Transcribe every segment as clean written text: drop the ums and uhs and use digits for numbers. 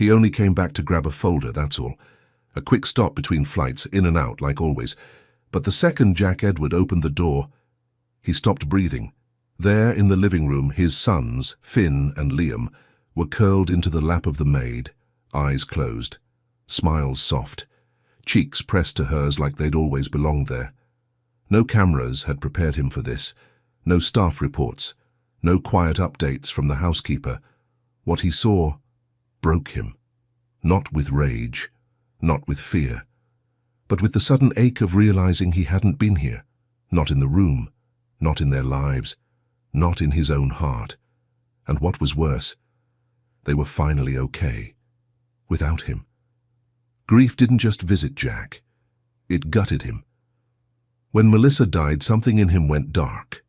He only came back to grab a folder, that's all. A quick stop between flights, in and out, like always. But the second Jack Edward opened the door, he stopped breathing. There, in the living room, his sons, Finn and Liam, were curled into the lap of the maid, eyes closed, smiles soft, cheeks pressed to hers like they'd always belonged there. No cameras had prepared him for this, no staff reports, no quiet updates from the housekeeper. What he saw broke him, not with rage, not with fear, but with the sudden ache of realizing he hadn't been here, not in the room, not in their lives, not in his own heart. And what was worse, they were finally okay, without him. Grief didn't just visit Jack, it gutted him. When Melissa died, something in him went dark,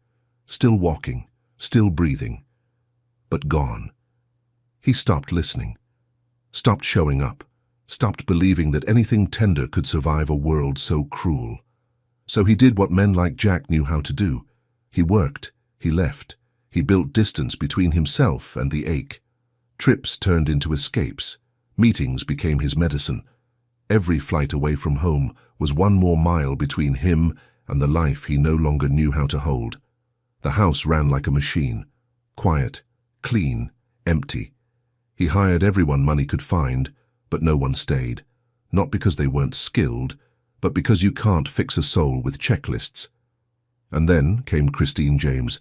still walking, still breathing, but gone. He stopped listening, stopped showing up, stopped believing that anything tender could survive a world so cruel. So he did what men like Jack knew how to do. He worked, he left, he built distance between himself and the ache. Trips turned into escapes, meetings became his medicine. Every flight away from home was one more mile between him and the life he no longer knew how to hold. The house ran like a machine, quiet, clean, empty. He hired everyone money could find, but no one stayed. Not because they weren't skilled, but because you can't fix a soul with checklists. And then came Christine James.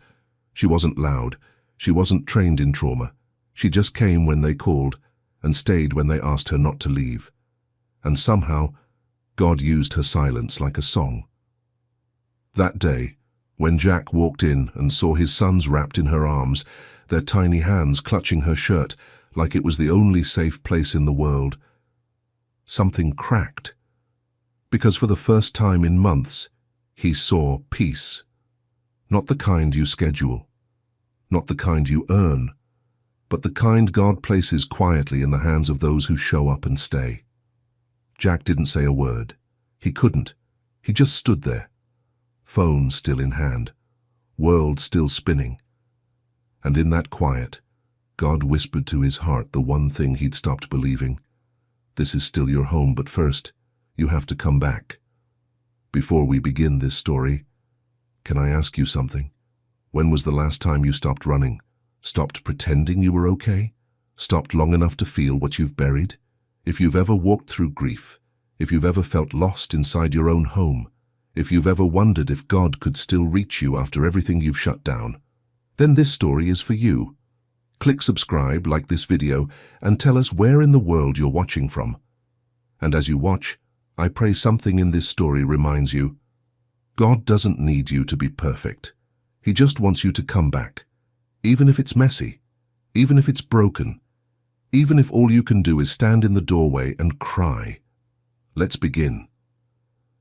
She wasn't loud, she wasn't trained in trauma. She just came when they called and stayed when they asked her not to leave. And somehow, God used her silence like a song. That day, when Jack walked in and saw his sons wrapped in her arms, their tiny hands clutching her shirt like it was the only safe place in the world, something cracked. Because for the first time in months, he saw peace. Not the kind you schedule, not the kind you earn, but the kind God places quietly in the hands of those who show up and stay. Jack didn't say a word. He couldn't. He just stood there, phone still in hand, world still spinning. And in that quiet, God whispered to his heart the one thing he'd stopped believing. This is still your home, but first, you have to come back. Before we begin this story, can I ask you something? When was the last time you stopped running? Stopped pretending you were okay? Stopped long enough to feel what you've buried? If you've ever walked through grief, if you've ever felt lost inside your own home, if you've ever wondered if God could still reach you after everything you've shut down, then this story is for you. Click subscribe, like this video, and tell us where in the world you're watching from. And as you watch, I pray something in this story reminds you, God doesn't need you to be perfect. He just wants you to come back, even if it's messy, even if it's broken, even if all you can do is stand in the doorway and cry. Let's begin.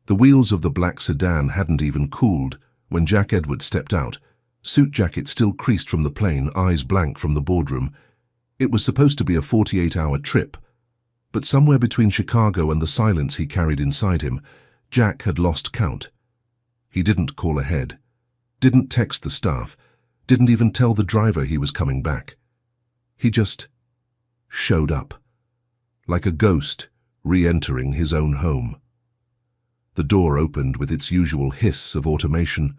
The wheels of the black sedan hadn't even cooled when Jack Edward stepped out, suit jacket still creased from the plane, eyes blank from the boardroom. It was supposed to be a 48-hour trip, but somewhere between Chicago and the silence he carried inside him, Jack had lost count. He didn't call ahead, didn't text the staff, didn't even tell the driver he was coming back. He just showed up, like a ghost re-entering his own home. The door opened with its usual hiss of automation.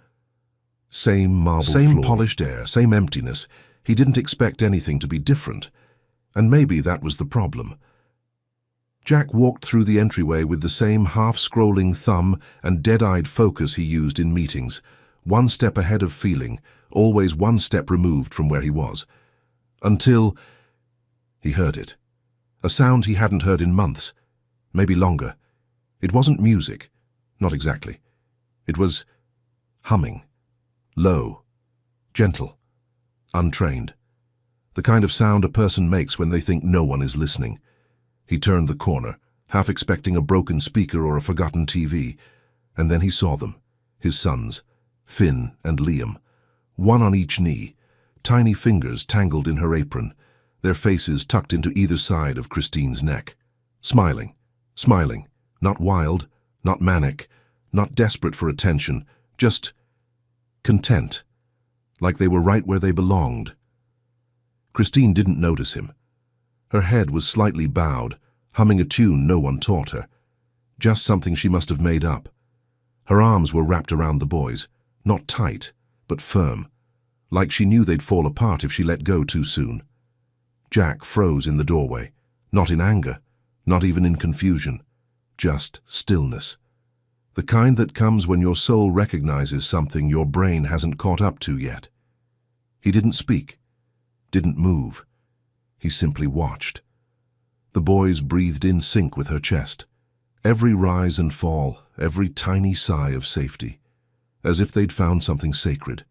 Same marble floor, same polished air, same emptiness. He didn't expect anything to be different, and maybe that was the problem. Jack walked through the entryway with the same half-scrolling thumb and dead-eyed focus he used in meetings, one step ahead of feeling, always one step removed from where he was. Until he heard it. A sound he hadn't heard in months, maybe longer. It wasn't music, not exactly. It was humming, low, gentle, untrained. The kind of sound a person makes when they think no one is listening. He turned the corner, half expecting a broken speaker or a forgotten TV, and then he saw them, his sons, Finn and Liam, one on each knee, tiny fingers tangled in her apron, their faces tucked into either side of Christine's neck. Smiling, smiling, not wild, not manic, not desperate for attention, just content, like they were right where they belonged. Christine didn't notice him. Her head was slightly bowed, humming a tune no one taught her. Just something she must have made up. Her arms were wrapped around the boys, not tight, but firm, like she knew they'd fall apart if she let go too soon. Jack froze in the doorway, not in anger, not even in confusion, just stillness. The kind that comes when your soul recognizes something your brain hasn't caught up to yet. He didn't speak, didn't move. He simply watched. The boys breathed in sync with her chest, every rise and fall, every tiny sigh of safety, as if they'd found something sacred,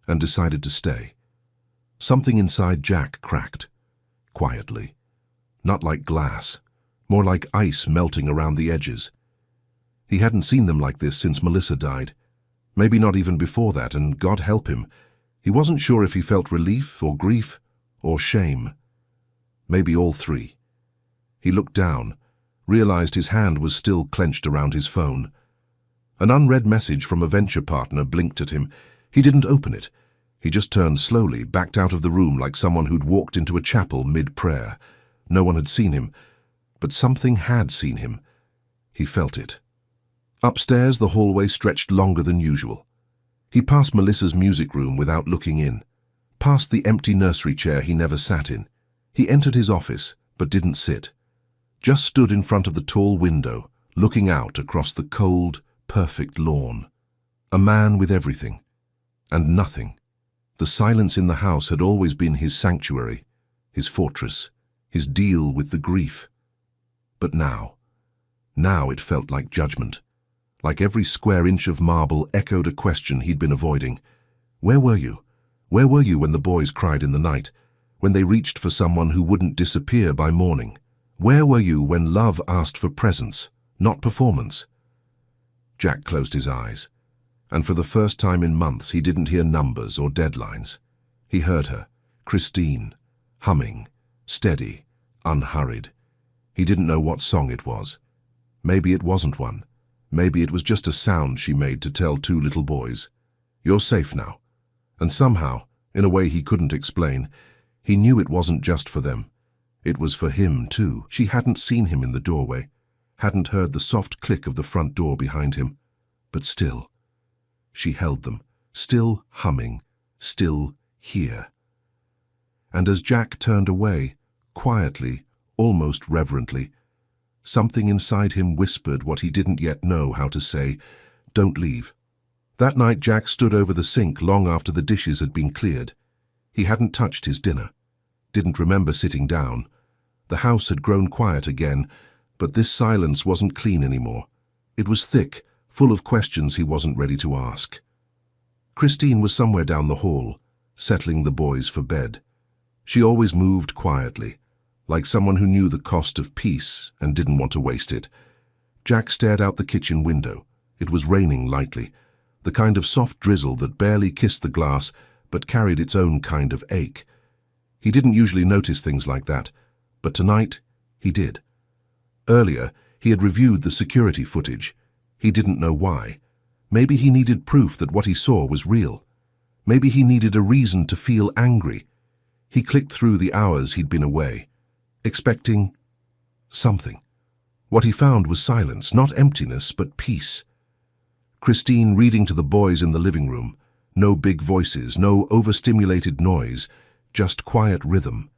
and decided to stay. Something inside Jack cracked, quietly. Not like glass, more like ice melting around the edges. He hadn't seen them like this since Melissa died. Maybe not even before that, and God help him. He wasn't sure if he felt relief or grief or shame. Maybe all three. He looked down, realized his hand was still clenched around his phone. An unread message from a venture partner blinked at him. He didn't open it. He just turned slowly, backed out of the room like someone who'd walked into a chapel mid-prayer. No one had seen him, but something had seen him. He felt it. Upstairs, the hallway stretched longer than usual. He passed Melissa's music room without looking in, past the empty nursery chair he never sat in. He entered his office, but didn't sit. Just stood in front of the tall window, looking out across the cold, perfect lawn. A man with everything, and nothing. The silence in the house had always been his sanctuary, his fortress, his deal with the grief. But now it felt like judgment. Like every square inch of marble echoed a question he'd been avoiding. Where were you? Where were you when the boys cried in the night? When they reached for someone who wouldn't disappear by morning? Where were you when love asked for presence, not performance? Jack closed his eyes, and for the first time in months he didn't hear numbers or deadlines. He heard her, Christine, humming, steady, unhurried. He didn't know what song it was. Maybe it wasn't one. Maybe it was just a sound she made to tell two little boys, "You're safe now." And somehow, in a way he couldn't explain, he knew it wasn't just for them. It was for him, too. She hadn't seen him in the doorway, hadn't heard the soft click of the front door behind him. But still, she held them, still humming, still here. And as Jack turned away, quietly, almost reverently, something inside him whispered what he didn't yet know how to say, "Don't leave." That night Jack stood over the sink long after the dishes had been cleared. He hadn't touched his dinner, didn't remember sitting down. The house had grown quiet again, but this silence wasn't clean anymore. It was thick, full of questions he wasn't ready to ask. Christine was somewhere down the hall, settling the boys for bed. She always moved quietly, like someone who knew the cost of peace and didn't want to waste it. Jack stared out the kitchen window. It was raining lightly, the kind of soft drizzle that barely kissed the glass but carried its own kind of ache. He didn't usually notice things like that, but tonight he did. Earlier, he had reviewed the security footage. He didn't know why. Maybe he needed proof that what he saw was real. Maybe he needed a reason to feel angry. He clicked through the hours he'd been away, expecting something. What he found was silence, not emptiness, but peace. Christine reading to the boys in the living room. No big voices, no overstimulated noise, just quiet rhythm.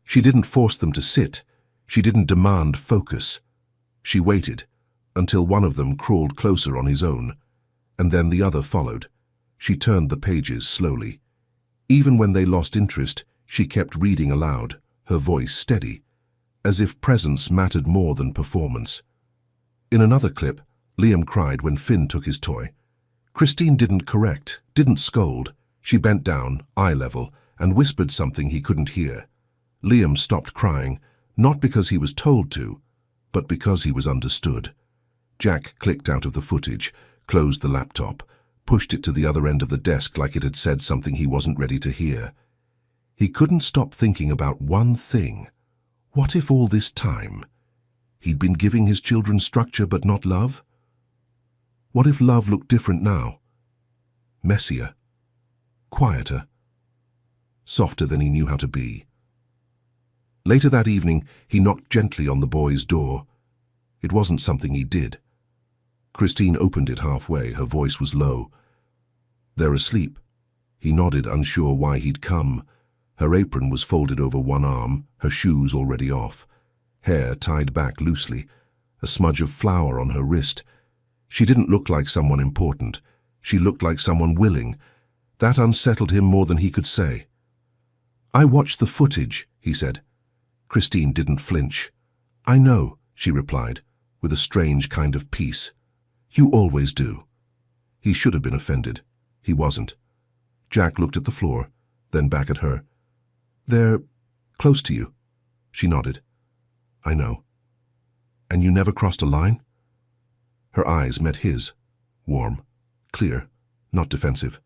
She didn't force them to sit. She didn't demand focus. She waited until one of them crawled closer on his own, and then the other followed. She turned the pages slowly. Even when they lost interest, she kept reading aloud, her voice steady, as if presence mattered more than performance. In another clip, Liam cried when Finn took his toy. Christine didn't correct, didn't scold. She bent down, eye level, and whispered something he couldn't hear. Liam stopped crying, not because he was told to, but because he was understood. Jack clicked out of the footage, closed the laptop, pushed it to the other end of the desk like it had said something he wasn't ready to hear. He couldn't stop thinking about one thing. What if all this time he'd been giving his children structure but not love? What if love looked different now? Messier, quieter, softer than he knew how to be. Later that evening, he knocked gently on the boy's door. It wasn't something he did. Christine opened it halfway. Her voice was low. "They're asleep." He nodded, unsure why he'd come. Her apron was folded over one arm, her shoes already off. Hair tied back loosely, a smudge of flour on her wrist. She didn't look like someone important. She looked like someone willing. That unsettled him more than he could say. "I watched the footage," he said. Christine didn't flinch. "I know," she replied, with a strange kind of peace. "You always do." He should have been offended. He wasn't. Jack looked at the floor, then back at her. "They're close to you." She nodded. "I know." "And you never crossed a line?" Her eyes met his, warm, clear, not defensive.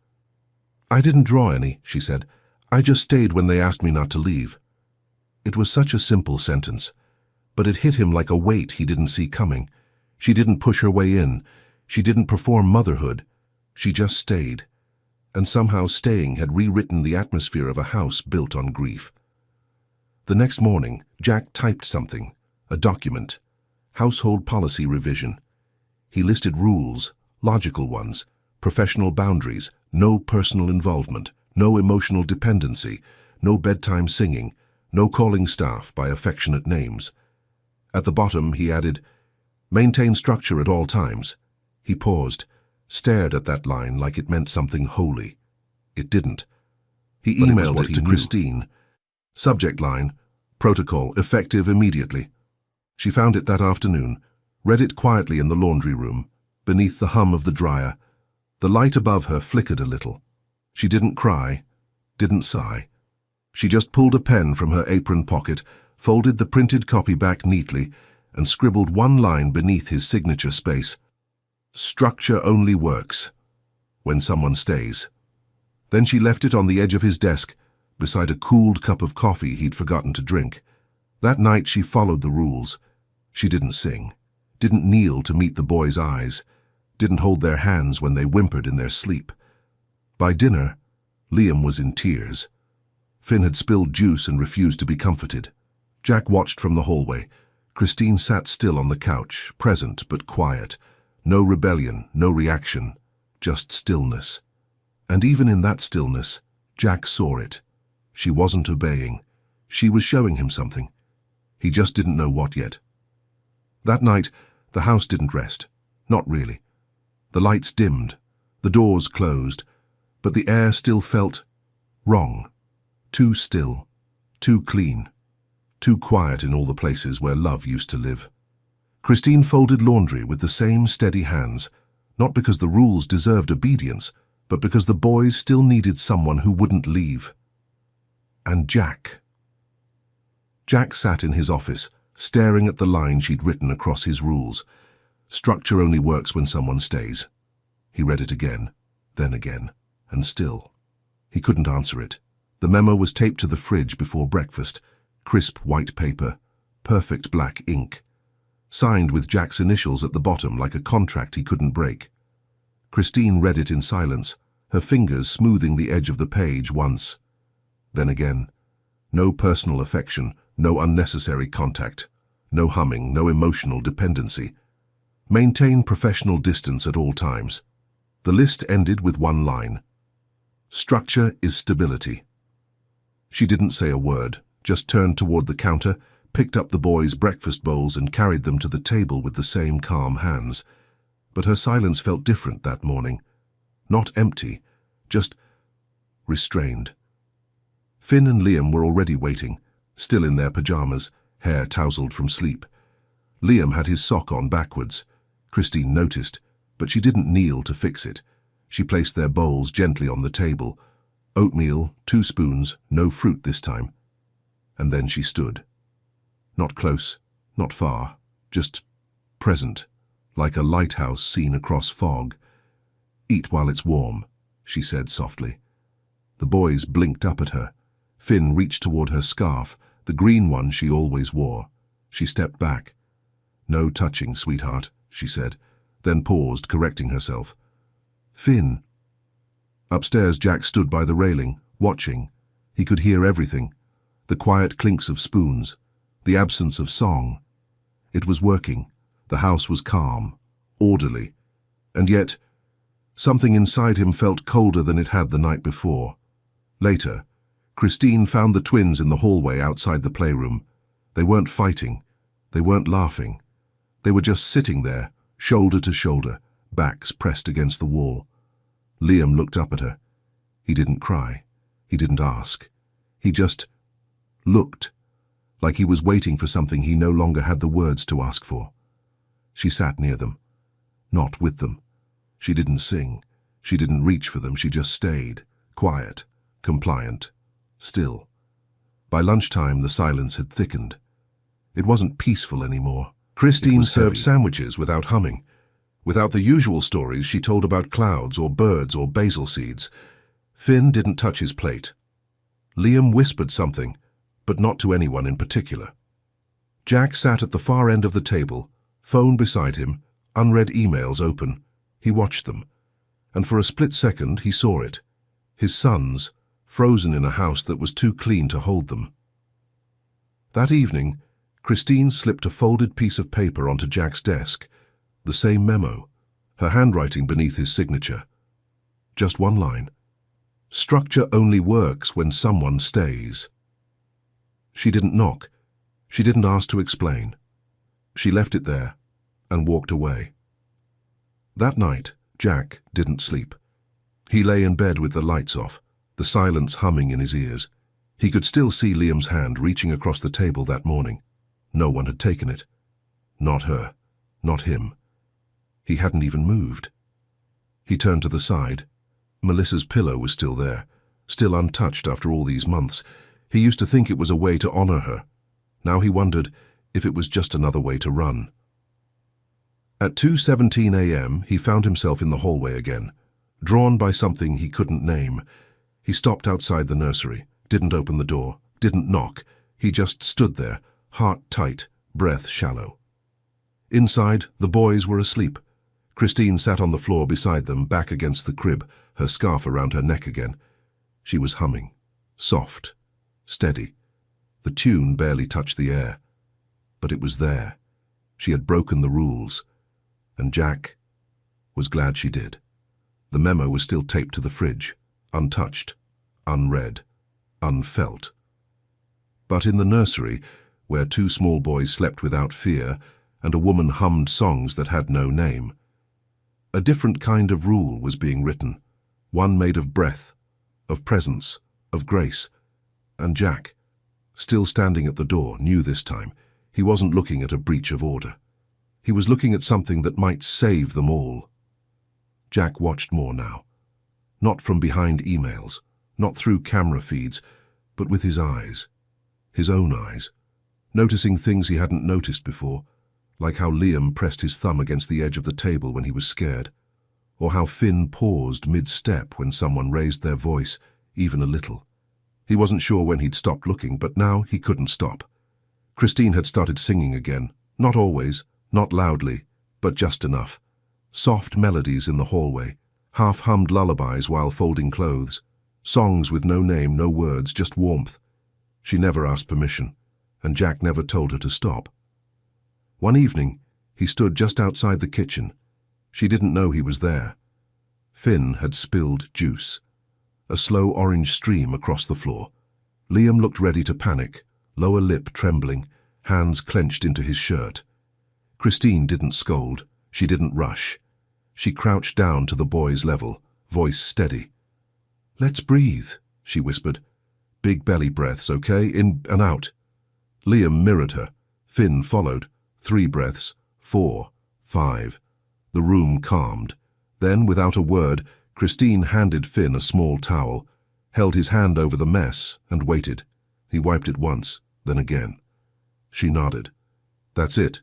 "I didn't draw any," she said. "I just stayed when they asked me not to leave." It was such a simple sentence, but it hit him like a weight he didn't see coming. She didn't push her way in. She didn't perform motherhood. She just stayed. And somehow staying had rewritten the atmosphere of a house built on grief. The next morning, Jack typed something, a document, household policy revision. He listed rules, logical ones, professional boundaries, no personal involvement, no emotional dependency, no bedtime singing, no calling staff by affectionate names. At the bottom, he added, "Maintain structure at all times." He paused, stared at that line like it meant something holy. It didn't. He emailed it to Christine. Subject line, "Protocol, effective immediately." She found it that afternoon, read it quietly in the laundry room, beneath the hum of the dryer. The light above her flickered a little. She didn't cry, didn't sigh. She just pulled a pen from her apron pocket, folded the printed copy back neatly, and scribbled one line beneath his signature space. "Structure only works when someone stays." Then she left it on the edge of his desk, beside a cooled cup of coffee he'd forgotten to drink. That night she followed the rules. She didn't sing, didn't kneel to meet the boys' eyes, didn't hold their hands when they whimpered in their sleep. By dinner, Liam was in tears. Finn had spilled juice and refused to be comforted. Jack watched from the hallway. Christine sat still on the couch, present but quiet. No rebellion, no reaction, just stillness. And even in that stillness, Jack saw it. She wasn't obeying. She was showing him something. He just didn't know what yet. That night, the house didn't rest. Not really. The lights dimmed, the doors closed, but the air still felt wrong. Too still, too clean, too quiet in all the places where love used to live. Christine folded laundry with the same steady hands, not because the rules deserved obedience, but because the boys still needed someone who wouldn't leave. And Jack. Jack sat in his office, staring at the line she'd written across his rules. Structure only works when someone stays. He read it again, then again, and still. He couldn't answer it. The memo was taped to the fridge before breakfast, crisp white paper, perfect black ink, signed with Jack's initials at the bottom like a contract he couldn't break. Christine read it in silence, her fingers smoothing the edge of the page once. Then again. No personal affection, no unnecessary contact, no humming, no emotional dependency. Maintain professional distance at all times. The list ended with one line. Structure is stability. She didn't say a word, just turned toward the counter, picked up the boys' breakfast bowls and carried them to the table with the same calm hands. But her silence felt different that morning. Not empty, just restrained. Finn and Liam were already waiting, still in their pajamas, hair tousled from sleep. Liam had his sock on backwards. Christine noticed, but she didn't kneel to fix it. She placed their bowls gently on the table. Oatmeal, 2 spoons, no fruit this time. And then she stood. Not close, not far, just present, like a lighthouse seen across fog. "Eat while it's warm," she said softly. The boys blinked up at her. Finn reached toward her scarf, the green one she always wore. She stepped back. "No touching, sweetheart," she said, then paused, correcting herself. "Finn." Upstairs, Jack stood by the railing, watching. He could hear everything. The quiet clinks of spoons, the absence of song. It was working. The house was calm, orderly, and yet something inside him felt colder than it had the night before. Later, Christine found the twins in the hallway outside the playroom. They weren't fighting. They weren't laughing. They were just sitting there, shoulder to shoulder, backs pressed against the wall. Liam looked up at her. He didn't cry. He didn't ask. He just looked, like he was waiting for something he no longer had the words to ask for. She sat near them, not with them. She didn't sing. She didn't reach for them. She just stayed, quiet, compliant, still. By lunchtime, the silence had thickened. It wasn't peaceful anymore. Christine served sandwiches without humming, without the usual stories she told about clouds or birds or basil seeds. Finn didn't touch his plate. Liam whispered something, but not to anyone in particular. Jack sat at the far end of the table, phone beside him, unread emails open. He watched them, and for a split second he saw it. His sons, frozen in a house that was too clean to hold them. That evening, Christine slipped a folded piece of paper onto Jack's desk, the same memo, her handwriting beneath his signature. Just one line. Structure only works when someone stays. She didn't knock. She didn't ask to explain. She left it there and walked away. That night, Jack didn't sleep. He lay in bed with the lights off, the silence humming in his ears. He could still see Liam's hand reaching across the table that morning. No one had taken it. Not her. Not him. He hadn't even moved. He turned to the side. Melissa's pillow was still there, still untouched after all these months. He used to think it was a way to honor her. Now he wondered if it was just another way to run. At 2:17 a.m., he found himself in the hallway again, drawn by something he couldn't name. He stopped outside the nursery, didn't open the door, didn't knock. He just stood there, heart tight, breath shallow. Inside, the boys were asleep. Christine sat on the floor beside them, back against the crib, her scarf around her neck again. She was humming, soft, steady. The tune barely touched the air. But it was there. She had broken the rules. And Jack was glad she did. The memo was still taped to the fridge, untouched, unread, unfelt. But in the nursery, where two small boys slept without fear and a woman hummed songs that had no name, a different kind of rule was being written, one made of breath, of presence, of grace. And Jack, still standing at the door, knew this time he wasn't looking at a breach of order. He was looking at something that might save them all. Jack watched more now. Not from behind emails, not through camera feeds, but with his eyes. His own eyes. Noticing things he hadn't noticed before, like how Liam pressed his thumb against the edge of the table when he was scared, or how Finn paused mid-step when someone raised their voice, even a little. He wasn't sure when he'd stopped looking, but now he couldn't stop. Christine had started singing again, not always, not loudly, but just enough. Soft melodies in the hallway, half-hummed lullabies while folding clothes, songs with no name, no words, just warmth. She never asked permission, and Jack never told her to stop. One evening, he stood just outside the kitchen. She didn't know he was there. Finn had spilled juice, a slow orange stream across the floor. Liam looked ready to panic, lower lip trembling, hands clenched into his shirt. Christine didn't scold. She didn't rush. She crouched down to the boy's level, voice steady. "Let's breathe," she whispered. "Big belly breaths, okay? In and out." Liam mirrored her. Finn followed. 3 breaths, 4, 5. The room calmed. Then, without a word, Christine handed Finn a small towel, held his hand over the mess, and waited. He wiped it once, then again. She nodded. "That's it.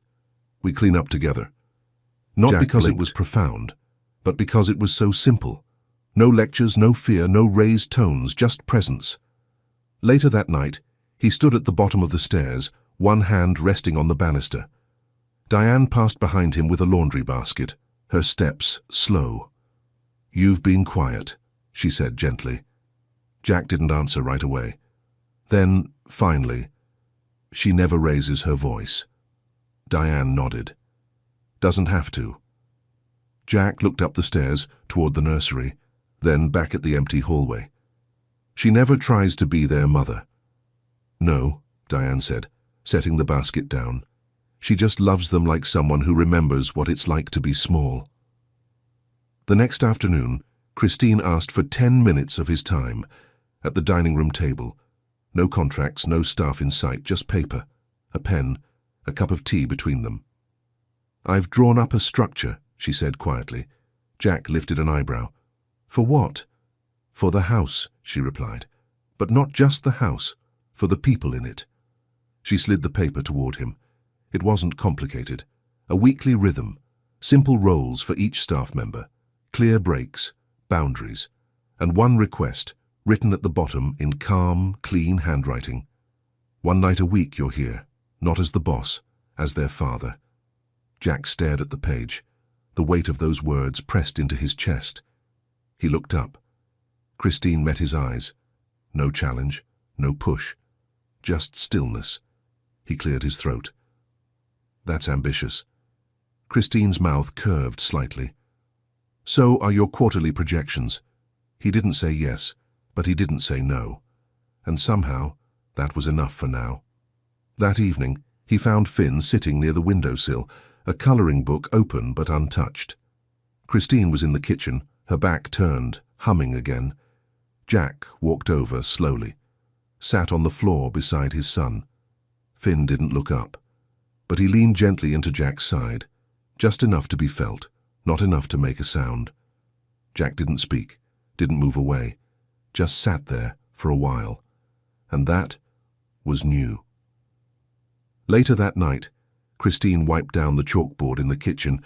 We clean up together." Not Jack because blinked. It was profound, but because it was so simple. No lectures, no fear, no raised tones, just presence. Later that night, he stood at the bottom of the stairs, one hand resting on the banister. Diane passed behind him with a laundry basket, her steps slow. "You've been quiet," she said gently. Jack didn't answer right away. Then, Finally, she never raises her voice. Diane nodded. Doesn't have to. Jack looked up the stairs toward the nursery, then back at the empty hallway. She never tries to be their mother. No, Diane said, setting the basket down. She just loves them like someone who remembers what it's like to be small. The next afternoon, Christine asked for 10 minutes of his time at the dining room table. No contracts, no staff in sight, just paper, a pen, a cup of tea between them. I've drawn up a structure, she said quietly. Jack lifted an eyebrow. For what? For the house, she replied. But not just the house, for the people in it. She slid the paper toward him. It wasn't complicated. A weekly rhythm, simple roles for each staff member, clear breaks, boundaries, and one request, written at the bottom in calm, clean handwriting. One night a week you're here, not as the boss, as their father. Jack stared at the page, the weight of those words pressed into his chest. He looked up. Christine met his eyes. No challenge, no push, just stillness. He cleared his throat. That's ambitious. Christine's mouth curved slightly. So are your quarterly projections. He didn't say yes, but he didn't say no. And somehow, that was enough for now. That evening, he found Finn sitting near the windowsill, a coloring book open but untouched. Christine was in the kitchen, her back turned, humming again. Jack walked over slowly, sat on the floor beside his son. Finn didn't look up, but he leaned gently into Jack's side, just enough to be felt, not enough to make a sound. Jack didn't speak, didn't move away, just sat there for a while. And that was new. Later that night, Christine wiped down the chalkboard in the kitchen.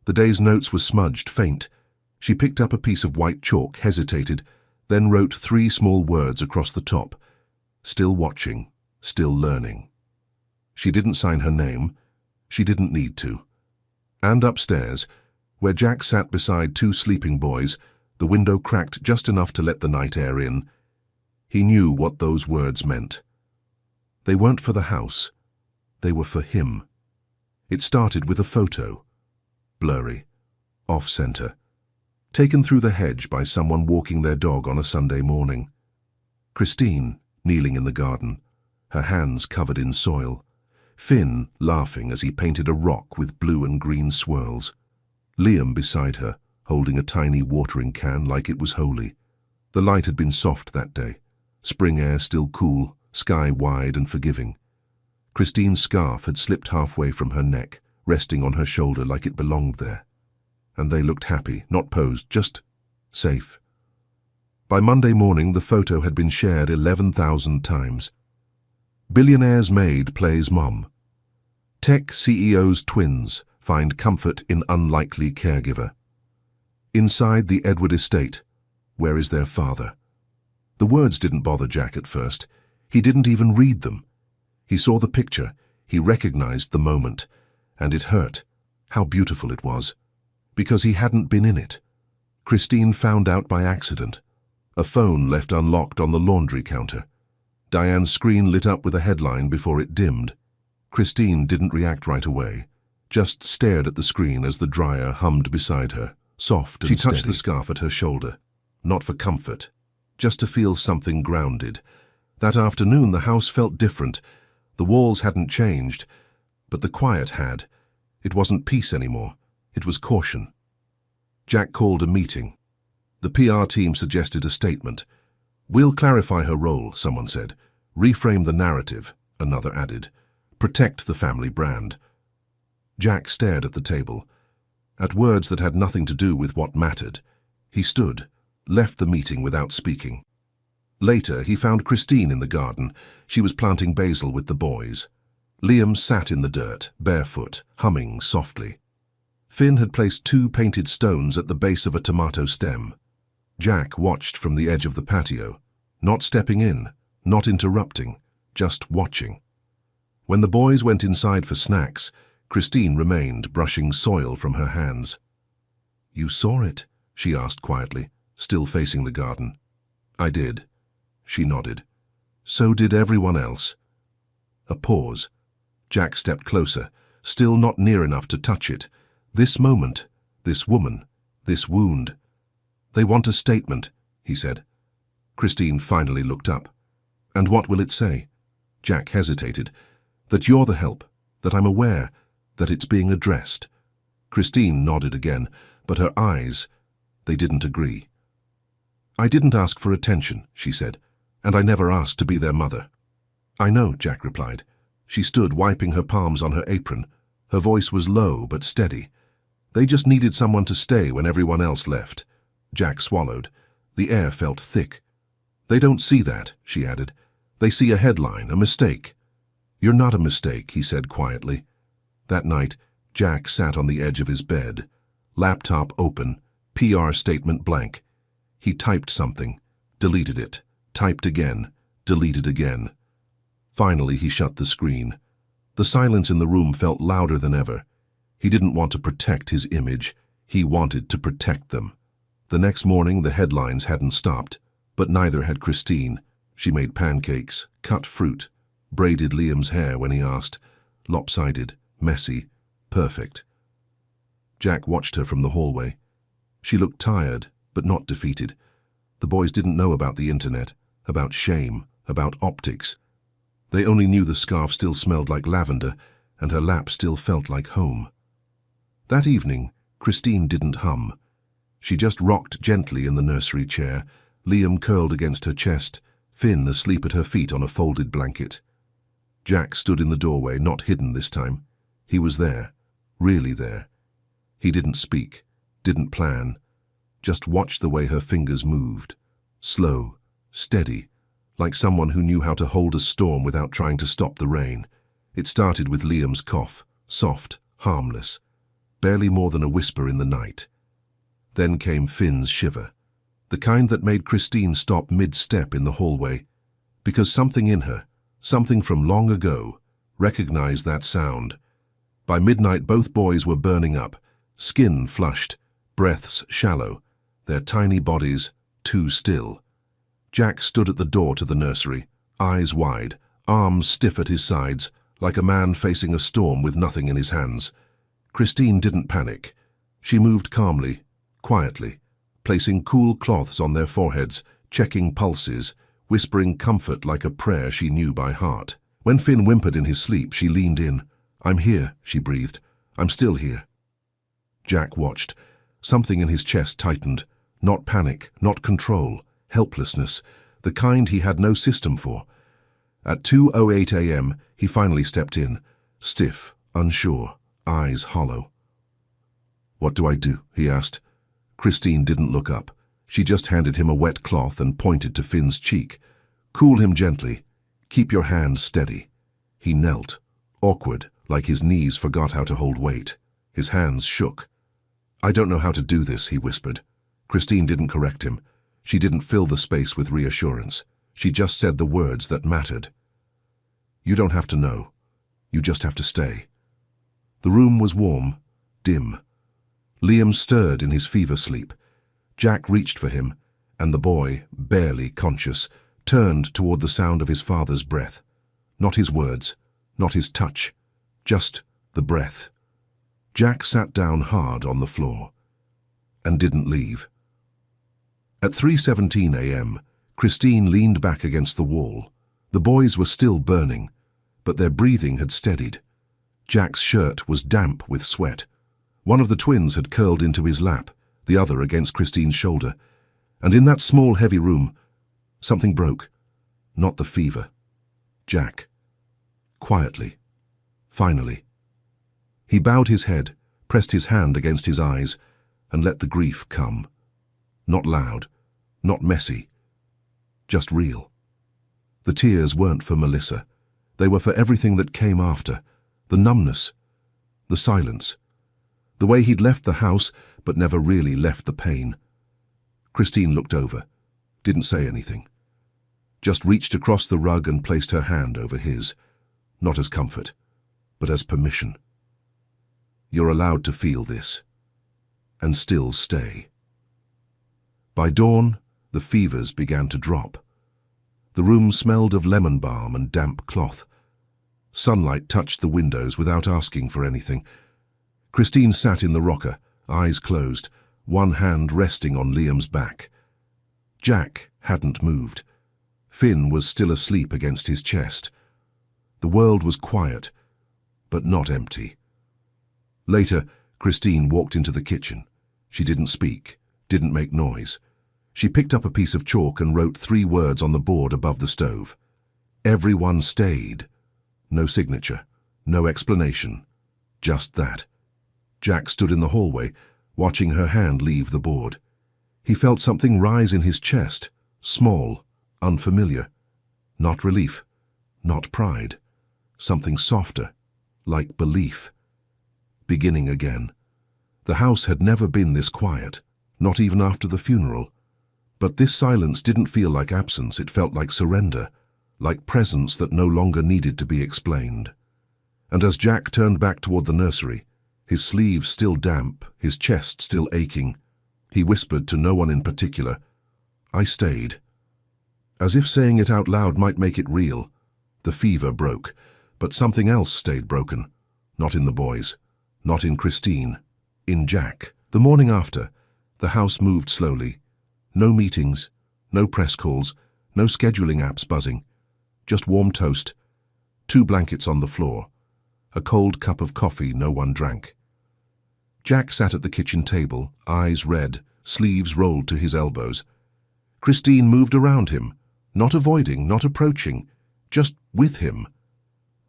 The day's notes were smudged, faint. She picked up a piece of white chalk, hesitated, then wrote 3 small words across the top. Still watching, still learning. She didn't sign her name. She didn't need to. And upstairs, where Jack sat beside 2 sleeping boys, the window cracked just enough to let the night air in. He knew what those words meant. They weren't for the house. They were for him. It started with a photo. Blurry. Off-center. Taken through the hedge by someone walking their dog on a Sunday morning. Christine, kneeling in the garden, her hands covered in soil. Finn, laughing as he painted a rock with blue and green swirls. Liam beside her, holding a tiny watering can like it was holy. The light had been soft that day. Spring air still cool, sky wide and forgiving. Christine's scarf had slipped halfway from her neck, resting on her shoulder like it belonged there. And they looked happy, not posed, just safe. By Monday morning, the photo had been shared 11,000 times. Billionaire's maid plays mom. Tech CEO's twins find comfort in unlikely caregiver. Inside the Edward estate, where is their father? The words didn't bother Jack at first. He didn't even read them. He saw the picture, he recognized the moment, and it hurt. How beautiful it was. Because he hadn't been in it. Christine found out by accident. A phone left unlocked on the laundry counter. Diane's screen lit up with a headline before it dimmed. Christine didn't react right away, just stared at the screen as the dryer hummed beside her, soft and steady. She touched the scarf at her shoulder, not for comfort, just to feel something grounded. That afternoon the house felt different. The walls hadn't changed, but the quiet had. It wasn't peace anymore. It was caution. Jack called a meeting. The PR team suggested a statement. We'll clarify her role, someone said. Reframe the narrative, another added. Protect the family brand. Jack stared at the table, at words that had nothing to do with what mattered. He stood, left the meeting without speaking. Later, he found Christine in the garden. She was planting basil with the boys. Liam sat in the dirt, barefoot, humming softly. Finn had placed 2 painted stones at the base of a tomato stem. Jack watched from the edge of the patio, not stepping in, not interrupting, just watching. When the boys went inside for snacks, Christine remained, brushing soil from her hands. You saw it? She asked quietly, still facing the garden. I did. She nodded. So did everyone else. A pause. Jack stepped closer, still not near enough to touch it. This moment, this woman, this wound. They want a statement, he said. Christine finally looked up. And what will it say? Jack hesitated. That you're the help, that I'm aware, that it's being addressed. Christine nodded again, but her eyes, they didn't agree. I didn't ask for attention, she said, and I never asked to be their mother. I know, Jack replied. She stood wiping her palms on her apron. Her voice was low but steady. They just needed someone to stay when everyone else left. Jack swallowed. The air felt thick. They don't see that, she added. They see a headline, a mistake. You're not a mistake, he said quietly. That night, Jack sat on the edge of his bed. Laptop open, PR statement blank. He typed something, deleted it, typed again, deleted again. Finally, he shut the screen. The silence in the room felt louder than ever. He didn't want to protect his image. He wanted to protect them. The next morning, the headlines hadn't stopped, but neither had Christine. She made pancakes, cut fruit, braided Liam's hair when he asked, lopsided, messy, perfect. Jack watched her from the hallway. She looked tired, but not defeated. The boys didn't know about the internet, about shame, about optics. They only knew the scarf still smelled like lavender, and her lap still felt like home. That evening, Christine didn't hum. She just rocked gently in the nursery chair, Liam curled against her chest, Finn asleep at her feet on a folded blanket. Jack stood in the doorway, not hidden this time. He was there, really there. He didn't speak, didn't plan, just watched the way her fingers moved. Slow, steady, like someone who knew how to hold a storm without trying to stop the rain. It started with Liam's cough, soft, harmless, barely more than a whisper in the night. Then came Finn's shiver, the kind that made Christine stop mid-step in the hallway, because something in her, something from long ago, recognized that sound. By midnight, both boys were burning up, skin flushed, breaths shallow, their tiny bodies too still. Jack stood at the door to the nursery, eyes wide, arms stiff at his sides, like a man facing a storm with nothing in his hands. Christine didn't panic. She moved calmly, quietly, placing cool cloths on their foreheads, checking pulses, whispering comfort like a prayer she knew by heart. When Finn whimpered in his sleep, she leaned in. I'm here, she breathed. I'm still here. Jack watched. Something in his chest tightened. Not panic, not control, helplessness, the kind he had no system for. At 2:08 a.m., he finally stepped in, stiff, unsure, eyes hollow. What do I do? He asked. Christine didn't look up. She just handed him a wet cloth and pointed to Finn's cheek. Cool him gently. Keep your hand steady. He knelt, awkward, like his knees forgot how to hold weight. His hands shook. I don't know how to do this, he whispered. Christine didn't correct him. She didn't fill the space with reassurance. She just said the words that mattered. You don't have to know. You just have to stay. The room was warm, dim. Liam stirred in his fever sleep. Jack reached for him, and the boy, barely conscious, turned toward the sound of his father's breath. Not his words, not his touch, just the breath. Jack sat down hard on the floor and didn't leave. At 3:17 a.m., Christine leaned back against the wall. The boys were still burning, but their breathing had steadied. Jack's shirt was damp with sweat. One of the twins had curled into his lap, the other against Christine's shoulder. And in that small, heavy room, something broke. Not the fever. Jack. Quietly. Finally. He bowed his head, pressed his hand against his eyes, and let the grief come. Not loud, not messy, just real. The tears weren't for Melissa. They were for everything that came after. The numbness, the silence, the way he'd left the house but never really left the pain. Christine looked over, didn't say anything. Just reached across the rug and placed her hand over his, not as comfort, but as permission. You're allowed to feel this, and still stay. By dawn, the fevers began to drop. The room smelled of lemon balm and damp cloth. Sunlight touched the windows without asking for anything. Christine sat in the rocker, eyes closed, one hand resting on Liam's back. Jack hadn't moved. Finn was still asleep against his chest. The world was quiet, but not empty. Later, Christine walked into the kitchen. She didn't speak, didn't make noise. She picked up a piece of chalk and wrote 3 words on the board above the stove. Everyone stayed. No signature, no explanation, just that. Jack stood in the hallway, watching her hand leave the board. He felt something rise in his chest, small, unfamiliar. Not relief, not pride. Something softer, like belief. Beginning again. The house had never been this quiet, not even after the funeral. But this silence didn't feel like absence, it felt like surrender, like presence that no longer needed to be explained. And as Jack turned back toward the nursery, his sleeves still damp, his chest still aching, he whispered to no one in particular, "I stayed." As if saying it out loud might make it real, the fever broke, but something else stayed broken. Not in the boys, not in Christine, in Jack. The morning after, the house moved slowly. No meetings, no press calls, no scheduling apps buzzing. Just warm toast, 2 blankets on the floor, a cold cup of coffee no one drank. Jack sat at the kitchen table, eyes red, sleeves rolled to his elbows. Christine moved around him, not avoiding, not approaching, just with him.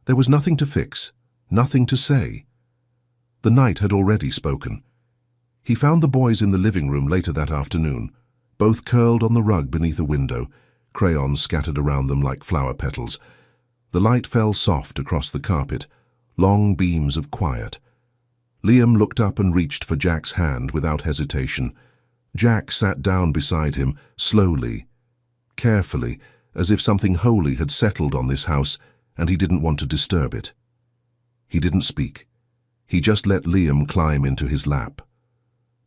There was nothing to fix, nothing to say. The night had already spoken. He found the boys in the living room later that afternoon, both curled on the rug beneath a window, crayons scattered around them like flower petals. The light fell soft across the carpet, long beams of quiet. Liam looked up and reached for Jack's hand without hesitation. Jack sat down beside him, slowly, carefully, as if something holy had settled on this house and he didn't want to disturb it. He didn't speak. He just let Liam climb into his lap.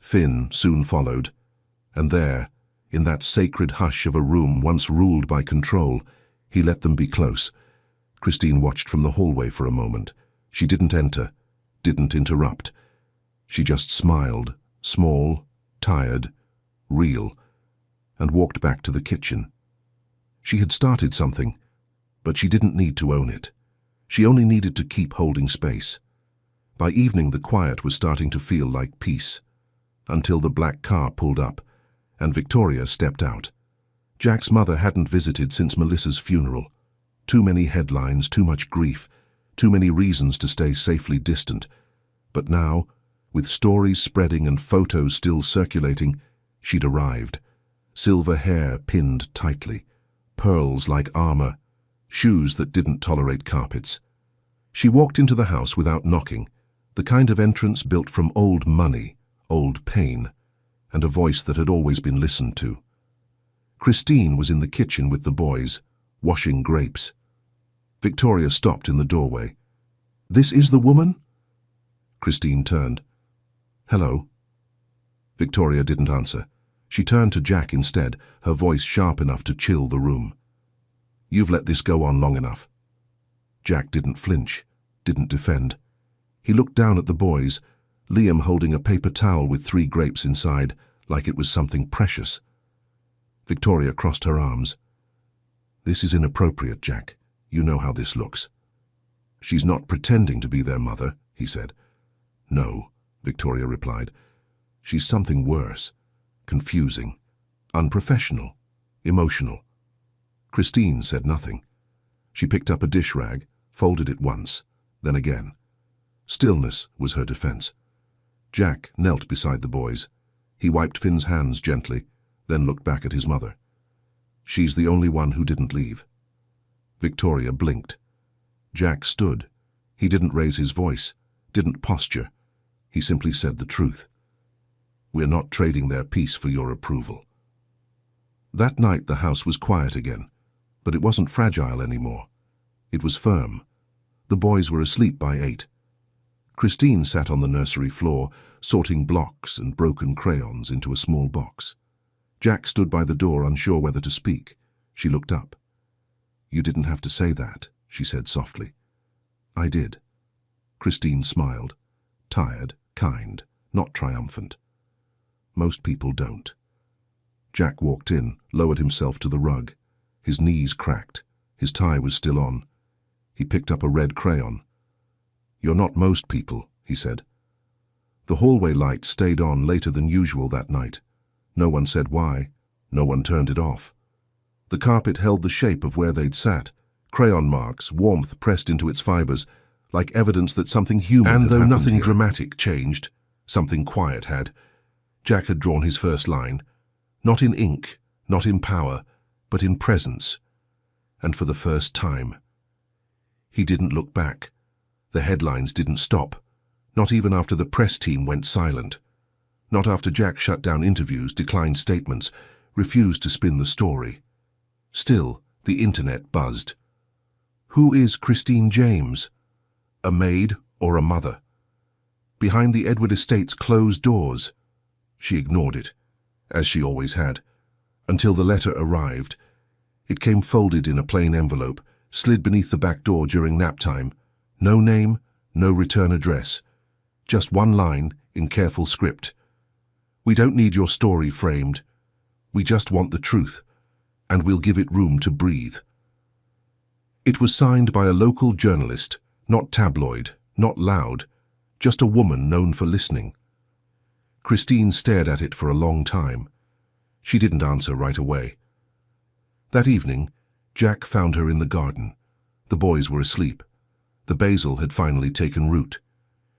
Finn soon followed, and there, in that sacred hush of a room once ruled by control, he let them be close. Christine watched from the hallway for a moment. She didn't enter, didn't interrupt. She just smiled, small, tired, real, and walked back to the kitchen. She had started something, but she didn't need to own it. She only needed to keep holding space. By evening, the quiet was starting to feel like peace, until the black car pulled up, and Victoria stepped out. Jack's mother hadn't visited since Melissa's funeral. Too many headlines, too much grief, too many reasons to stay safely distant. But now, with stories spreading and photos still circulating, she'd arrived. Silver hair pinned tightly, pearls like armor, shoes that didn't tolerate carpets. She walked into the house without knocking, the kind of entrance built from old money, old pain, and a voice that had always been listened to. Christine was in the kitchen with the boys, washing grapes. Victoria stopped in the doorway. "This is the woman?" Christine turned. "Hello." Victoria didn't answer. She turned to Jack instead, her voice sharp enough to chill the room. "You've let this go on long enough." Jack didn't flinch, didn't defend. He looked down at the boys, Liam holding a paper towel with 3 grapes inside, like it was something precious. Victoria crossed her arms. "This is inappropriate, Jack. You know how this looks." "She's not pretending to be their mother," he said. "No," Victoria replied. "She's something worse. Confusing, unprofessional, emotional." Christine said nothing. She picked up a dish rag, folded it once, then again. Stillness was her defense. Jack knelt beside the boys. He wiped Finn's hands gently, then looked back at his mother. "She's the only one who didn't leave." Victoria blinked. Jack stood. He didn't raise his voice, didn't posture. He simply said the truth. "We're not trading their peace for your approval." That night the house was quiet again, but it wasn't fragile anymore. It was firm. The boys were asleep by 8. Christine sat on the nursery floor, sorting blocks and broken crayons into a small box. Jack stood by the door, unsure whether to speak. She looked up. "You didn't have to say that," she said softly. "I did." Christine smiled. Tired, kind, not triumphant. "Most people don't." Jack walked in, lowered himself to the rug. His knees cracked. His tie was still on. He picked up a red crayon. "You're not most people," he said. The hallway light stayed on later than usual that night. No one said why. No one turned it off. The carpet held the shape of where they'd sat, crayon marks, warmth pressed into its fibers, like evidence that something human had happened here. And though nothing dramatic changed, something quiet had. Jack had drawn his first line, not in ink, not in power, but in presence. And for the first time. He didn't look back. The headlines didn't stop, not even after the press team went silent. Not after Jack shut down interviews, declined statements, refused to spin the story. Still, the internet buzzed. Who is Christine James? A maid or a mother? Behind the Edward estate's closed doors. She ignored it, as she always had, until the letter arrived. It came folded in a plain envelope, slid beneath the back door during nap time. No name, no return address. Just one line in careful script. "We don't need your story framed. We just want the truth, and we'll give it room to breathe." It was signed by a local journalist, not tabloid, not loud, just a woman known for listening. Christine stared at it for a long time. She didn't answer right away. That evening, Jack found her in the garden. The boys were asleep. The basil had finally taken root.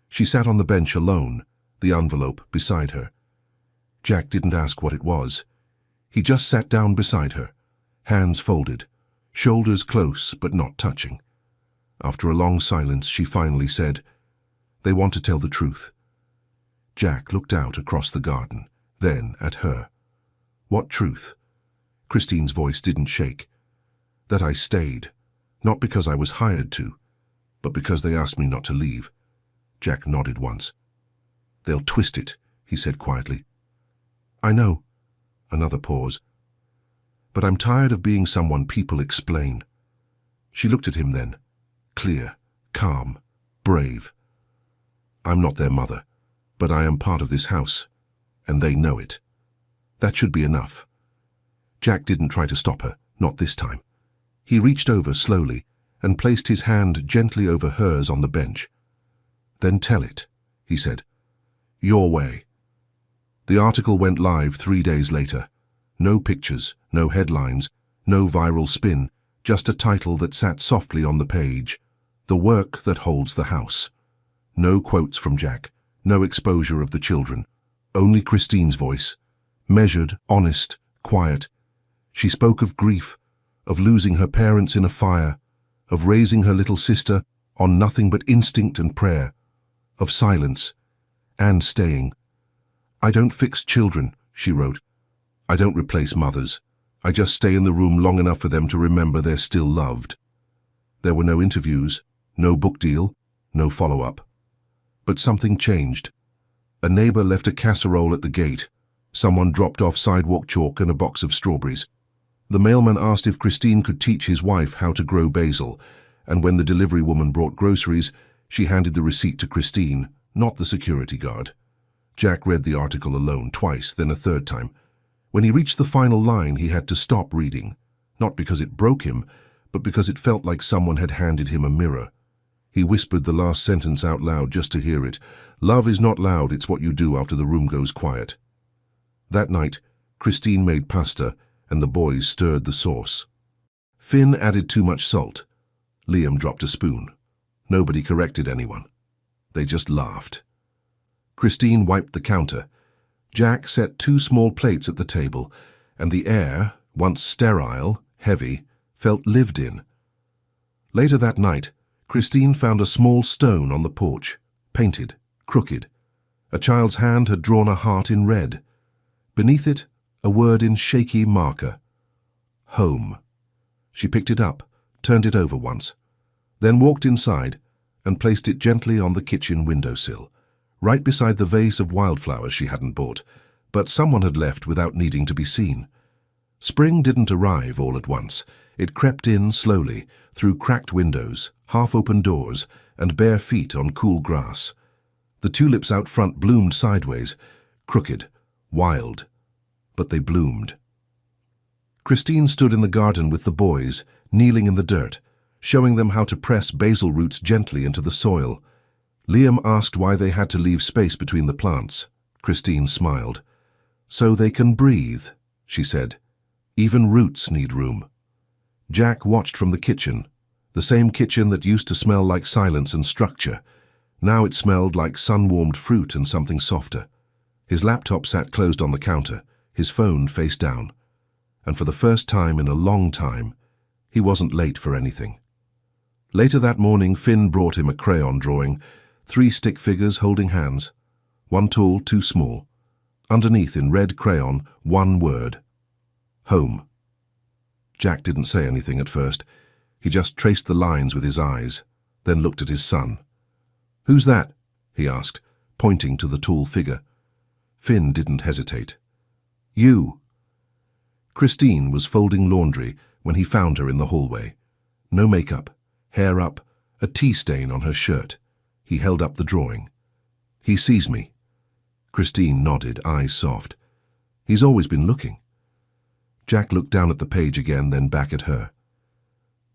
She sat on the bench alone, the envelope beside her. Jack didn't ask what it was. He just sat down beside her, hands folded, shoulders close but not touching. After a long silence, she finally said, "They want to tell the truth." Jack looked out across the garden, then at her. "What truth?" Christine's voice didn't shake. "That I stayed, not because I was hired to, but because they asked me not to leave." Jack nodded once. "They'll twist it," he said quietly. "I know." Another pause. "But I'm tired of being someone people explain." She looked at him then, clear, calm, brave. "I'm not their mother, but I am part of this house, and they know it. That should be enough." Jack didn't try to stop her, not this time. He reached over slowly and placed his hand gently over hers on the bench. "Then tell it," he said. "Your way." The article went live 3 days later. No pictures, no headlines, no viral spin, just a title that sat softly on the page. The work that holds the house. No quotes from Jack, no exposure of the children. Only Christine's voice. Measured, honest, quiet. She spoke of grief, of losing her parents in a fire, of raising her little sister on nothing but instinct and prayer, of silence, and staying. "I don't fix children," she wrote. "I don't replace mothers. I just stay in the room long enough for them to remember they're still loved." There were no interviews, no book deal, no follow-up. But something changed. A neighbor left a casserole at the gate. Someone dropped off sidewalk chalk and a box of strawberries. The mailman asked if Christine could teach his wife how to grow basil, and when the delivery woman brought groceries, she handed the receipt to Christine, not the security guard. Jack read the article alone, twice, then a third time. When he reached the final line, he had to stop reading, not because it broke him, but because it felt like someone had handed him a mirror. He whispered the last sentence out loud just to hear it. "Love is not loud, it's what you do after the room goes quiet." That night, Christine made pasta, and the boys stirred the sauce. Finn added too much salt. Liam dropped a spoon. Nobody corrected anyone. They just laughed. Christine wiped the counter. Jack set 2 small plates at the table, and the air, once sterile, heavy, felt lived in. Later that night, Christine found a small stone on the porch, painted, crooked. A child's hand had drawn a heart in red. Beneath it, a word in shaky marker. Home. She picked it up, turned it over once, then walked inside and placed it gently on the kitchen windowsill, right beside the vase of wildflowers she hadn't bought, but someone had left without needing to be seen. Spring didn't arrive all at once. It crept in slowly, through cracked windows, half-open doors, and bare feet on cool grass. The tulips out front bloomed sideways, crooked, wild, but they bloomed. Christine stood in the garden with the boys, kneeling in the dirt, showing them how to press basil roots gently into the soil. Liam asked why they had to leave space between the plants. Christine smiled. "So they can breathe," she said. "Even roots need room." Jack watched from the kitchen, the same kitchen that used to smell like silence and structure. Now it smelled like sun-warmed fruit and something softer. His laptop sat closed on the counter, his phone face down. And for the first time in a long time, he wasn't late for anything. Later that morning, Finn brought him a crayon drawing, 3 stick figures holding hands, one tall, 2 small. Underneath in red crayon, one word: home. Jack didn't say anything at first. He just traced the lines with his eyes, then looked at his son. "Who's that?" he asked, pointing to the tall figure. Finn didn't hesitate. "You." Christine was folding laundry when he found her in the hallway. No makeup, hair up, a tea stain on her shirt. He held up the drawing. "He sees me." Christine nodded, eyes soft. "He's always been looking." Jack looked down at the page again, then back at her.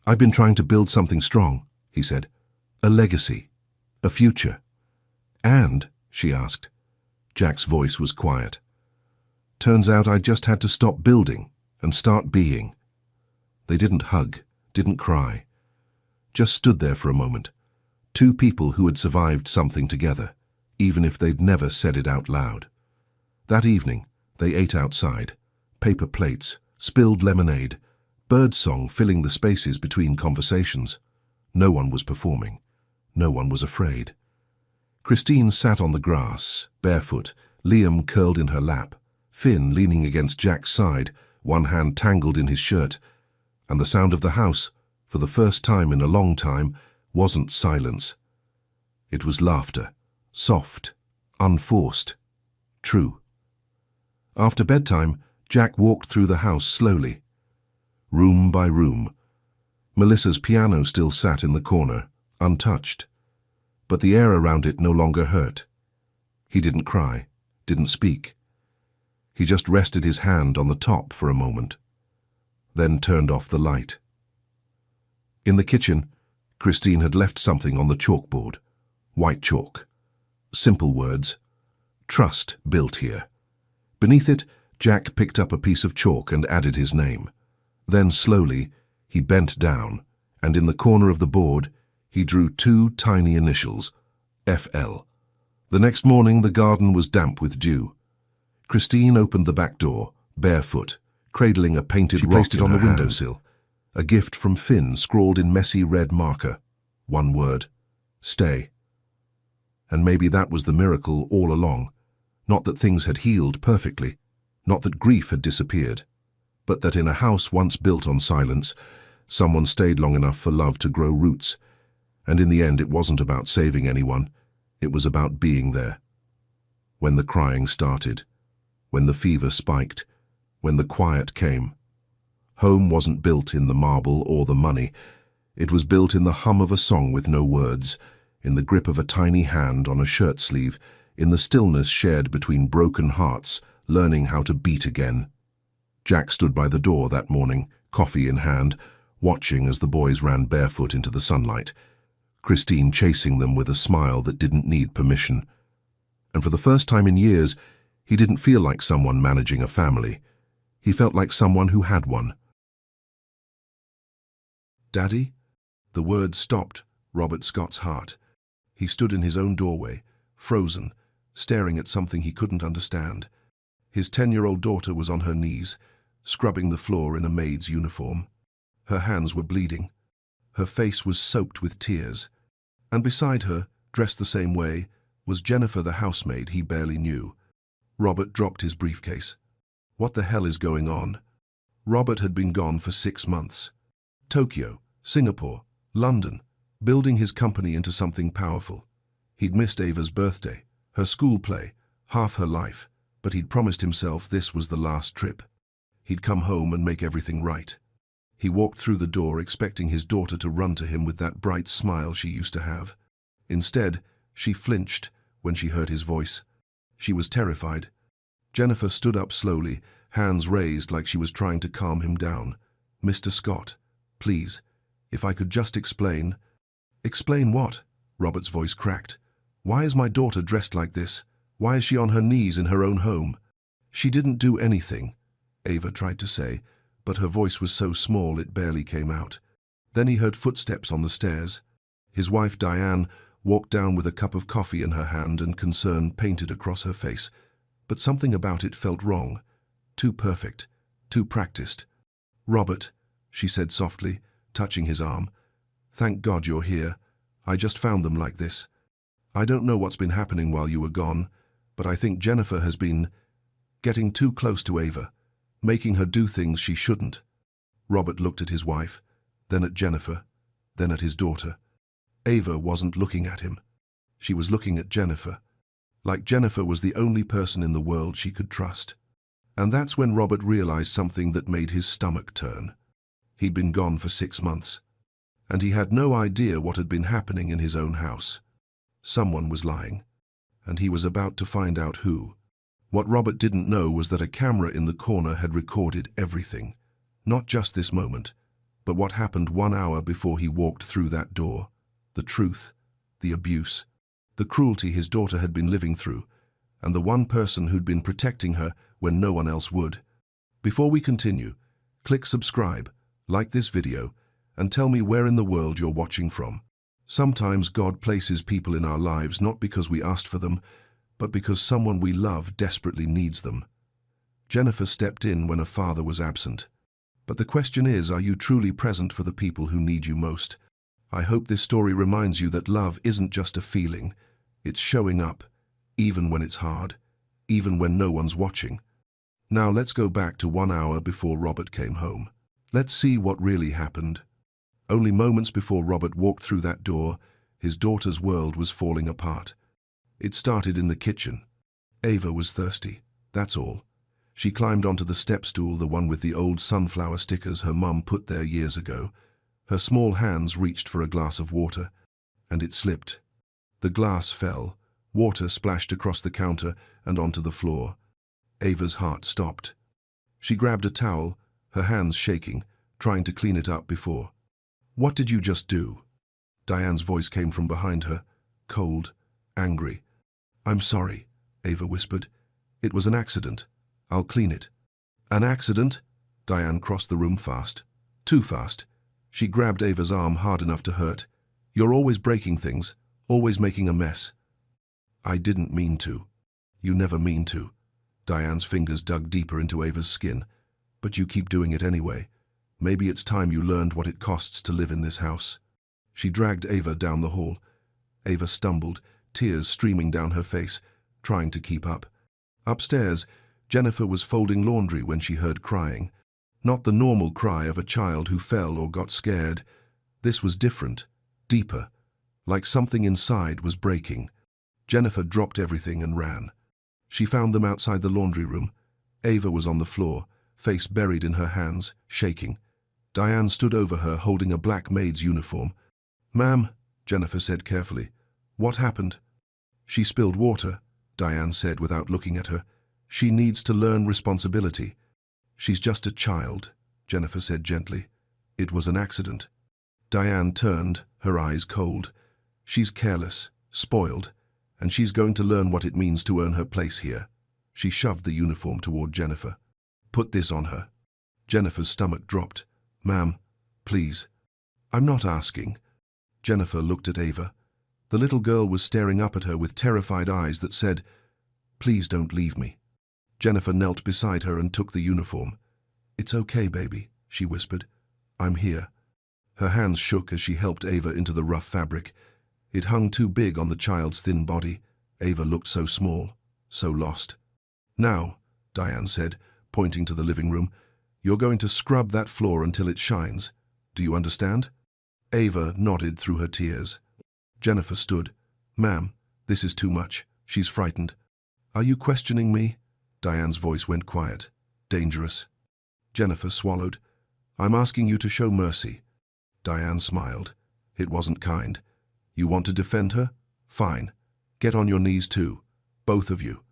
"I've been trying to build something strong," he said. "A legacy, a future." "And?" she asked. Jack's voice was quiet. "Turns out I just had to stop building and start being." They didn't hug, didn't cry. Just stood there for a moment. 2 people who had survived something together, even if they'd never said it out loud. That evening, they ate outside. Paper plates, spilled lemonade, birdsong filling the spaces between conversations. No one was performing. No one was afraid. Christine sat on the grass, barefoot, Liam curled in her lap, Finn leaning against Jack's side, one hand tangled in his shirt. And the sound of the house, for the first time in a long time, wasn't silence. It was laughter, soft, unforced, true. After bedtime, Jack walked through the house slowly, room by room. Melissa's piano still sat in the corner, untouched, but the air around it no longer hurt. He didn't cry, didn't speak. He just rested his hand on the top for a moment, then turned off the light. In the kitchen, Christine had left something on the chalkboard, white chalk. Simple words: "Trust built here." Beneath it, Jack picked up a piece of chalk and added his name. Then slowly, he bent down, and in the corner of the board, he drew 2 tiny initials, FL. The next morning, the garden was damp with dew. Christine opened the back door, barefoot, cradling a painted rock. She placed it on the windowsill. A gift from Finn scrawled in messy red marker. One word: stay. And maybe that was the miracle all along. Not that things had healed perfectly, not that grief had disappeared, but that in a house once built on silence, someone stayed long enough for love to grow roots. And in the end, it wasn't about saving anyone. It was about being there. When the crying started, when the fever spiked, when the quiet came. Home wasn't built in the marble or the money. It was built in the hum of a song with no words, in the grip of a tiny hand on a shirt sleeve, in the stillness shared between broken hearts, learning how to beat again. Jack stood by the door that morning, coffee in hand, watching as the boys ran barefoot into the sunlight, Christine chasing them with a smile that didn't need permission. And for the first time in years, he didn't feel like someone managing a family. He felt like someone who had one. "Daddy?" The words stopped Robert Scott's heart. He stood in his own doorway, frozen, staring at something he couldn't understand. His 10-year-old daughter was on her knees, scrubbing the floor in a maid's uniform. Her hands were bleeding. Her face was soaked with tears. And beside her, dressed the same way, was Jennifer, the housemaid he barely knew. Robert dropped his briefcase. What the hell is going on? Robert had been gone for 6 months. Tokyo, Singapore, London, building his company into something powerful. He'd missed Ava's birthday, her school play, half her life, but he'd promised himself this was the last trip. He'd come home and make everything right. He walked through the door expecting his daughter to run to him with that bright smile she used to have. Instead, she flinched when she heard his voice. She was terrified. Jennifer stood up slowly, hands raised like she was trying to calm him down. "Mr. Scott, please, if I could just explain." "Explain what?" Robert's voice cracked. "Why is my daughter dressed like this? Why is she on her knees in her own home?" "She didn't do anything," Ava tried to say, but her voice was so small it barely came out. Then he heard footsteps on the stairs. His wife Diane walked down with a cup of coffee in her hand and concern painted across her face. But something about it felt wrong. Too perfect, too practiced. "Robert," she said softly, touching his arm. "Thank God you're here. I just found them like this. I don't know what's been happening while you were gone, but I think Jennifer has been getting too close to Ava, making her do things she shouldn't." Robert looked at his wife, then at Jennifer, then at his daughter. Ava wasn't looking at him. She was looking at Jennifer, like Jennifer was the only person in the world she could trust. And that's when Robert realized something that made his stomach turn. He'd been gone for 6 months, and he had no idea what had been happening in his own house. Someone was lying, and he was about to find out who. What Robert didn't know was that a camera in the corner had recorded everything. Not just this moment, but what happened 1 hour before he walked through that door. The truth, the abuse, the cruelty his daughter had been living through, and the one person who'd been protecting her when no one else would. Before we continue, click subscribe, like this video, and tell me where in the world you're watching from. Sometimes God places people in our lives not because we asked for them, but because someone we love desperately needs them. Jennifer stepped in when a father was absent. But the question is, are you truly present for the people who need you most? I hope this story reminds you that love isn't just a feeling. It's showing up, even when it's hard, even when no one's watching. Now let's go back to 1 hour before Robert came home. Let's see what really happened. Only moments before Robert walked through that door, his daughter's world was falling apart. It started in the kitchen. Ava was thirsty, that's all. She climbed onto the step stool, the one with the old sunflower stickers her mum put there years ago. Her small hands reached for a glass of water, and it slipped. The glass fell, water splashed across the counter and onto the floor. Ava's heart stopped. She grabbed a towel, her hands shaking, trying to clean it up before. "What did you just do?" Diane's voice came from behind her, cold, angry. "I'm sorry," Ava whispered. "It was an accident. I'll clean it." "An accident?" Diane crossed the room fast. Too fast. She grabbed Ava's arm hard enough to hurt. "You're always breaking things, always making a mess." "I didn't mean to." "You never mean to." Diane's fingers dug deeper into Ava's skin. "But you keep doing it anyway. Maybe it's time you learned what it costs to live in this house." She dragged Ava down the hall. Ava stumbled, tears streaming down her face, trying to keep up. Upstairs, Jennifer was folding laundry when she heard crying. Not the normal cry of a child who fell or got scared. This was different, deeper, like something inside was breaking. Jennifer dropped everything and ran. She found them outside the laundry room. Ava was on the floor, face buried in her hands, shaking. Diane stood over her holding a black maid's uniform. "Ma'am," Jennifer said carefully, "what happened?" "She spilled water," Diane said without looking at her. "She needs to learn responsibility." "She's just a child," Jennifer said gently. "It was an accident." Diane turned, her eyes cold. "She's careless, spoiled, and she's going to learn what it means to earn her place here." She shoved the uniform toward Jennifer. "Put this on her." Jennifer's stomach dropped. "Ma'am, please." "I'm not asking." Jennifer looked at Ava. The little girl was staring up at her with terrified eyes that said, "Please don't leave me." Jennifer knelt beside her and took the uniform. "It's okay, baby," she whispered. "I'm here." Her hands shook as she helped Ava into the rough fabric. It hung too big on the child's thin body. Ava looked so small, so lost. "Now," Diane said, pointing to the living room, "you're going to scrub that floor until it shines. Do you understand?" Ava nodded through her tears. Jennifer stood. "Ma'am, this is too much. She's frightened." "Are you questioning me?" Diane's voice went quiet. "Dangerous." Jennifer swallowed. I'm asking you to show mercy. Diane smiled. It wasn't kind. You want to defend her? Fine. Get on your knees too. Both of you.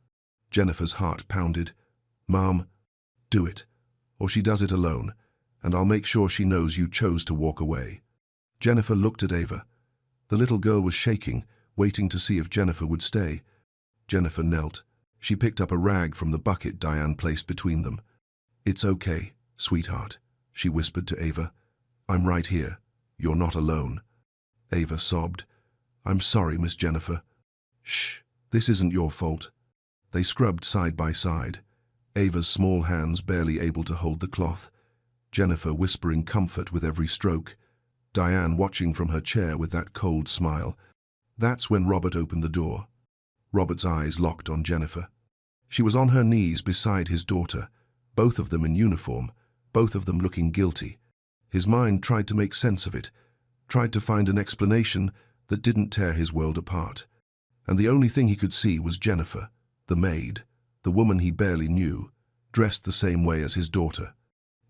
Jennifer's heart pounded. Mom, do it. Or she does it alone, and I'll make sure she knows you chose to walk away. Jennifer looked at Ava. The little girl was shaking, waiting to see if Jennifer would stay. Jennifer knelt. She picked up a rag from the bucket Diane placed between them. It's okay, sweetheart, she whispered to Ava. I'm right here. You're not alone. Ava sobbed. I'm sorry, Miss Jennifer. Shh, this isn't your fault. They scrubbed side by side, Ava's small hands barely able to hold the cloth, Jennifer whispering comfort with every stroke, Diane watching from her chair with that cold smile. That's when Robert opened the door. Robert's eyes locked on Jennifer. She was on her knees beside his daughter, both of them in uniform, both of them looking guilty. His mind tried to make sense of it, tried to find an explanation that didn't tear his world apart. And the only thing he could see was Jennifer, the maid, the woman he barely knew, dressed the same way as his daughter.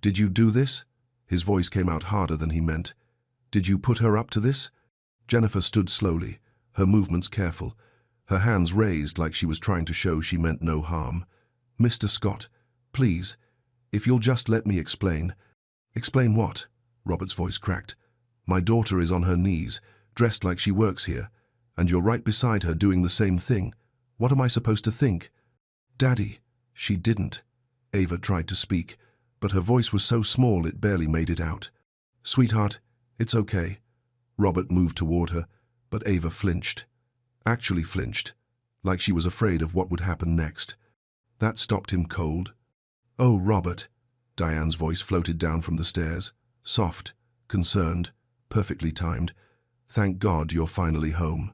Did you do this? His voice came out harder than he meant. Did you put her up to this? Jennifer stood slowly, her movements careful, her hands raised like she was trying to show she meant no harm. Mr. Scott, please, if you'll just let me explain. Explain what? Robert's voice cracked. My daughter is on her knees, dressed like she works here, and you're right beside her doing the same thing. What am I supposed to think? Daddy, she didn't. Ava tried to speak, but her voice was so small it barely made it out. Sweetheart, it's okay. Robert moved toward her, but Ava flinched. Actually flinched, like she was afraid of what would happen next. That stopped him cold. Oh, Robert. Diane's voice floated down from the stairs, soft, concerned, perfectly timed. Thank God you're finally home.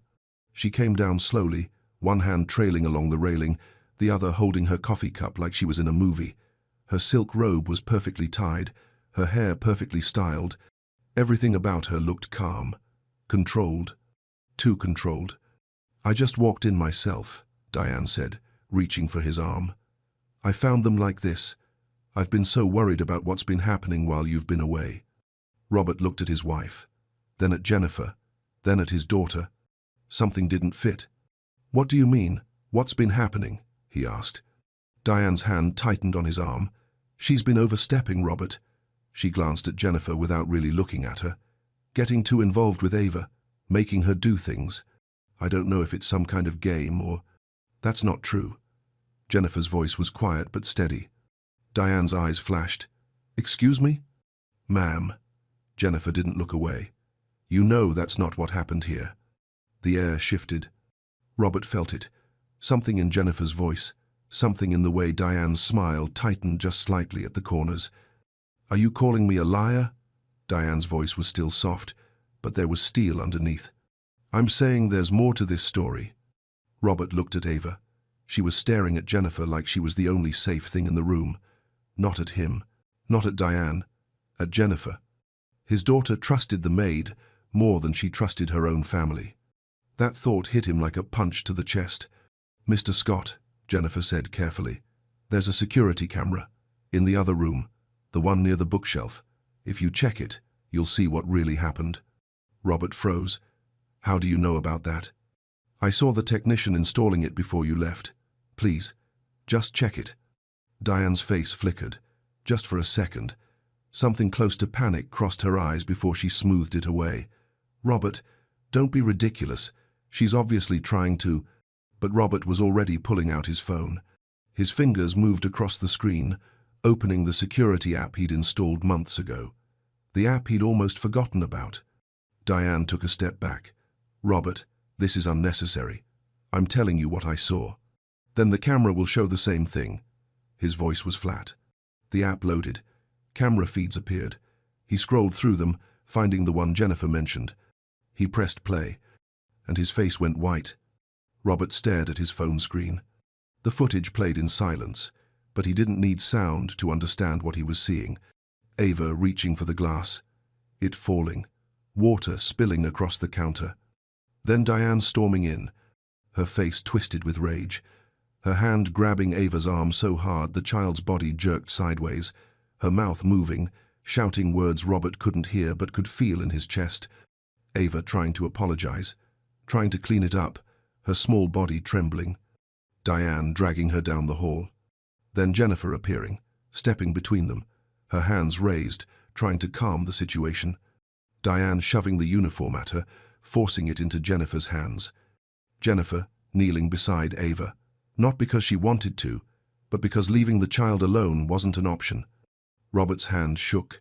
She came down slowly, one hand trailing along the railing, the other holding her coffee cup like she was in a movie. Her silk robe was perfectly tied, her hair perfectly styled. Everything about her looked calm, controlled, too controlled. I just walked in myself, Diane said, reaching for his arm. I found them like this. I've been so worried about what's been happening while you've been away. Robert looked at his wife, then at Jennifer, then at his daughter. Something didn't fit. What do you mean? What's been happening? He asked. Diane's hand tightened on his arm. She's been overstepping, Robert. She glanced at Jennifer without really looking at her. Getting too involved with Ava, making her do things. I don't know if it's some kind of game or... That's not true. Jennifer's voice was quiet but steady. Diane's eyes flashed. Excuse me? Ma'am. Jennifer didn't look away. You know that's not what happened here. The air shifted. Robert felt it. Something in Jennifer's voice, something in the way Diane's smile tightened just slightly at the corners. Are you calling me a liar? Diane's voice was still soft, but there was steel underneath. I'm saying there's more to this story. Robert looked at Ava. She was staring at Jennifer like she was the only safe thing in the room. Not at him, not at Diane, at Jennifer. His daughter trusted the maid more than she trusted her own family. That thought hit him like a punch to the chest. Mr. Scott, Jennifer said carefully, there's a security camera in the other room, the one near the bookshelf. If you check it, you'll see what really happened. Robert froze. How do you know about that? I saw the technician installing it before you left. Please, just check it. Diane's face flickered, just for a second. Something close to panic crossed her eyes before she smoothed it away. Robert, don't be ridiculous. She's obviously trying to... But Robert was already pulling out his phone. His fingers moved across the screen, opening the security app he'd installed months ago. The app he'd almost forgotten about. Diane took a step back. Robert, this is unnecessary. I'm telling you what I saw. Then the camera will show the same thing. His voice was flat. The app loaded. Camera feeds appeared. He scrolled through them, finding the one Jennifer mentioned. He pressed play, and his face went white. Robert stared at his phone screen. The footage played in silence, but he didn't need sound to understand what he was seeing. Ava reaching for the glass. It falling. Water spilling across the counter. Then Diane storming in, her face twisted with rage. Her hand grabbing Ava's arm so hard the child's body jerked sideways. her mouth moving, shouting words Robert couldn't hear but could feel in his chest. Ava trying to apologize, trying to clean it up, her small body trembling. Diane dragging her down the hall. Then Jennifer appearing, stepping between them, her hands raised, trying to calm the situation. Diane shoving the uniform at her, forcing it into Jennifer's hands. Jennifer kneeling beside Ava, not because she wanted to, but because leaving the child alone wasn't an option. Robert's hand shook.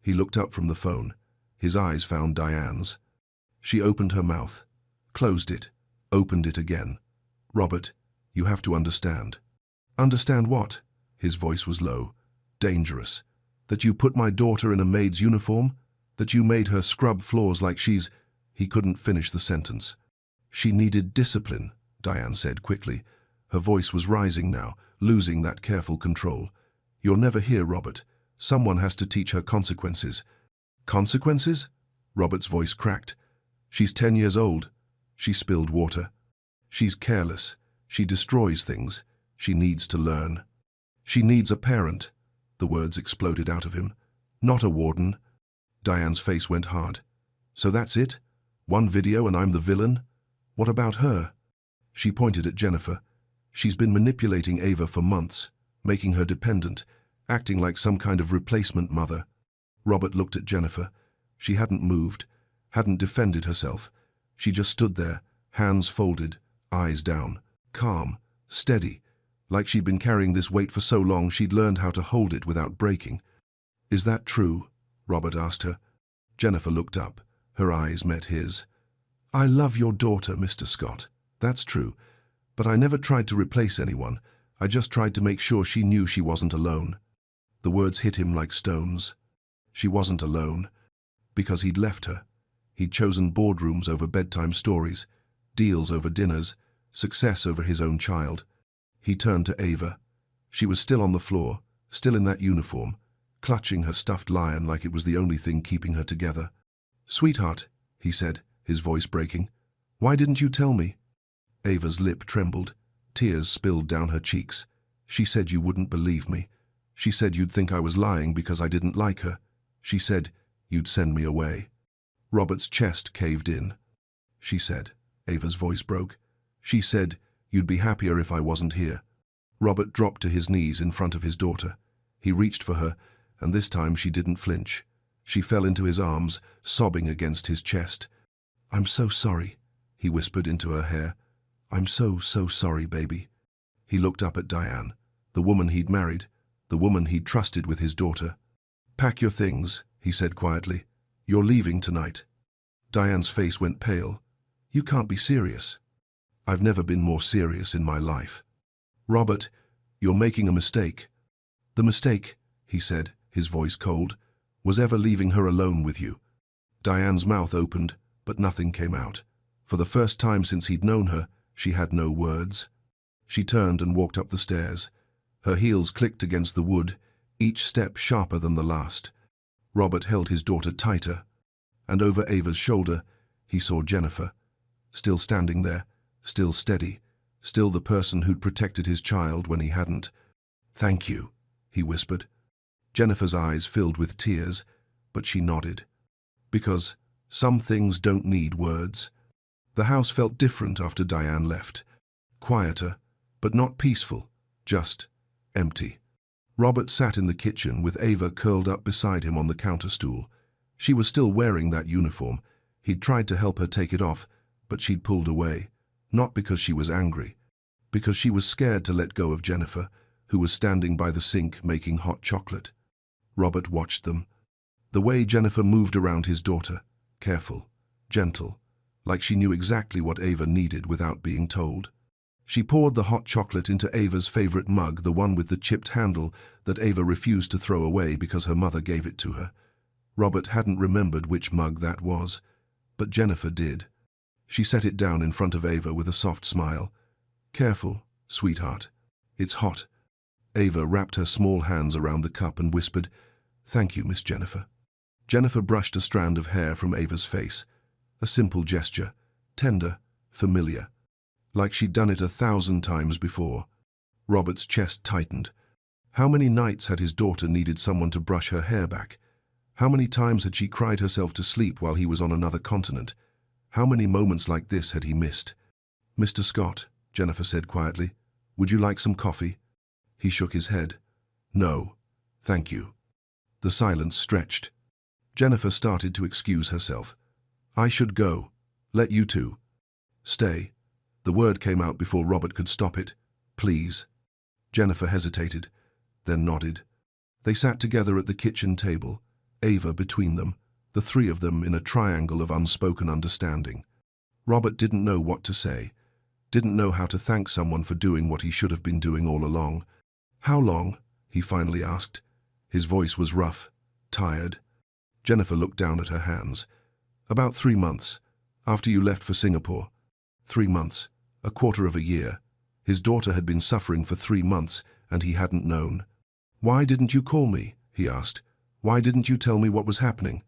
He looked up from the phone. His eyes found Diane's. She opened her mouth, closed it, opened it again. "Robert, you have to understand." "Understand what?" His voice was low, dangerous. "That you put my daughter in a maid's uniform? That you made her scrub floors like she's—" He couldn't finish the sentence. "She needed discipline," Diane said quickly. Her voice was rising now, losing that careful control. "You're never here, Robert. Someone has to teach her consequences." "Consequences?" Robert's voice cracked. "She's 10 years old." She spilled water. "She's careless. She destroys things. She needs to learn. She needs a parent." The words exploded out of him. "Not a warden." Diane's face went hard. "So that's it? One video and I'm the villain? What about her?" She pointed at Jennifer. "She's been manipulating Ava for months, making her dependent, acting like some kind of replacement mother." Robert looked at Jennifer. She hadn't moved, hadn't defended herself. She just stood there, hands folded, eyes down, calm, steady, like she'd been carrying this weight for so long she'd learned how to hold it without breaking. "Is that true?" Robert asked her. Jennifer looked up. Her eyes met his. "I love your daughter, Mr. Scott. That's true. But I never tried to replace anyone. I just tried to make sure she knew she wasn't alone." The words hit him like stones. She wasn't alone. Because he'd left her. He'd chosen boardrooms over bedtime stories, deals over dinners, success over his own child. He turned to Ava. She was still on the floor, still in that uniform, clutching her stuffed lion like it was the only thing keeping her together. "Sweetheart," he said, his voice breaking, "why didn't you tell me?" Ava's lip trembled. Tears spilled down her cheeks. "She said you wouldn't believe me. She said you'd think I was lying because I didn't like her. She said you'd send me away." Robert's chest caved in. "She said," Ava's voice broke. "She said you'd be happier if I wasn't here." Robert dropped to his knees in front of his daughter. He reached for her, and this time she didn't flinch. She fell into his arms, sobbing against his chest. "I'm so sorry," he whispered into her hair. "I'm so sorry, baby." He looked up at Diane, the woman he'd married, the woman he'd trusted with his daughter. "Pack your things," he said quietly. "You're leaving tonight." Diane's face went pale. "You can't be serious." "I've never been more serious in my life." "Robert, you're making a mistake." "The mistake," he said, his voice cold, "was ever leaving her alone with you." Diane's mouth opened, but nothing came out. For the first time since he'd known her, she had no words. She turned and walked up the stairs. Her heels clicked against the wood, each step sharper than the last. Robert held his daughter tighter, and over Ava's shoulder he saw Jennifer, still standing there, still steady, still the person who'd protected his child when he hadn't. "Thank you," he whispered. Jennifer's eyes filled with tears, but she nodded. Because some things don't need words. The house felt different after Diane left. Quieter, but not peaceful, just empty. Robert sat in the kitchen with Ava curled up beside him on the counter stool. She was still wearing that uniform. He'd tried to help her take it off, but she'd pulled away. Not because she was angry, because she was scared to let go of Jennifer, who was standing by the sink making hot chocolate. Robert watched them. The way Jennifer moved around his daughter, careful, gentle, like she knew exactly what Ava needed without being told. She poured the hot chocolate into Ava's favorite mug, the one with the chipped handle that Ava refused to throw away because her mother gave it to her. Robert hadn't remembered which mug that was, but Jennifer did. She set it down in front of Ava with a soft smile. "Careful, sweetheart. It's hot." Ava wrapped her small hands around the cup and whispered, "Thank you, Miss Jennifer." Jennifer brushed a strand of hair from Ava's face. A simple gesture, tender, familiar, like she'd done it 1,000 times before. Robert's chest tightened. How many nights had his daughter needed someone to brush her hair back? How many times had she cried herself to sleep while he was on another continent? How many moments like this had he missed? "Mr. Scott," Jennifer said quietly, "would you like some coffee?" He shook his head. "No, thank you." The silence stretched. Jennifer started to excuse herself. "I should go. Let you two." "Stay." The word came out before Robert could stop it. "Please." Jennifer hesitated, then nodded. They sat together at the kitchen table, Ava between them, the three of them in a triangle of unspoken understanding. Robert didn't know what to say, didn't know how to thank someone for doing what he should have been doing all along. "How long?" he finally asked. His voice was rough, tired. Jennifer looked down at her hands. "About 3 months, after you left for Singapore." 3 months, a quarter of a year. His daughter had been suffering for 3 months, and he hadn't known. "Why didn't you call me?" he asked. "Why didn't you tell me what was happening?"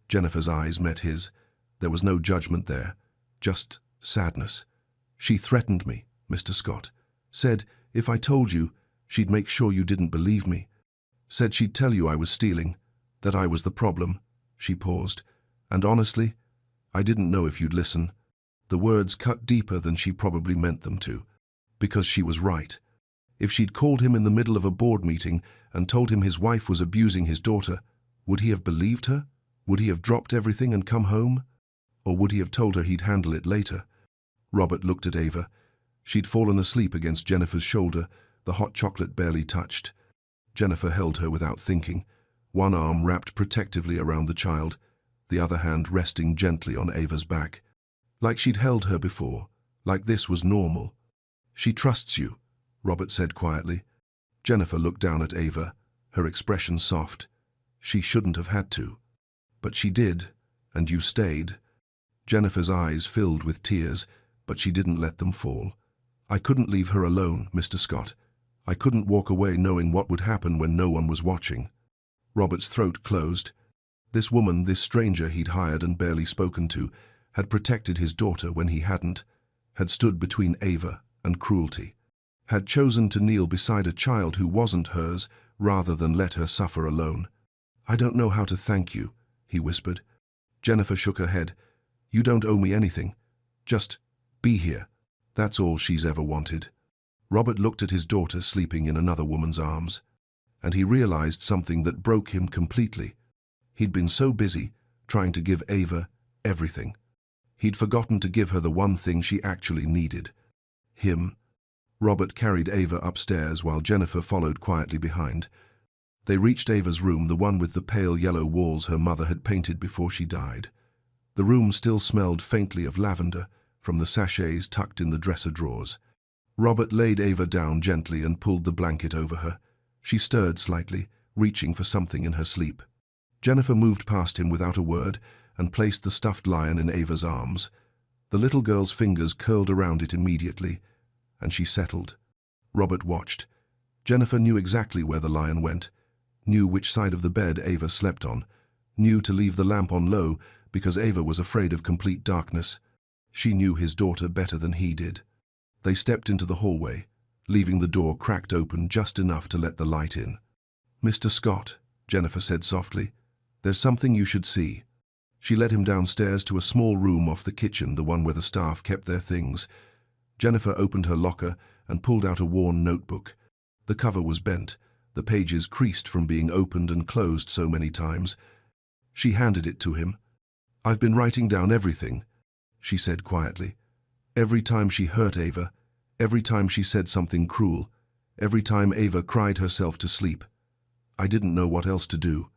Jennifer's eyes met his. There was no judgment there, just sadness. "She threatened me, Mr. Scott. Said, if I told you, she'd make sure you didn't believe me. Said she'd tell you I was stealing, that I was the problem." She paused. "And honestly, I didn't know if you'd listen." The words cut deeper than she probably meant them to, because she was right. If she'd called him in the middle of a board meeting and told him his wife was abusing his daughter, would he have believed her? Would he have dropped everything and come home? Or would he have told her he'd handle it later? Robert looked at Ava. She'd fallen asleep against Jennifer's shoulder, the hot chocolate barely touched. Jennifer held her without thinking, one arm wrapped protectively around the child, the other hand resting gently on Ava's back. Like she'd held her before, like this was normal. "She trusts you," Robert said quietly. Jennifer looked down at Ava, her expression soft. "She shouldn't have had to. But she did, and you stayed." Jennifer's eyes filled with tears, but she didn't let them fall. "I couldn't leave her alone, Mr. Scott. I couldn't walk away knowing what would happen when no one was watching." Robert's throat closed. This woman, this stranger he'd hired and barely spoken to, had protected his daughter when he hadn't, had stood between Ava and cruelty, had chosen to kneel beside a child who wasn't hers rather than let her suffer alone. "I don't know how to thank you," he whispered. Jennifer shook her head. "You don't owe me anything. Just be here. That's all she's ever wanted." Robert looked at his daughter sleeping in another woman's arms, and he realized something that broke him completely. He'd been so busy trying to give Ava everything. He'd forgotten to give her the one thing she actually needed. Him. Robert carried Ava upstairs while Jennifer followed quietly behind. They reached Ava's room, the one with the pale yellow walls her mother had painted before she died. The room still smelled faintly of lavender from the sachets tucked in the dresser drawers. Robert laid Ava down gently and pulled the blanket over her. She stirred slightly, reaching for something in her sleep. Jennifer moved past him without a word and placed the stuffed lion in Ava's arms. The little girl's fingers curled around it immediately, and she settled. Robert watched. Jennifer knew exactly where the lion went, knew which side of the bed Ava slept on, knew to leave the lamp on low because Ava was afraid of complete darkness. She knew his daughter better than he did. They stepped into the hallway, leaving the door cracked open just enough to let the light in. "Mr. Scott," Jennifer said softly, "there's something you should see." She led him downstairs to a small room off the kitchen, the one where the staff kept their things. Jennifer opened her locker and pulled out a worn notebook. The cover was bent, the pages creased from being opened and closed so many times. She handed it to him. "I've been writing down everything," she said quietly. "Every time she hurt Ava, every time she said something cruel, every time Ava cried herself to sleep. I didn't know what else to do."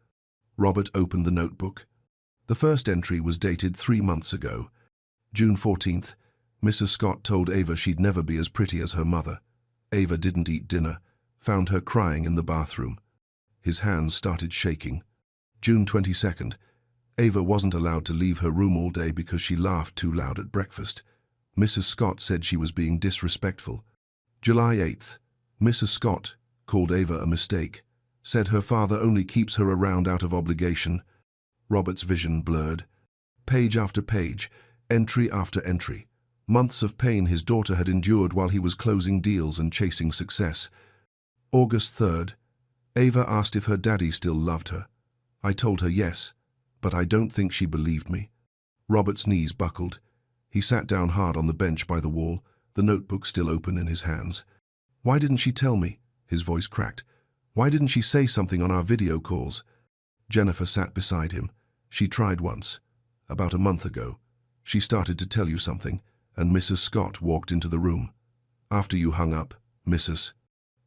Robert opened the notebook. The first entry was dated 3 months ago. June 14th, Mrs. Scott told Ava she'd never be as pretty as her mother. Ava didn't eat dinner, found her crying in the bathroom. His hands started shaking. June 22nd, Ava wasn't allowed to leave her room all day because she laughed too loud at breakfast. Mrs. Scott said she was being disrespectful. July 8th, Mrs. Scott called Ava a mistake, said her father only keeps her around out of obligation. Robert's vision blurred. Page after page, entry after entry. Months of pain his daughter had endured while he was closing deals and chasing success. August 3rd. Ava asked if her daddy still loved her. I told her yes, but I don't think she believed me. Robert's knees buckled. He sat down hard on the bench by the wall, the notebook still open in his hands. Why didn't she tell me? His voice cracked. Why didn't she say something on our video calls? Jennifer sat beside him. She tried once. About a month ago. She started to tell you something, and Mrs. Scott walked into the room. After you hung up, Mrs.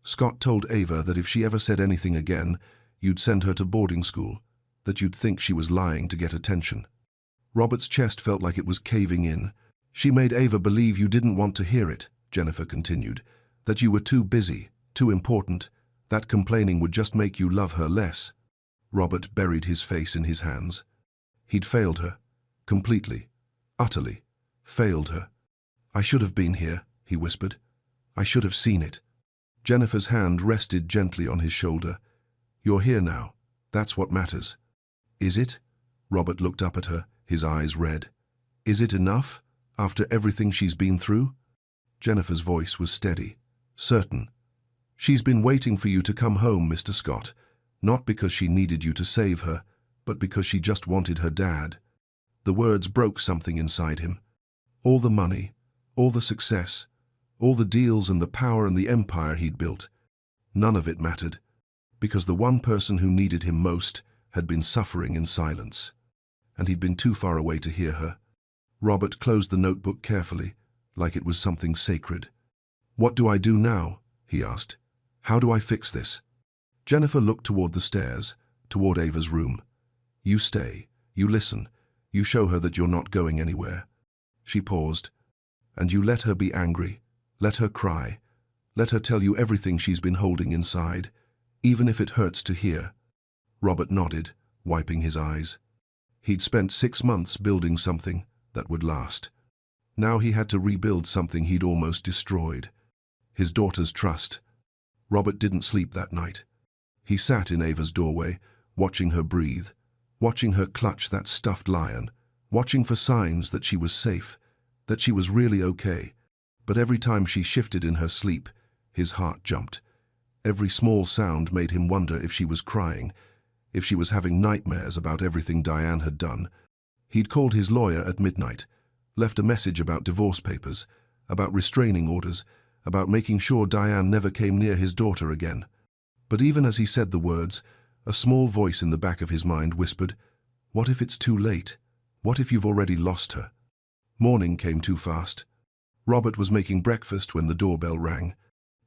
Scott told Ava that if she ever said anything again, you'd send her to boarding school, that you'd think she was lying to get attention. Robert's chest felt like it was caving in. She made Ava believe you didn't want to hear it, Jennifer continued, that you were too busy, too important, that complaining would just make you love her less. Robert buried his face in his hands. He'd failed her. Completely. Utterly. Failed her. I should have been here, he whispered. I should have seen it. Jennifer's hand rested gently on his shoulder. You're here now. That's what matters. Is it? Robert looked up at her, his eyes red. Is it enough, after everything she's been through? Jennifer's voice was steady, certain. She's been waiting for you to come home, Mr. Scott, not because she needed you to save her, but because she just wanted her dad. The words broke something inside him. All the money, all the success, all the deals and the power and the empire he'd built, none of it mattered, because the one person who needed him most had been suffering in silence, and he'd been too far away to hear her. Robert closed the notebook carefully, like it was something sacred. What do I do now? He asked. How do I fix this? Jennifer looked toward the stairs, toward Ava's room. You stay, you listen, you show her that you're not going anywhere. She paused. And you let her be angry, let her cry, let her tell you everything she's been holding inside, even if it hurts to hear. Robert nodded, wiping his eyes. He'd spent 6 months building something that would last. Now he had to rebuild something he'd almost destroyed. His daughter's trust. Robert didn't sleep that night. He sat in Ava's doorway, watching her breathe, watching her clutch that stuffed lion, watching for signs that she was safe, that she was really okay. But every time she shifted in her sleep, his heart jumped. Every small sound made him wonder if she was crying, if she was having nightmares about everything Diane had done. He'd called his lawyer at midnight, left a message about divorce papers, about restraining orders, about making sure Diane never came near his daughter again. But even as he said the words, a small voice in the back of his mind whispered, "What if it's too late? What if you've already lost her?" Morning came too fast. Robert was making breakfast when the doorbell rang.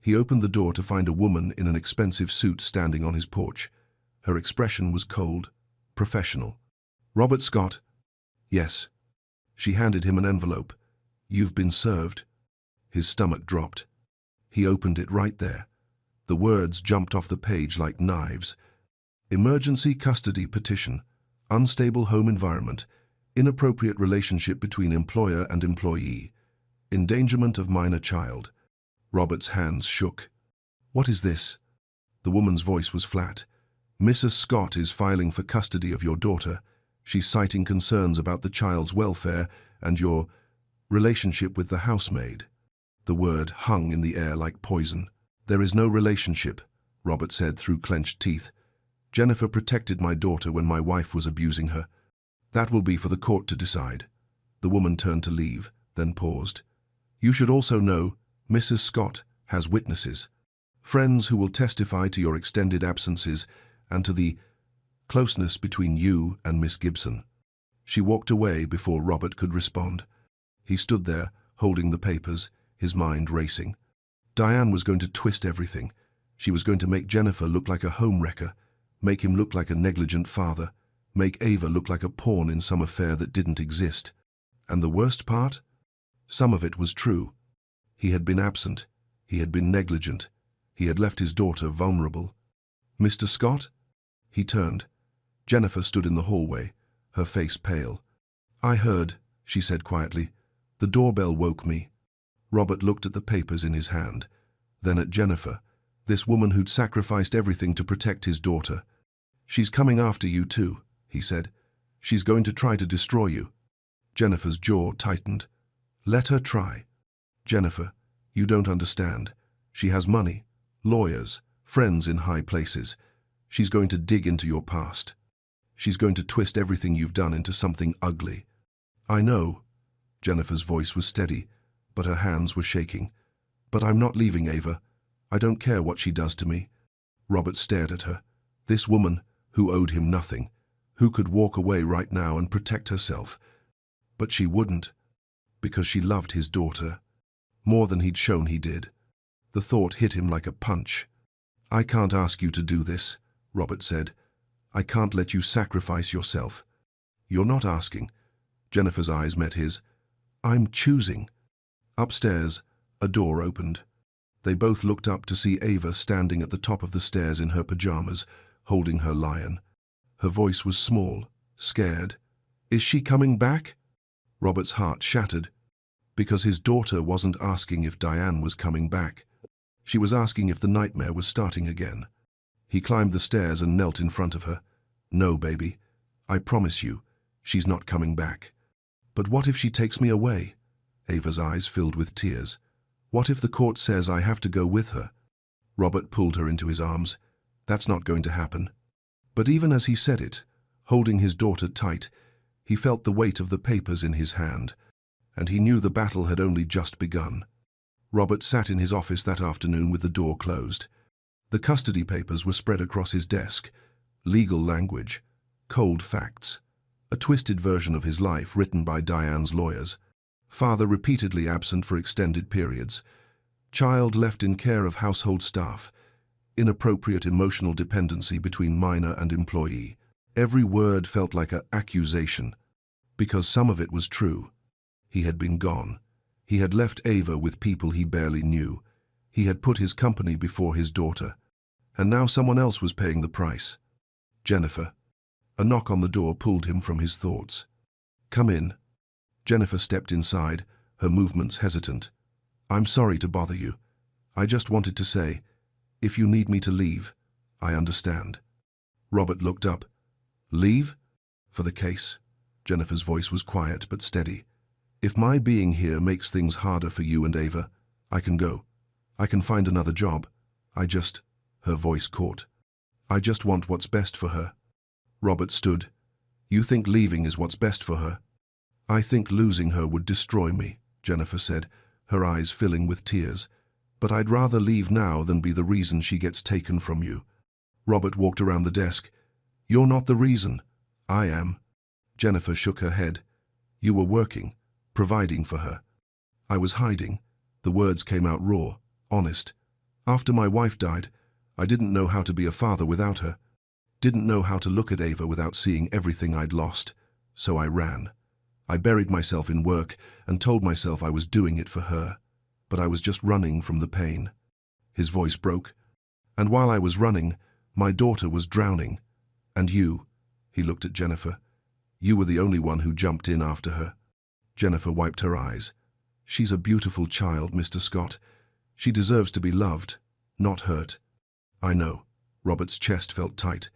He opened the door to find a woman in an expensive suit standing on his porch. Her expression was cold, professional. "Robert Scott?" "Yes." She handed him an envelope. "You've been served." His stomach dropped. He opened it right there. The words jumped off the page like knives. Emergency custody petition. Unstable home environment. Inappropriate relationship between employer and employee. Endangerment of minor child. Robert's hands shook. "What is this?" The woman's voice was flat. "Mrs. Scott is filing for custody of your daughter. She's citing concerns about the child's welfare and your relationship with the housemaid." The word hung in the air like poison. "There is no relationship," Robert said through clenched teeth. "Jennifer protected my daughter when my wife was abusing her. That will be for the court to decide." The woman turned to leave, then paused. "You should also know, Mrs. Scott has witnesses. Friends who will testify to your extended absences and to the closeness between you and Miss Gibson." She walked away before Robert could respond. He stood there, holding the papers, his mind racing. Diane was going to twist everything. She was going to make Jennifer look like a homewrecker, make him look like a negligent father, make Ava look like a pawn in some affair that didn't exist. And the worst part? Some of it was true. He had been absent. He had been negligent. He had left his daughter vulnerable. "Mr. Scott?" He turned. Jennifer stood in the hallway, her face pale. "I heard," she said quietly. "The doorbell woke me." Robert looked at the papers in his hand, then at Jennifer, this woman who'd sacrificed everything to protect his daughter. "She's coming after you too," he said. "She's going to try to destroy you." Jennifer's jaw tightened. "Let her try." "Jennifer, you don't understand. She has money, lawyers, friends in high places. She's going to dig into your past. She's going to twist everything you've done into something ugly. I know. Jennifer's voice was steady, but her hands were shaking. But I'm not leaving, Ava. I don't care what she does to me. Robert stared at her. This woman, who owed him nothing, who could walk away right now and protect herself. But she wouldn't, because she loved his daughter, more than he'd shown he did. The thought hit him like a punch. I can't ask you to do this, Robert said. I can't let you sacrifice yourself. You're not asking. Jennifer's eyes met his. I'm choosing. Upstairs, a door opened. They both looked up to see Ava standing at the top of the stairs in her pajamas, holding her lion. Her voice was small, scared. Is she coming back? Robert's heart shattered, because his daughter wasn't asking if Diane was coming back. She was asking if the nightmare was starting again. He climbed the stairs and knelt in front of her. No, baby. I promise you, she's not coming back. But what if she takes me away? Ava's eyes filled with tears. What if the court says I have to go with her? Robert pulled her into his arms. That's not going to happen. But even as he said it, holding his daughter tight, he felt the weight of the papers in his hand, and he knew the battle had only just begun. Robert sat in his office that afternoon with the door closed. The custody papers were spread across his desk. Legal language, cold facts, a twisted version of his life written by Diane's lawyers. Father repeatedly absent for extended periods. Child left in care of household staff. Inappropriate emotional dependency between minor and employee. Every word felt like an accusation, because some of it was true. He had been gone. He had left Ava with people he barely knew. He had put his company before his daughter. And now someone else was paying the price. Jennifer. A knock on the door pulled him from his thoughts. Come in. Jennifer stepped inside, her movements hesitant. I'm sorry to bother you. I just wanted to say, if you need me to leave, I understand. Robert looked up. Leave? For the case. Jennifer's voice was quiet but steady. If my being here makes things harder for you and Ava, I can go. I can find another job. Her voice caught. I just want what's best for her. Robert stood. You think leaving is what's best for her? I think losing her would destroy me, Jennifer said, her eyes filling with tears. But I'd rather leave now than be the reason she gets taken from you. Robert walked around the desk. You're not the reason. I am. Jennifer shook her head. You were working, providing for her. I was hiding. The words came out raw, honest. After my wife died, I didn't know how to be a father without her. Didn't know how to look at Ava without seeing everything I'd lost. So I ran. I buried myself in work and told myself I was doing it for her. But I was just running from the pain. His voice broke. And while I was running, my daughter was drowning. And you, he looked at Jennifer, you were the only one who jumped in after her. Jennifer wiped her eyes. She's a beautiful child, Mr. Scott. She deserves to be loved, not hurt. I know. Robert's chest felt tight.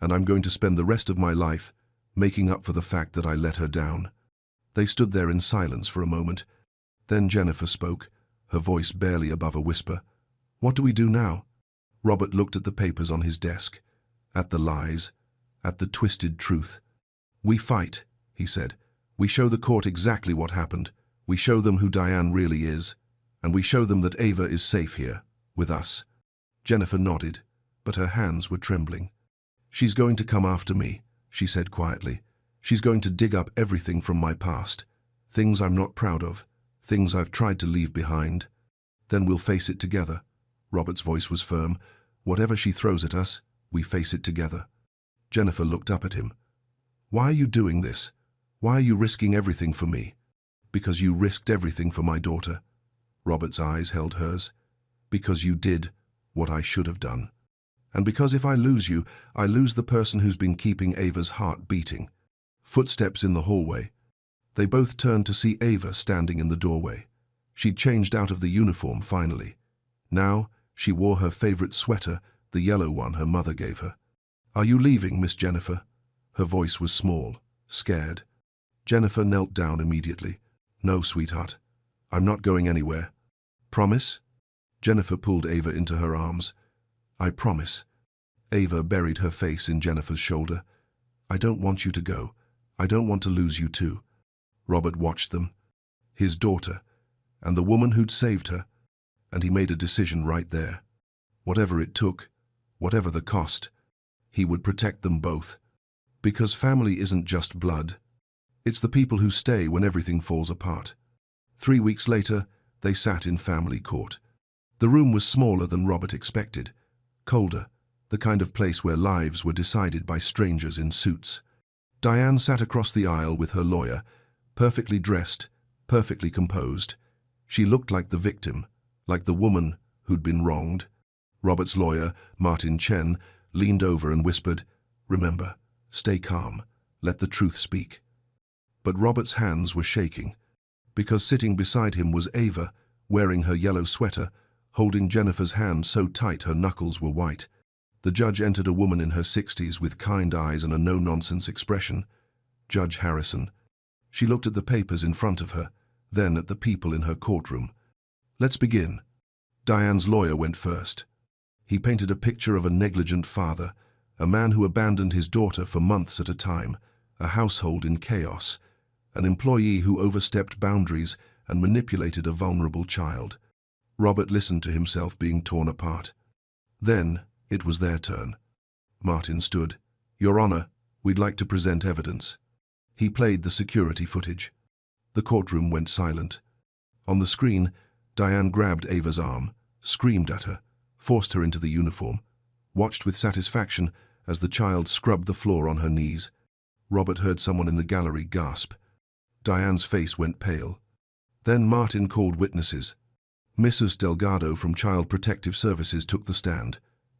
And I'm going to spend the rest of my life making up for the fact that I let her down. They stood there in silence for a moment. Then Jennifer spoke, her voice barely above a whisper. What do we do now? Robert looked at the papers on his desk, at the lies, at the twisted truth. We fight, he said. We show the court exactly what happened. We show them who Diane really is. And we show them that Ava is safe here, with us. Jennifer nodded, but her hands were trembling. She's going to come after me, she said quietly. She's going to dig up everything from my past. Things I'm not proud of. Things I've tried to leave behind. Then we'll face it together. Robert's voice was firm. Whatever she throws at us, we face it together. Jennifer looked up at him. Why are you doing this? Why are you risking everything for me? Because you risked everything for my daughter. Robert's eyes held hers. Because you did what I should have done. And because if I lose you, I lose the person who's been keeping Ava's heart beating. Footsteps in the hallway. They both turned to see Ava standing in the doorway. She'd changed out of the uniform finally. Now, she wore her favorite sweater, the yellow one her mother gave her. Are you leaving, Miss Jennifer? Her voice was small, scared. Jennifer knelt down immediately. No, sweetheart. I'm not going anywhere. Promise? Jennifer pulled Ava into her arms. I promise. Ava buried her face in Jennifer's shoulder. I don't want you to go. I don't want to lose you too. Robert watched them. His daughter, and the woman who'd saved her, and he made a decision right there. Whatever it took, whatever the cost, he would protect them both. Because family isn't just blood. It's the people who stay when everything falls apart. 3 weeks later, they sat in family court. The room was smaller than Robert expected, colder, the kind of place where lives were decided by strangers in suits. Diane sat across the aisle with her lawyer, perfectly dressed, perfectly composed. She looked like the victim, like the woman who'd been wronged. Robert's lawyer, Martin Chen, leaned over and whispered, "Remember, stay calm, let the truth speak." But Robert's hands were shaking, because sitting beside him was Ava, wearing her yellow sweater, holding Jennifer's hand so tight her knuckles were white. The judge entered, a woman in her 60s with kind eyes and a no-nonsense expression. Judge Harrison. She looked at the papers in front of her, then at the people in her courtroom. "Let's begin." Diane's lawyer went first. He painted a picture of a negligent father, a man who abandoned his daughter for months at a time, a household in chaos, an employee who overstepped boundaries and manipulated a vulnerable child. Robert listened to himself being torn apart. Then it was their turn. Martin stood. "Your Honor, we'd like to present evidence." He played the security footage. The courtroom went silent. On the screen, Diane grabbed Ava's arm, screamed at her, forced her into the uniform, watched with satisfaction as the child scrubbed the floor on her knees. Robert heard someone in the gallery gasp. Diane's face went pale. Then Martin called witnesses. Mrs. Delgado from Child Protective Services took the stand.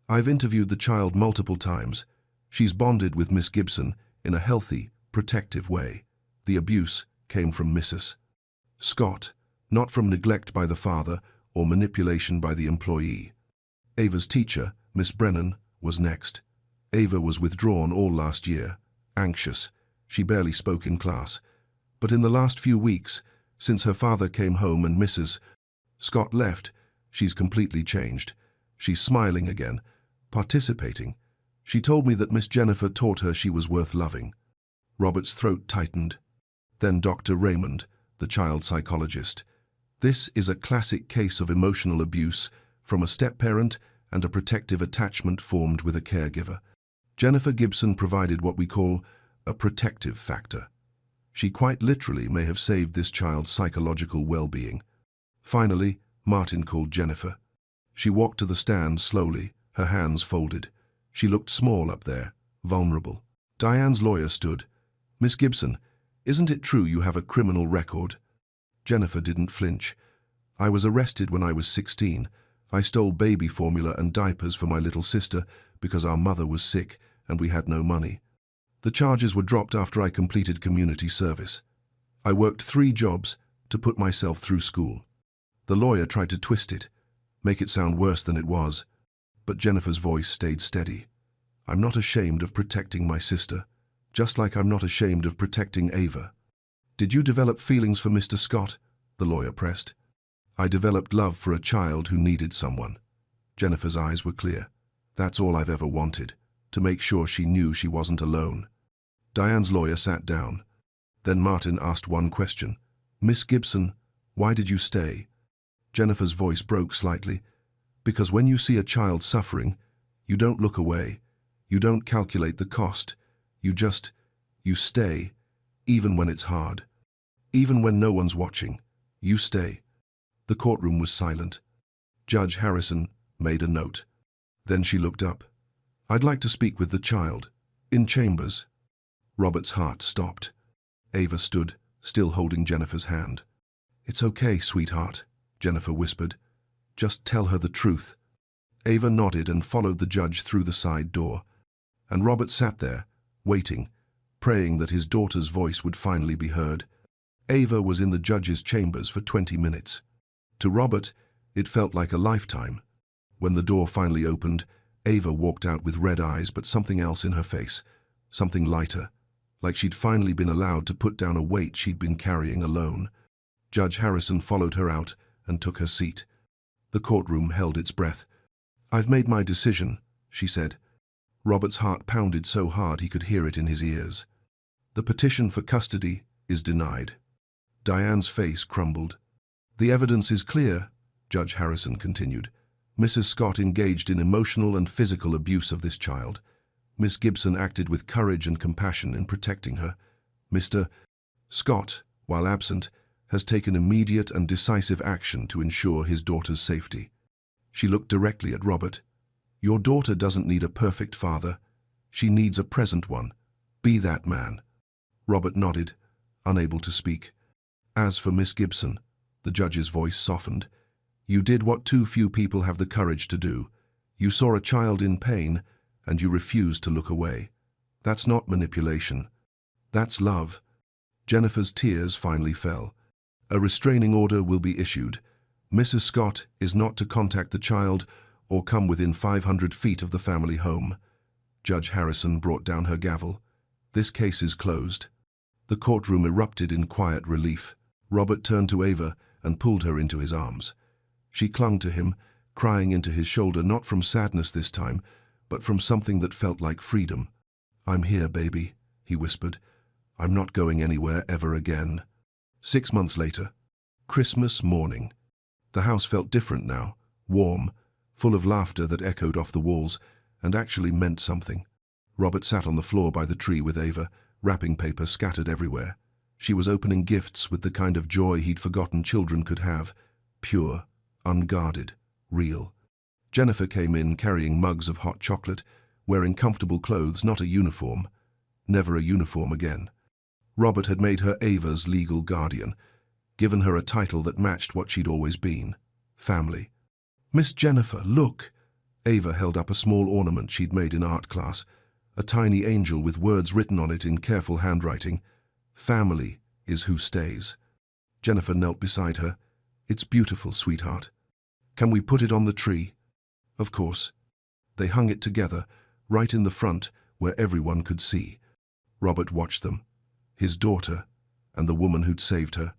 "I've interviewed the child multiple times. She's bonded with Miss Gibson in a healthy, protective way. The abuse came from Mrs. Scott, not from neglect by the father or manipulation by the employee." Ava's teacher, Miss Brennan, was next. Ava was withdrawn all last year, anxious. She barely spoke in class. But in the last few weeks, since her father came home and Mrs. Scott left, she's completely changed. She's smiling again, participating. She told me that Miss Jennifer taught her she was worth loving. Robert's throat tightened. Then Dr. Raymond, the child psychologist. "This is a classic case of emotional abuse from a step-parent and a protective attachment formed with a caregiver. Jennifer Gibson provided what we call a protective factor. She quite literally may have saved this child's psychological well-being." Finally, Martin called Jennifer. She walked to the stand slowly, her hands folded. She looked small up there, vulnerable. Diane's lawyer stood. "Miss Gibson, isn't it true you have a criminal record?" Jennifer didn't flinch. "I was arrested when I was 16. I stole baby formula and diapers for my little sister because our mother was sick and we had no money. The charges were dropped after I completed community service. I worked 3 jobs to put myself through school." The lawyer tried to twist it, make it sound worse than it was, but Jennifer's voice stayed steady. "I'm not ashamed of protecting my sister, just like I'm not ashamed of protecting Ava." "Did you develop feelings for Mr. Scott?" the lawyer pressed. "I developed love for a child who needed someone." Jennifer's eyes were clear. "That's all I've ever wanted, to make sure she knew she wasn't alone." Diane's lawyer sat down. Then Martin asked one question. "Miss Gibson, why did you stay?" Jennifer's voice broke slightly. "Because when you see a child suffering, you don't look away. You don't calculate the cost. You stay, even when it's hard. Even when no one's watching, you stay." The courtroom was silent. Judge Harrison made a note. Then she looked up. "I'd like to speak with the child, in chambers." Robert's heart stopped. Ava stood, still holding Jennifer's hand. "It's okay, sweetheart," Jennifer whispered. "Just tell her the truth." Ava nodded and followed the judge through the side door. And Robert sat there, waiting, praying that his daughter's voice would finally be heard. Ava was in the judge's chambers for 20 minutes. To Robert, it felt like a lifetime. When the door finally opened, Ava walked out with red eyes but something else in her face, something lighter, like she'd finally been allowed to put down a weight she'd been carrying alone. Judge Harrison followed her out and took her seat. The courtroom held its breath. "I've made my decision," she said. Robert's heart pounded so hard he could hear it in his ears. "The petition for custody is denied." Diane's face crumbled. "The evidence is clear," Judge Harrison continued. "Mrs. Scott engaged in emotional and physical abuse of this child. Miss Gibson acted with courage and compassion in protecting her. Mr. Scott, while absent, has taken immediate and decisive action to ensure his daughter's safety." She looked directly at Robert. "Your daughter doesn't need a perfect father. She needs a present one. Be that man." Robert nodded, unable to speak. "As for Miss Gibson," the judge's voice softened, "you did what too few people have the courage to do. You saw a child in pain, and you refused to look away. That's not manipulation. That's love." Jennifer's tears finally fell. "A restraining order will be issued. Mrs. Scott is not to contact the child or come within 500 feet of the family home." Judge Harrison brought down her gavel. "This case is closed." The courtroom erupted in quiet relief. Robert turned to Ava and pulled her into his arms. She clung to him, crying into his shoulder, not from sadness this time, but from something that felt like freedom. "I'm here, baby," he whispered. "I'm not going anywhere ever again." 6 months later, Christmas morning. The house felt different now, warm, full of laughter that echoed off the walls and actually meant something. Robert sat on the floor by the tree with Ava, wrapping paper scattered everywhere. She was opening gifts with the kind of joy he'd forgotten children could have, pure, unguarded, real. Jennifer came in carrying mugs of hot chocolate, wearing comfortable clothes, not a uniform. Never a uniform again. Robert had made her Ava's legal guardian, given her a title that matched what she'd always been, family. "Miss Jennifer, look!" Ava held up a small ornament she'd made in art class, a tiny angel with words written on it in careful handwriting. "Family is who stays." Jennifer knelt beside her. "It's beautiful, sweetheart. Can we put it on the tree?" Of course. They hung it together, right in the front, where everyone could see. Robert watched them. His daughter, and the woman who'd saved her.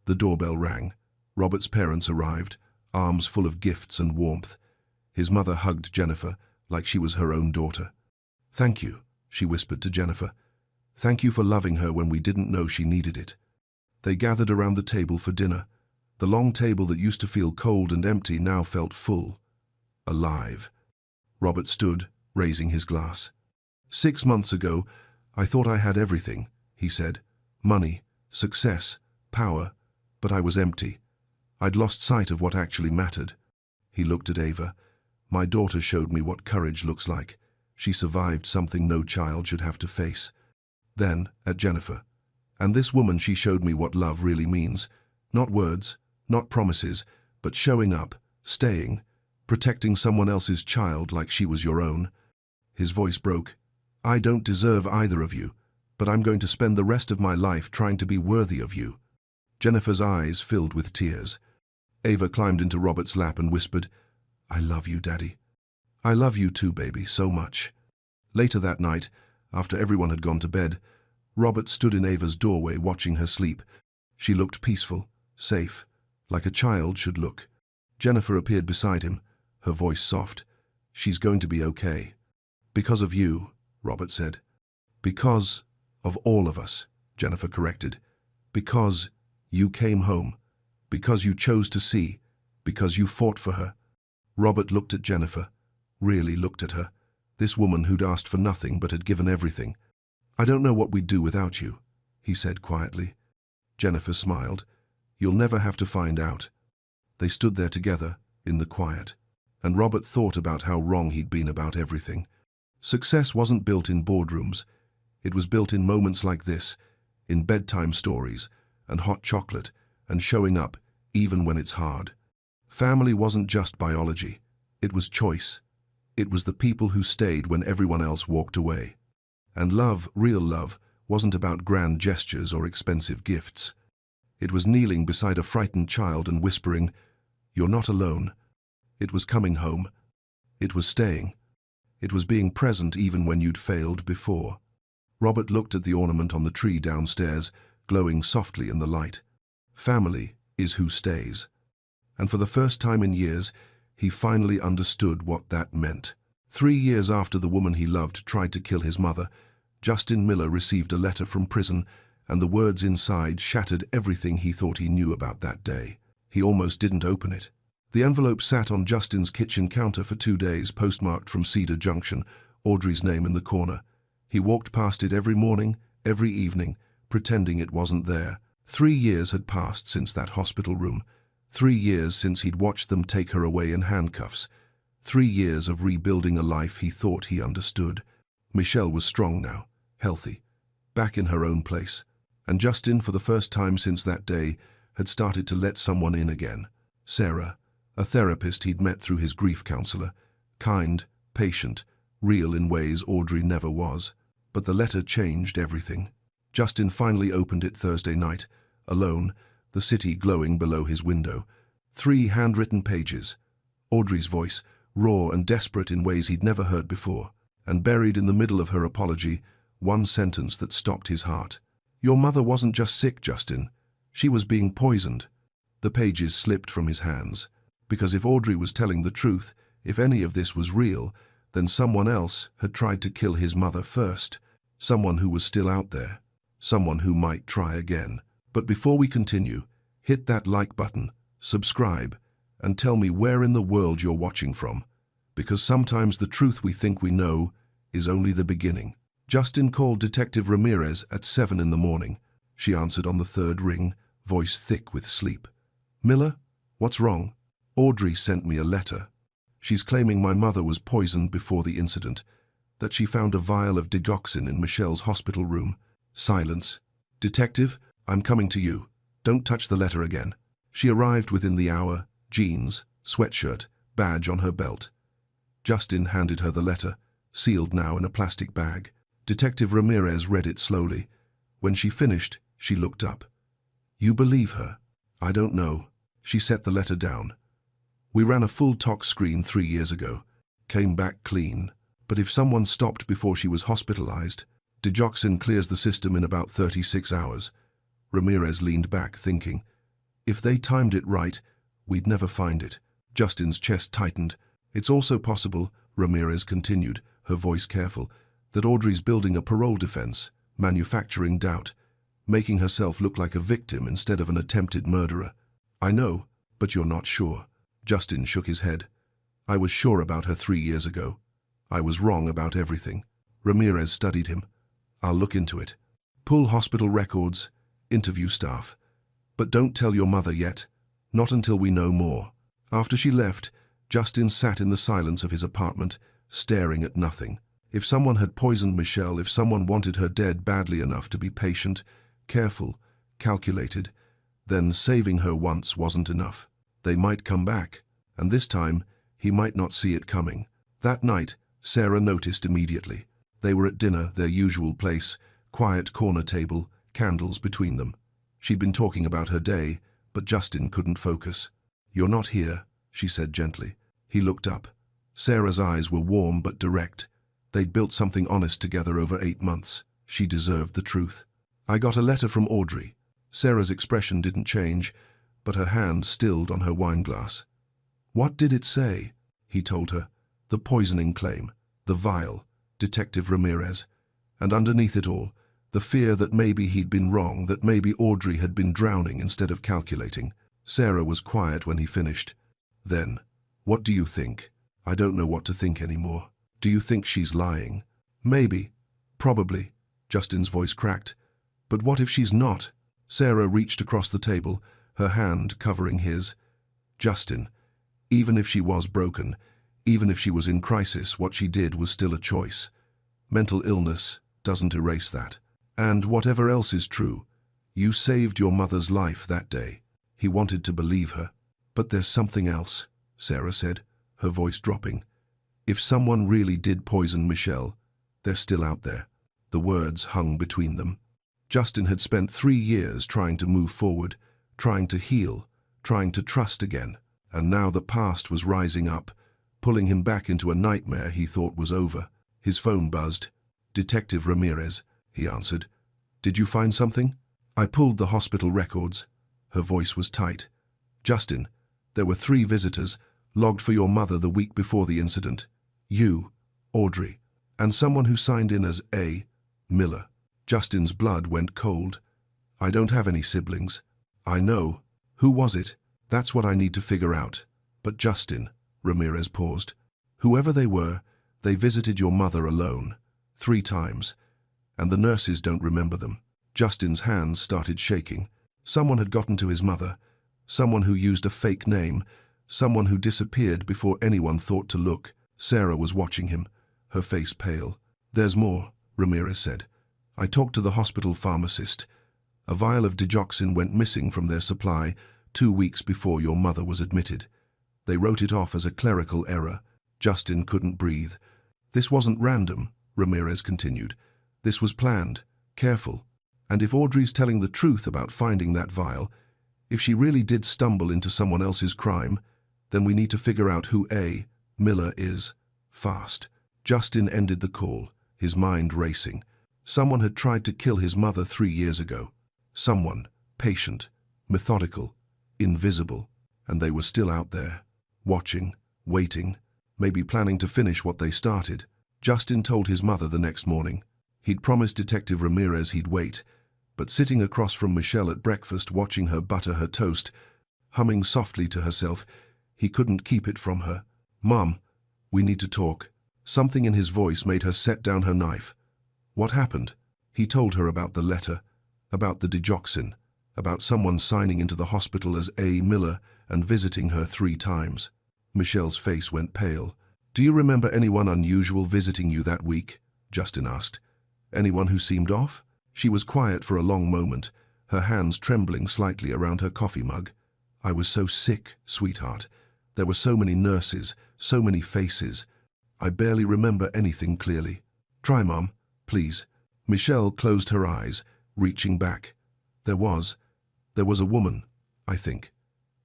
The doorbell rang. Robert's parents arrived, arms full of gifts and warmth. His mother hugged Jennifer like she was her own daughter. "Thank you," she whispered to Jennifer. "Thank you for loving her when we didn't know she needed it." They gathered around the table for dinner. The long table that used to feel cold and empty now felt full, alive. Robert stood, raising his glass. 6 months ago, I thought I had everything, he said. Money, success, power, but I was empty. I'd lost sight of what actually mattered. He looked at Ava. "My daughter showed me what courage looks like. She survived something no child should have to face." Then, at Jennifer. "And this woman, she showed me what love really means. Not words, not promises, but showing up, staying, protecting someone else's child like she was your own." His voice broke. "I don't deserve either of you, but I'm going to spend the rest of my life trying to be worthy of you." Jennifer's eyes filled with tears. Ava climbed into Robert's lap and whispered, "I love you, Daddy. I love you too, baby, so much." Later that night, after everyone had gone to bed, Robert stood in Ava's doorway watching her sleep. She looked peaceful, safe, like a child should look. Jennifer appeared beside him, her voice soft. "She's going to be okay." "Because of you," Robert said. "Because of all of us," Jennifer corrected. "Because you came home. Because you chose to see. Because you fought for her." Robert looked at Jennifer, really looked at her, this woman who'd asked for nothing but had given everything. "I don't know what we'd do without you," he said quietly. Jennifer smiled. "You'll never have to find out." They stood there together, in the quiet, and Robert thought about how wrong he'd been about everything. Success wasn't built in boardrooms. It was built in moments like this, in bedtime stories, and hot chocolate, and showing up, even when it's hard. Family wasn't just biology. It was choice. It was the people who stayed when everyone else walked away. And love, real love, wasn't about grand gestures or expensive gifts. It was kneeling beside a frightened child and whispering, "You're not alone." It was coming home. It was staying. It was being present even when you'd failed before. Robert looked at the ornament on the tree downstairs, glowing softly in the light. Family is who stays. And for the first time in years, He finally understood what that meant. 3 years after the woman he loved tried to kill his mother, Justin Miller received a letter from prison, and the words inside shattered everything he thought he knew about that day. He almost didn't open it. The envelope sat on Justin's kitchen counter for 2 days, postmarked from Cedar Junction, Audrey's name in the corner. He walked past it every morning, every evening, pretending it wasn't there. 3 years had passed since that hospital room. 3 years since he'd watched them take her away in handcuffs. 3 years of rebuilding a life he thought he understood. Michelle was strong now, healthy, back in her own place. And Justin, for the first time since that day, had started to let someone in again. Sarah, a therapist he'd met through his grief counselor. Kind, patient, real in ways Audrey never was. But the letter changed everything. Justin finally opened it Thursday night, alone, the city glowing below his window. 3 handwritten pages. Audrey's voice, raw and desperate in ways he'd never heard before. And buried in the middle of her apology, one sentence that stopped his heart. "Your mother wasn't just sick, Justin. She was being poisoned." The pages slipped from his hands. Because if Audrey was telling the truth, if any of this was real, then someone else had tried to kill his mother first. Someone who was still out there. Someone who might try again. But before we continue, hit that like button, subscribe, and tell me where in the world you're watching from. Because sometimes the truth we think we know is only the beginning. Justin called Detective Ramirez at 7 in the morning. She answered on the 3rd ring, voice thick with sleep. "Miller, what's wrong?" "Audrey sent me a letter. She's claiming my mother was poisoned before the incident, that she found a vial of digoxin in Michelle's hospital room." Silence. "Detective, I'm coming to you. Don't touch the letter again." She arrived within the hour, jeans, sweatshirt, badge on her belt. Justin handed her the letter, sealed now in a plastic bag. Detective Ramirez read it slowly. When she finished, she looked up. "You believe her?" "I don't know." She set the letter down. "We ran a full tox screen 3 years ago. Came back clean. But if someone stopped before she was hospitalized, digoxin clears the system in about 36 hours. Ramirez leaned back, thinking. If they timed it right, we'd never find it. Justin's chest tightened. "It's also possible," Ramirez continued, her voice careful, "that Audrey's building a parole defense, manufacturing doubt, making herself look like a victim instead of an attempted murderer." "I know, but you're not sure." Justin shook his head. "I was sure about her 3 years ago. I was wrong about everything." Ramirez studied him. "I'll look into it. Pull hospital records, interview staff. But don't tell your mother yet, not until we know more." After she left, Justin sat in the silence of his apartment, staring at nothing. If someone had poisoned Michelle, if someone wanted her dead badly enough to be patient, careful, calculated, then saving her once wasn't enough. They might come back, and this time he might not see it coming. That night, Sarah noticed immediately. They were at dinner, their usual place, quiet corner table, candles between them. She'd been talking about her day, but Justin couldn't focus. "You're not here," she said gently. He looked up. Sarah's eyes were warm but direct. They'd built something honest together over 8 months. She deserved the truth. "I got a letter from Audrey." Sarah's expression didn't change, but her hand stilled on her wineglass. "What did it say?" He told her. The poisoning claim, the vial, Detective Ramirez. And underneath it all, the fear that maybe he'd been wrong, that maybe Audrey had been drowning instead of calculating. Sarah was quiet when he finished. Then, "What do you think?" "I don't know what to think anymore." "Do you think she's lying?" "Maybe. Probably." Justin's voice cracked. "But what if she's not?" Sarah reached across the table, her hand covering his. "Justin, even if she was broken, even if she was in crisis, what she did was still a choice. Mental illness doesn't erase that. And whatever else is true, you saved your mother's life that day." He wanted to believe her. "But there's something else," Sarah said, her voice dropping. "If someone really did poison Michelle, they're still out there." The words hung between them. Justin had spent 3 years trying to move forward, trying to heal, trying to trust again. And now the past was rising up, pulling him back into a nightmare he thought was over. His phone buzzed. "Detective Ramirez," he answered. "Did you find something?" "I pulled the hospital records." Her voice was tight. "Justin, there were 3 visitors, logged for your mother the week before the incident. You, Audrey, and someone who signed in as A. Miller. Justin's blood went cold. I don't have any siblings. I know. Who was it? That's what I need to figure out. But Justin, Ramirez paused. Whoever they were, they visited your mother alone, 3 times, and the nurses don't remember them. Justin's hands started shaking. Someone had gotten to his mother, someone who used a fake name, someone who disappeared before anyone thought to look. Sarah was watching him, her face pale. There's more, Ramirez said. I talked to the hospital pharmacist. A vial of digoxin went missing from their supply 2 weeks before your mother was admitted. They wrote it off as a clerical error. Justin couldn't breathe. This wasn't random, Ramirez continued. This was planned, careful. And if Audrey's telling the truth about finding that vial, if she really did stumble into someone else's crime, then we need to figure out who A. Miller is, fast. Justin ended the call, his mind racing. Someone had tried to kill his mother 3 years ago. Someone, patient, methodical, invisible, and they were still out there, watching, waiting, maybe planning to finish what they started. Justin told his mother the next morning. He'd promised Detective Ramirez he'd wait, but sitting across from Michelle at breakfast watching her butter her toast, humming softly to herself, he couldn't keep it from her. Mom, we need to talk. Something in his voice made her set down her knife. What happened? He told her about the letter, about the digoxin, about someone signing into the hospital as A. Miller and visiting her 3 times. Michelle's face went pale. Do you remember anyone unusual visiting you that week? Justin asked. Anyone who seemed off? She was quiet for a long moment, her hands trembling slightly around her coffee mug. I was so sick, sweetheart. There were so many nurses, so many faces. I barely remember anything clearly. Try, Mom, please. Michelle closed her eyes, reaching back. There was a woman, I think.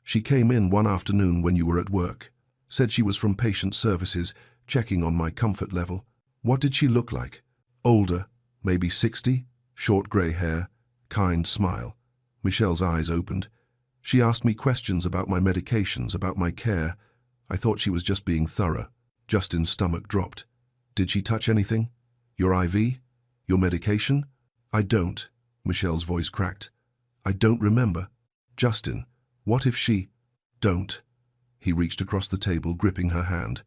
She came in one afternoon when you were at work. Said she was from patient services, checking on my comfort level. What did she look like? Older, maybe 60, short grey hair, kind smile. Michelle's eyes opened. She asked me questions about my medications, about my care. I thought she was just being thorough. Justin's stomach dropped. Did she touch anything? Your IV? Your medication? I don't. Michelle's voice cracked. I don't remember. Justin, what if she... Don't. He reached across the table, gripping her hand.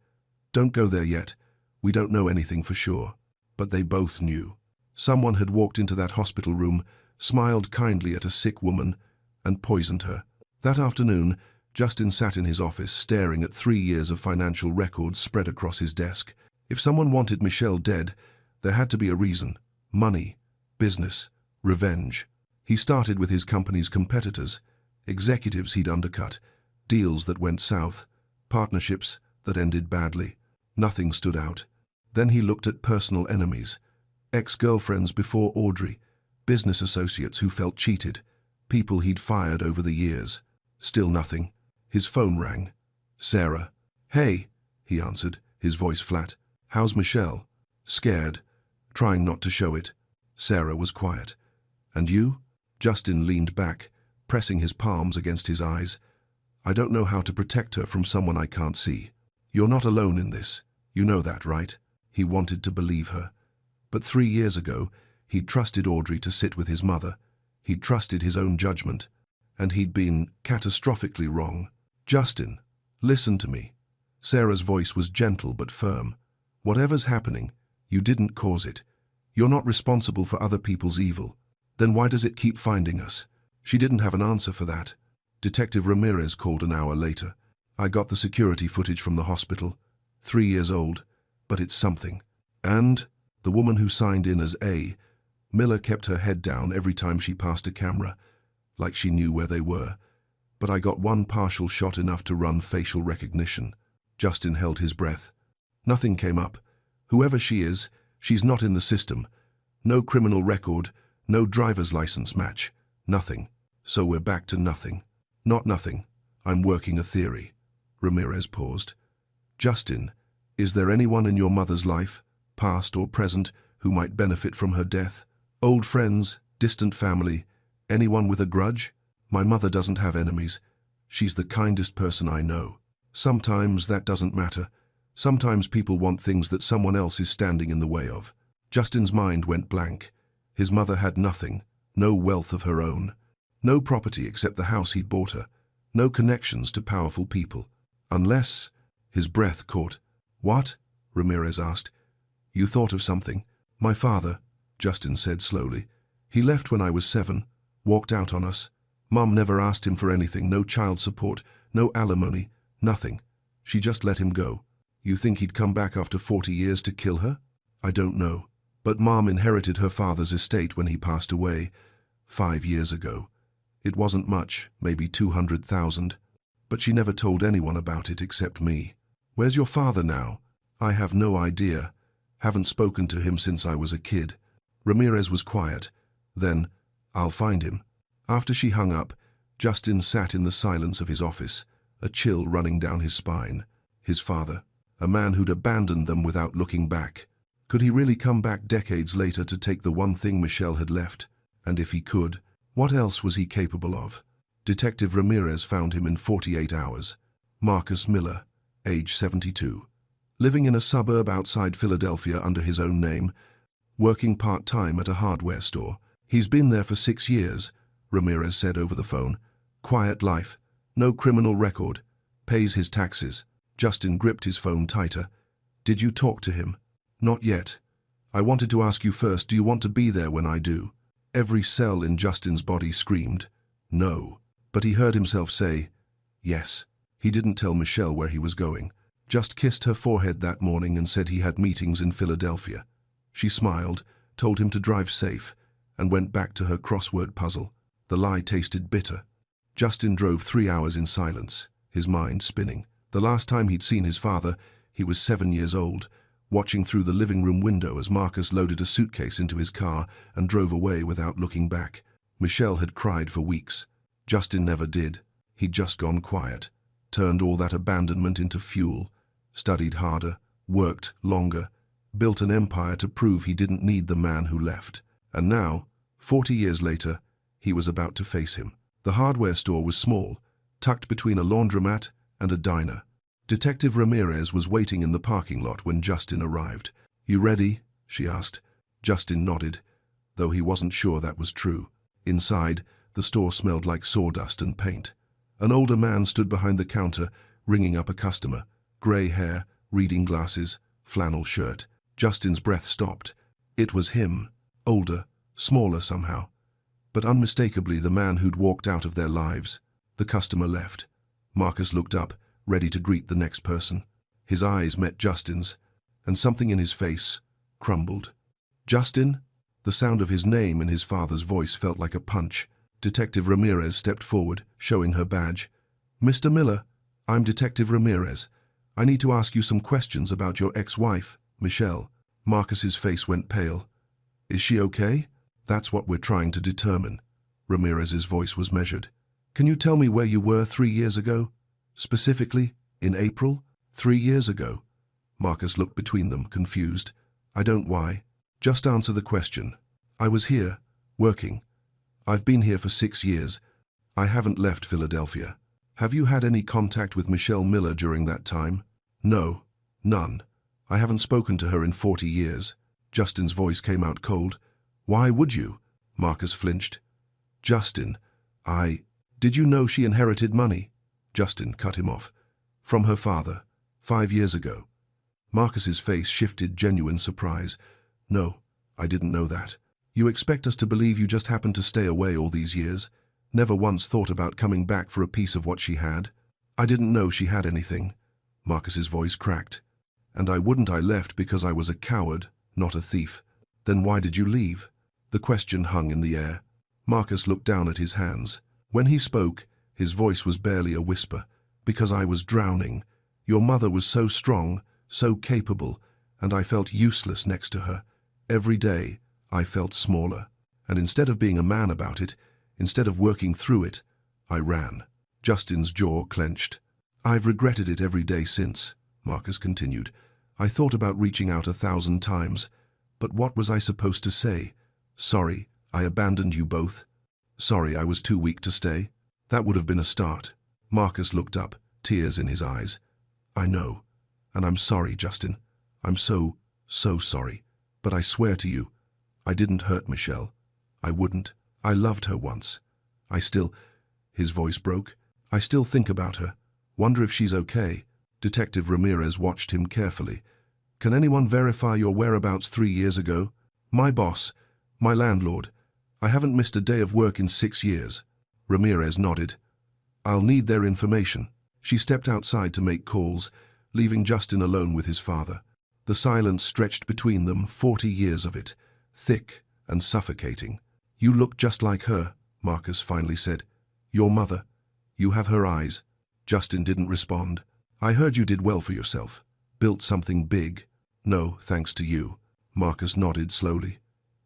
Don't go there yet. We don't know anything for sure. But they both knew. Someone had walked into that hospital room, smiled kindly at a sick woman, and poisoned her. That afternoon, Justin sat in his office, staring at 3 years of financial records spread across his desk. If someone wanted Michelle dead, there had to be a reason. Money, business, revenge. He started with his company's competitors, executives he'd undercut, deals that went south, partnerships that ended badly. Nothing stood out. Then he looked at personal enemies, ex-girlfriends before Audrey, business associates who felt cheated, people he'd fired over the years. Still nothing. His phone rang. Sarah. Hey, he answered, his voice flat. How's Michelle? Scared, trying not to show it. Sarah was quiet. And you? Justin leaned back, pressing his palms against his eyes. I don't know how to protect her from someone I can't see. You're not alone in this. You know that, right? He wanted to believe her. But 3 years ago, he'd trusted Audrey to sit with his mother. He'd trusted his own judgment. And he'd been catastrophically wrong. Justin, listen to me. Sarah's voice was gentle but firm. Whatever's happening, you didn't cause it. You're not responsible for other people's evil. Then why does it keep finding us? She didn't have an answer for that. Detective Ramirez called an hour later. I got the security footage from the hospital. 3 years old, but it's something. And the woman who signed in as A. Miller kept her head down every time she passed a camera, like she knew where they were. But I got one partial shot enough to run facial recognition. Justin held his breath. Nothing came up. Whoever she is, she's not in the system. No criminal record, no driver's license match. Nothing. So we're back to nothing. Not nothing. I'm working a theory. Ramirez paused. Justin, is there anyone in your mother's life, past or present, who might benefit from her death? Old friends, distant family, anyone with a grudge? My mother doesn't have enemies. She's the kindest person I know. Sometimes that doesn't matter. Sometimes people want things that someone else is standing in the way of. Justin's mind went blank. His mother had nothing, no wealth of her own, no property except the house he'd bought her, no connections to powerful people. Unless... His breath caught. What? Ramirez asked. You thought of something? My father, Justin said slowly. He left when I was 7, walked out on us. Mom never asked him for anything, no child support, no alimony, nothing. She just let him go. You think he'd come back after 40 years to kill her? I don't know. But Mom inherited her father's estate when he passed away 5 years ago. It wasn't much, maybe 200,000. But she never told anyone about it except me. Where's your father now? I have no idea. Haven't spoken to him since I was a kid. Ramirez was quiet. Then, I'll find him. After she hung up, Justin sat in the silence of his office, a chill running down his spine. His father, a man who'd abandoned them without looking back. Could he really come back decades later to take the one thing Michelle had left? And if he could, what else was he capable of? Detective Ramirez found him in 48 hours. Marcus Miller, age 72. Living in a suburb outside Philadelphia under his own name, working part-time at a hardware store. He's been there for 6 years, Ramirez said over the phone. Quiet life, no criminal record, pays his taxes. Justin gripped his phone tighter. Did you talk to him? Not yet. I wanted to ask you first, do you want to be there when I do? Every cell in Justin's body screamed, no. But he heard himself say, yes. He didn't tell Michelle where he was going. Just kissed her forehead that morning and said he had meetings in Philadelphia. She smiled, told him to drive safe, and went back to her crossword puzzle. The lie tasted bitter. Justin drove 3 hours in silence, his mind spinning. The last time he'd seen his father, he was 7 years old, watching through the living room window as Marcus loaded a suitcase into his car and drove away without looking back. Michelle had cried for weeks. Justin never did. He'd just gone quiet, turned all that abandonment into fuel, studied harder, worked longer, built an empire to prove he didn't need the man who left. And now, 40 years later, he was about to face him. The hardware store was small, tucked between a laundromat and a diner. Detective Ramirez was waiting in the parking lot when Justin arrived. You ready? She asked. Justin nodded, though he wasn't sure that was true. Inside, the store smelled like sawdust and paint. An older man stood behind the counter, ringing up a customer. Grey hair, reading glasses, flannel shirt. Justin's breath stopped. It was him, older, smaller somehow, but unmistakably the man who'd walked out of their lives. The customer left. Marcus looked up, ready to greet the next person. His eyes met Justin's, and something in his face crumbled. Justin? The sound of his name in his father's voice felt like a punch. Detective Ramirez stepped forward, showing her badge. Mr. Miller, I'm Detective Ramirez. I need to ask you some questions about your ex-wife, Michelle. Marcus's face went pale. Is she okay? That's what we're trying to determine. Ramirez's voice was measured. Can you tell me where you were 3 years ago? Specifically, in April? 3 years ago. Marcus looked between them, confused. I don't why. Just answer the question. I was here, working. I've been here for 6 years. I haven't left Philadelphia. Have you had any contact with Michelle Miller during that time? No, none. I haven't spoken to her in 40 years. Justin's voice came out cold. Why would you? Marcus flinched. Justin, Did you know she inherited money? Justin cut him off. From her father, 5 years ago. Marcus's face shifted genuine surprise. No, I didn't know that. You expect us to believe you just happened to stay away all these years? Never once thought about coming back for a piece of what she had? I didn't know she had anything. Marcus's voice cracked. And I left because I was a coward, not a thief. Then why did you leave? The question hung in the air. Marcus looked down at his hands. When he spoke, his voice was barely a whisper. Because I was drowning. Your mother was so strong, so capable, and I felt useless next to her. Every day, I felt smaller. And instead of being a man about it, instead of working through it, I ran. Justin's jaw clenched. I've regretted it every day since, Marcus continued. I thought about reaching out 1,000 times. But what was I supposed to say? Sorry, I abandoned you both. Sorry, I was too weak to stay. That would have been a start. Marcus looked up, tears in his eyes. I know. And I'm sorry, Justin. I'm so sorry. But I swear to you, I didn't hurt Michelle. I wouldn't. I loved her once. I still—" His voice broke. "I still think about her. Wonder if she's okay." Detective Ramirez watched him carefully. "Can anyone verify your whereabouts 3 years ago?" "My boss. My landlord. I haven't missed a day of work in 6 years." Ramirez nodded. "I'll need their information." She stepped outside to make calls, leaving Justin alone with his father. The silence stretched between them, 40 years of it, thick and suffocating. "You look just like her," Marcus finally said. "Your mother. You have her eyes." Justin didn't respond. "I heard you did well for yourself. Built something big." "No, thanks to you." Marcus nodded slowly.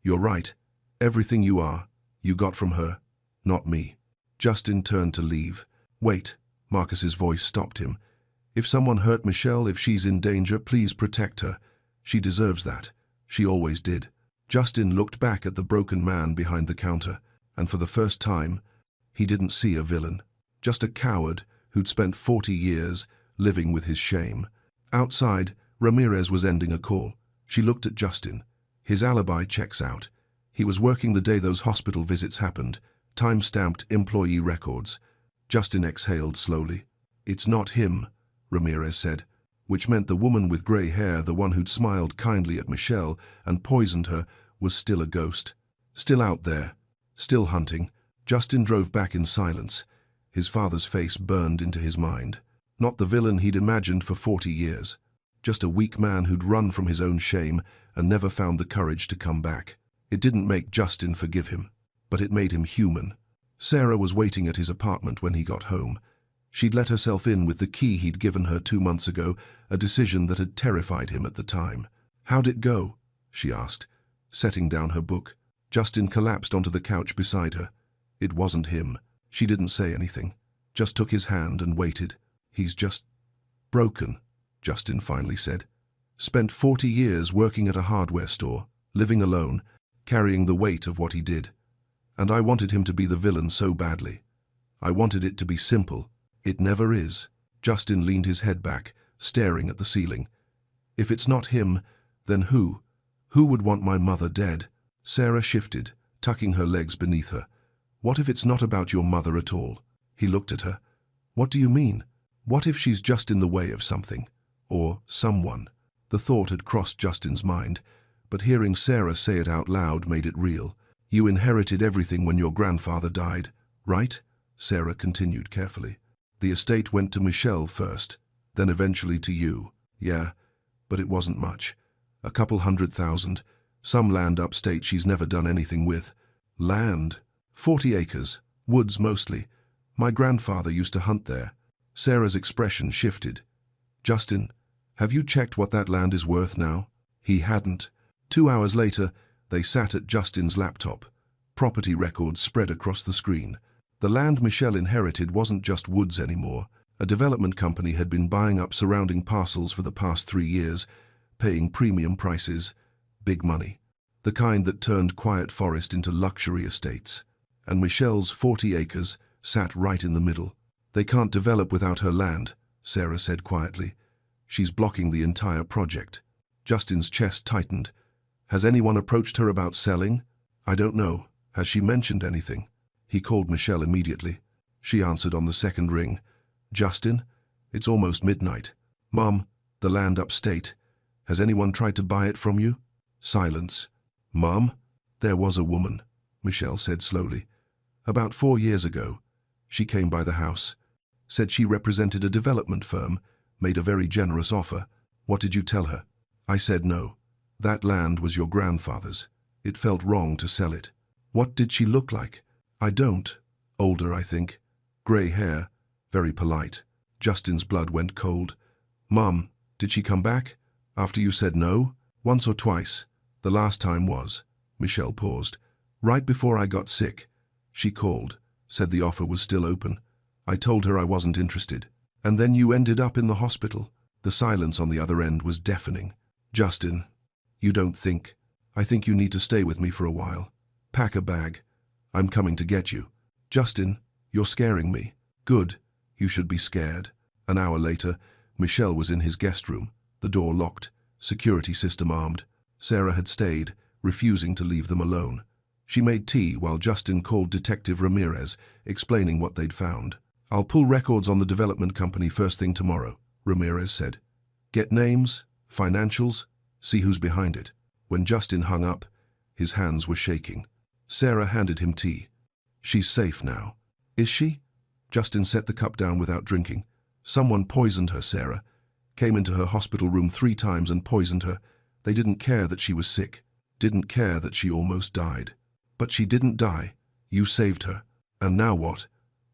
"You're right. Everything you are, you got from her, not me." Justin turned to leave. "Wait." Marcus's voice stopped him. "If someone hurt Michelle, if she's in danger, please protect her. She deserves that. She always did." Justin looked back at the broken man behind the counter, and for the first time, he didn't see a villain. Just a coward who'd spent 40 years living with his shame. Outside, Ramirez was ending a call. She looked at Justin. His alibi checks out. He was working the day those hospital visits happened, time-stamped employee records. Justin exhaled slowly. "It's not him," Ramirez said, which meant the woman with grey hair, the one who'd smiled kindly at Michelle and poisoned her, was still a ghost. Still out there. Still hunting. Justin drove back in silence. His father's face burned into his mind. Not the villain he'd imagined for 40 years. Just a weak man who'd run from his own shame and never found the courage to come back. It didn't make Justin forgive him, but it made him human. Sarah was waiting at his apartment when he got home. She'd let herself in with the key he'd given her 2 months ago, a decision that had terrified him at the time. "How'd it go?" she asked, setting down her book. Justin collapsed onto the couch beside her. It wasn't him. She didn't say anything, just took his hand and waited. "He's just broken," Justin finally said. "Spent 40 years working at a hardware store, living alone, carrying the weight of what he did. And I wanted him to be the villain so badly. I wanted it to be simple. It never is." Justin leaned his head back, staring at the ceiling. "If it's not him, then who? Who would want my mother dead?" Sarah shifted, tucking her legs beneath her. "What if it's not about your mother at all?" He looked at her. "What do you mean? What if she's just in the way of something? Or someone?" The thought had crossed Justin's mind, but hearing Sarah say it out loud made it real. "You inherited everything when your grandfather died, right?" Sarah continued carefully. "The estate went to Michelle first, then eventually to you. Yeah, but it wasn't much. A couple $100,000, some land upstate she's never done anything with." "Land? 40 acres, woods mostly. My grandfather used to hunt there." Sarah's expression shifted. "Justin, have you checked what that land is worth now?" He hadn't. 2 hours later, they sat at Justin's laptop. Property records spread across the screen. The land Michelle inherited wasn't just woods anymore. A development company had been buying up surrounding parcels for the past 3 years, paying premium prices, big money. The kind that turned quiet forest into luxury estates. And Michelle's 40 acres sat right in the middle. "They can't develop without her land," Sarah said quietly. "She's blocking the entire project." Justin's chest tightened. "Has anyone approached her about selling?" "I don't know. Has she mentioned anything?" He called Michelle immediately. She answered on the second ring. "Justin, it's almost midnight. Mom, the land upstate. Has anyone tried to buy it from you?" Silence. "Mom, there was a woman," Michelle said slowly. "About 4 years ago. She came by the house. Said she represented a development firm, made a very generous offer. What did you tell her?" "I said no. That land was your grandfather's. It felt wrong to sell it." "What did she look like?" "I don't. Older, I think. Grey hair. Very polite." Justin's blood went cold. "Mom, did she come back? After you said no?" "Once or twice. The last time was." Michelle paused. "Right before I got sick. She called, said the offer was still open. I told her I wasn't interested. And then you ended up in the hospital." The silence on the other end was deafening. "Justin, you don't think. I think you need to stay with me for a while. Pack a bag. I'm coming to get you." "Justin, you're scaring me." "Good. You should be scared." An hour later, Michelle was in his guest room, the door locked, security system armed. Sarah had stayed, refusing to leave them alone. She made tea while Justin called Detective Ramirez, explaining what they'd found. "I'll pull records on the development company first thing tomorrow," Ramirez said. "Get names, financials, see who's behind it." When Justin hung up, his hands were shaking. Sarah handed him tea. "She's safe now." "Is she?" Justin set the cup down without drinking. "Someone poisoned her, Sarah. Came into her hospital room 3 times and poisoned her. They didn't care that she was sick. Didn't care that she almost died. But she didn't die. You saved her. And now what?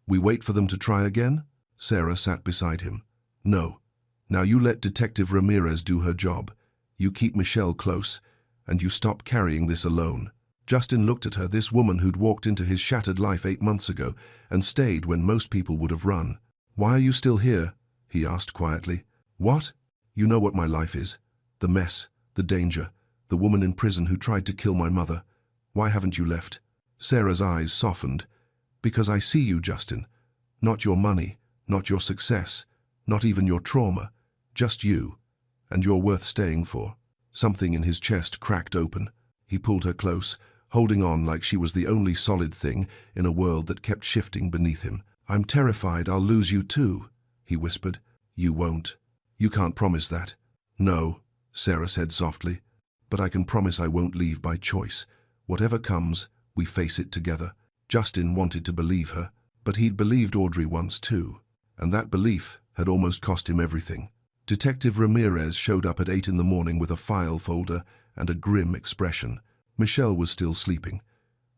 We wait for them to try again?" Sarah sat beside him. "No. Now you let Detective Ramirez do her job. You keep Michelle close, and you stop carrying this alone." Justin looked at her, this woman who'd walked into his shattered life 8 months ago and stayed when most people would have run. "Why are you still here?" he asked quietly. "What? You know what my life is. The mess, the danger, the woman in prison who tried to kill my mother. Why haven't you left?" Sarah's eyes softened. "Because I see you, Justin. Not your money, not your success, not even your trauma. Just you. And you're worth staying for." Something in his chest cracked open. He pulled her close, holding on like she was the only solid thing in a world that kept shifting beneath him. "I'm terrified I'll lose you too," he whispered. "You won't. You can't promise that." "No," Sarah said softly, "but I can promise I won't leave by choice. Whatever comes, we face it together." Justin wanted to believe her, but he'd believed Audrey once too, and that belief had almost cost him everything. Detective Ramirez showed up at 8 in the morning with a file folder and a grim expression. Michelle was still sleeping.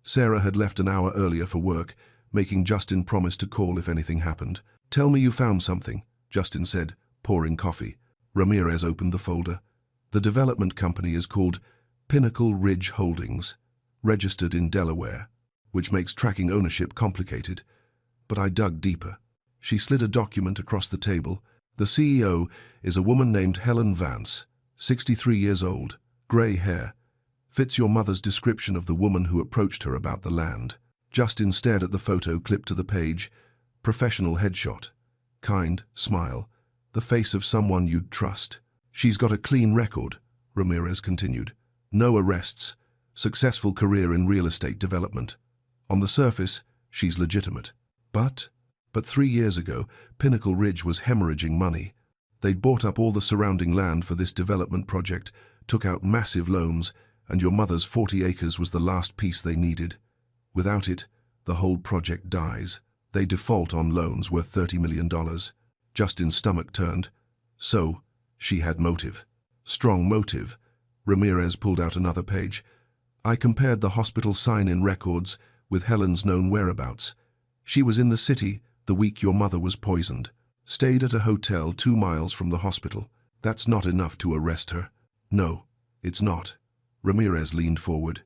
Sarah had left an hour earlier for work, making Justin promise to call if anything happened. "Tell me you found something," Justin said, pouring coffee. Ramirez opened the folder. "The development company is called Pinnacle Ridge Holdings, registered in Delaware, which makes tracking ownership complicated. But I dug deeper." She slid a document across the table. "The CEO is a woman named Helen Vance, 63 years old, gray hair. Fits your mother's description of the woman who approached her about the land." Justin stared at the photo clipped to the page. Professional headshot. Kind smile. The face of someone you'd trust. "She's got a clean record," Ramirez continued. "No arrests. Successful career in real estate development. On the surface, she's legitimate. But 3 years ago, Pinnacle Ridge was hemorrhaging money. They'd bought up all the surrounding land for this development project, took out massive loans, and your mother's 40 acres was the last piece they needed. Without it, the whole project dies. They default on loans worth $30 million. Justin's stomach turned. So, she had motive. Strong motive. Ramirez pulled out another page. "I compared the hospital sign-in records with Helen's known whereabouts. She was in the city the week your mother was poisoned. Stayed at a hotel 2 miles from the hospital. That's not enough to arrest her." "No, it's not." Ramirez leaned forward.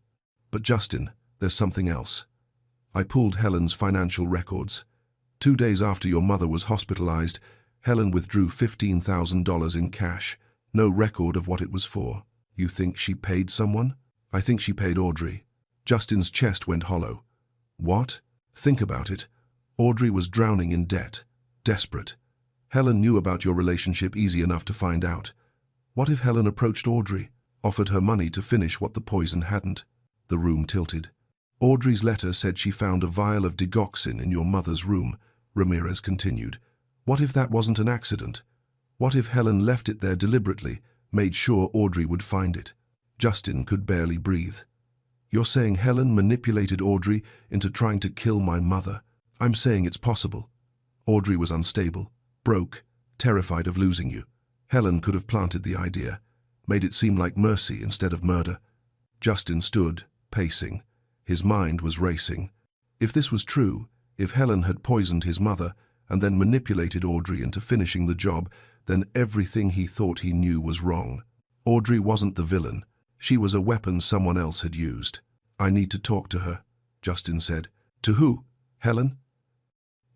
"But Justin, there's something else. I pulled Helen's financial records. 2 days after your mother was hospitalized, Helen withdrew $15,000 in cash. No record of what it was for." "You think she paid someone?" "I think she paid Audrey." Justin's chest went hollow. "What?" "Think about it. Audrey was drowning in debt. Desperate. Helen knew about your relationship easy enough to find out. What if Helen approached Audrey, offered her money to finish what the poison hadn't?" The room tilted. "Audrey's letter said she found a vial of digoxin in your mother's room," Ramirez continued. "What if that wasn't an accident? What if Helen left it there deliberately, made sure Audrey would find it?" Justin could barely breathe. "You're saying Helen manipulated Audrey into trying to kill my mother?" "I'm saying it's possible. Audrey was unstable, broke, terrified of losing you. Helen could have planted the idea, made it seem like mercy instead of murder." Justin stood, pacing. His mind was racing. If this was true, if Helen had poisoned his mother and then manipulated Audrey into finishing the job, then everything he thought he knew was wrong. Audrey wasn't the villain. She was a weapon someone else had used. "I need to talk to her," Justin said. "To who? Helen?"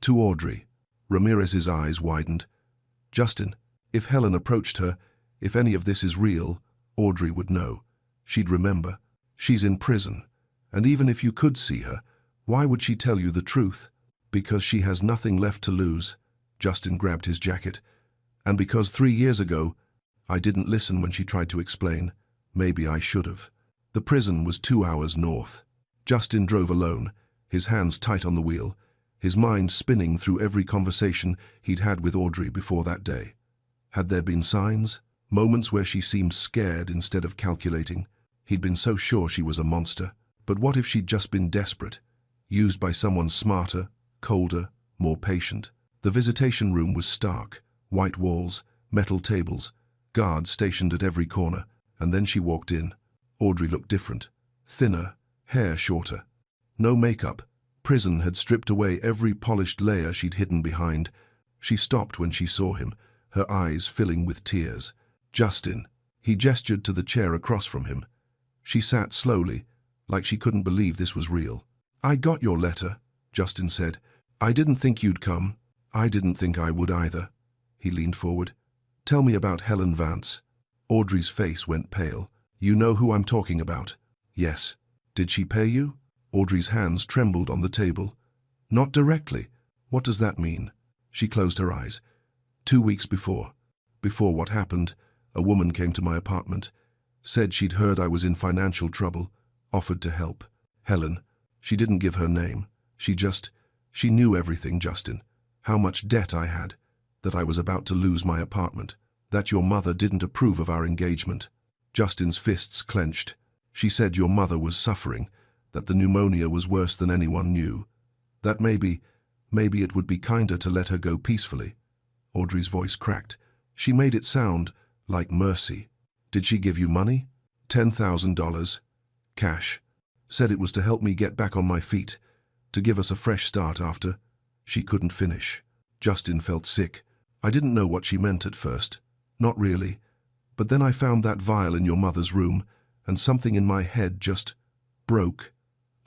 "To Audrey." Ramirez's eyes widened. "Justin, if Helen approached her, if any of this is real, Audrey would know. She'd remember. She's in prison. And even if you could see her, why would she tell you the truth?" "Because she has nothing left to lose." Justin grabbed his jacket. And because 3 years ago, I didn't listen when she tried to explain, maybe I should have. The prison was 2 hours north. Justin drove alone, his hands tight on the wheel, his mind spinning through every conversation he'd had with Audrey before that day. Had there been signs? Moments where she seemed scared instead of calculating? He'd been so sure she was a monster. But what if she'd just been desperate, used by someone smarter, colder, more patient? The visitation room was stark, white walls, metal tables, guards stationed at every corner, and then she walked in. Audrey looked different, thinner, hair shorter. No makeup. Prison had stripped away every polished layer she'd hidden behind. She stopped when she saw him, her eyes filling with tears. Justin. He gestured to the chair across from him. She sat slowly, like she couldn't believe this was real. "I got your letter," Justin said. "I didn't think you'd come. I didn't think I would either." He leaned forward. "Tell me about Helen Vance." Audrey's face went pale. "You know who I'm talking about?" "Yes." "Did she pay you?" Audrey's hands trembled on the table. "Not directly." "What does that mean?" She closed her eyes. 2 weeks before what happened, a woman came to my apartment, said she'd heard I was in financial trouble, offered to help. Helen. She didn't give her name. She knew everything, Justin. How much debt I had, that I was about to lose my apartment, that your mother didn't approve of our engagement. Justin's fists clenched. She said your mother was suffering, that the pneumonia was worse than anyone knew, that maybe it would be kinder to let her go peacefully. Audrey's voice cracked. She made it sound like mercy. "Did she give you money?" $10,000. Cash. Said it was to help me get back on my feet, to give us a fresh start after. She couldn't finish. Justin felt sick. I didn't know what she meant at first. Not really. But then I found that vial in your mother's room, and something in my head just broke.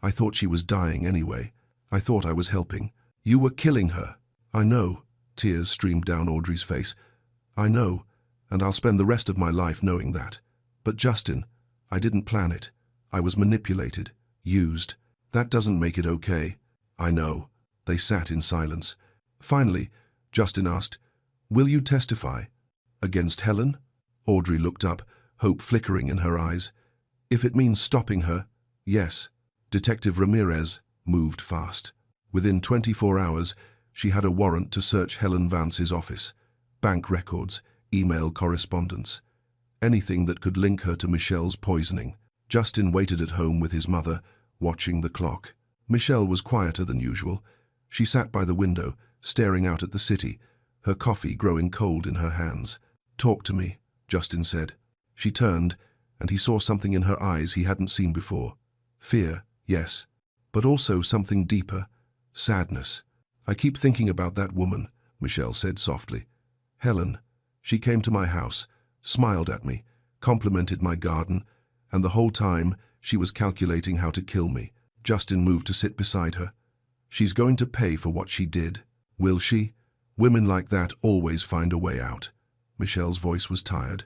I thought she was dying anyway. I thought I was helping. You were killing her. I know. Tears streamed down Audrey's face. I know, and I'll spend the rest of my life knowing that. But Justin, I didn't plan it. I was manipulated, used. That doesn't make it okay. I know. They sat in silence. Finally, Justin asked, "Will you testify?" "Against Helen?" Audrey looked up, hope flickering in her eyes. "If it means stopping her, yes." Detective Ramirez moved fast. Within 24 hours, she had a warrant to search Helen Vance's office. Bank records, email correspondence. Anything that could link her to Michelle's poisoning. Justin waited at home with his mother, watching the clock. Michelle was quieter than usual. She sat by the window, staring out at the city, her coffee growing cold in her hands. "Talk to me," Justin said. She turned, and he saw something in her eyes he hadn't seen before. Fear, yes, but also something deeper, sadness. "I keep thinking about that woman," Michelle said softly. "Helen. She came to my house, smiled at me, complimented my garden, and the whole time she was calculating how to kill me." Justin moved to sit beside her. "She's going to pay for what she did. Will she? Women like that always find a way out." Michelle's voice was tired.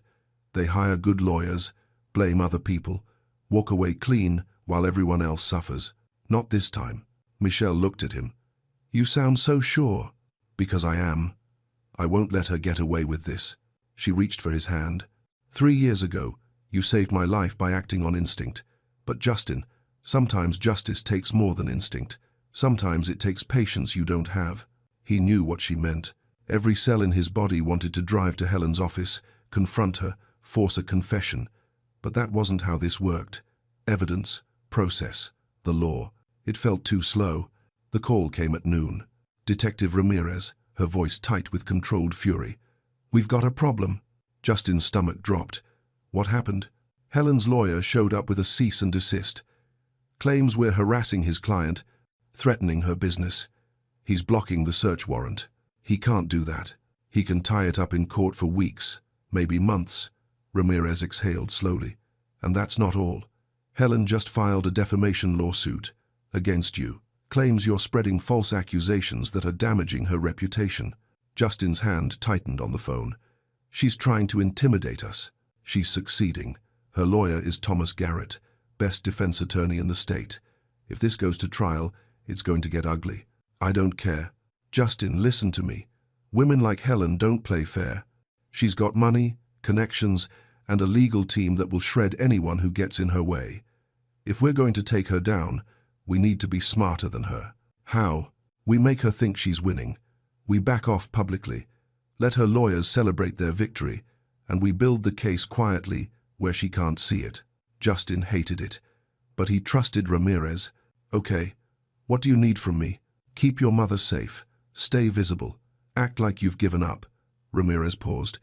"They hire good lawyers, blame other people, walk away clean while everyone else suffers. Not this time." Michelle looked at him. "You sound so sure." "Because I am. I won't let her get away with this." She reached for his hand. 3 years ago, you saved my life by acting on instinct. But Justin, sometimes justice takes more than instinct. Sometimes it takes patience you don't have." He knew what she meant. Every cell in his body wanted to drive to Helen's office, confront her, force a confession. But that wasn't how this worked. Evidence, process, the law. It felt too slow. The call came at noon. Detective Ramirez, her voice tight with controlled fury. "We've got a problem." Justin's stomach dropped. "What happened?" "Helen's lawyer showed up with a cease and desist. Claims we're harassing his client, threatening her business. He's blocking the search warrant. He can't do that. He can tie it up in court for weeks, maybe months." Ramirez exhaled slowly. "And that's not all. Helen just filed a defamation lawsuit against you. Claims you're spreading false accusations that are damaging her reputation." Justin's hand tightened on the phone. "She's trying to intimidate us. She's succeeding. Her lawyer is Thomas Garrett, best defense attorney in the state. If this goes to trial, it's going to get ugly. I don't care. Justin, listen to me. Women like Helen don't play fair. She's got money, connections, and a legal team that will shred anyone who gets in her way. If we're going to take her down, we need to be smarter than her. How? We make her think she's winning. We back off publicly, let her lawyers celebrate their victory, and we build the case quietly where she can't see it. Justin hated it, but he trusted Ramirez. Okay, what do you need from me? Keep your mother safe, stay visible, act like you've given up. Ramirez paused.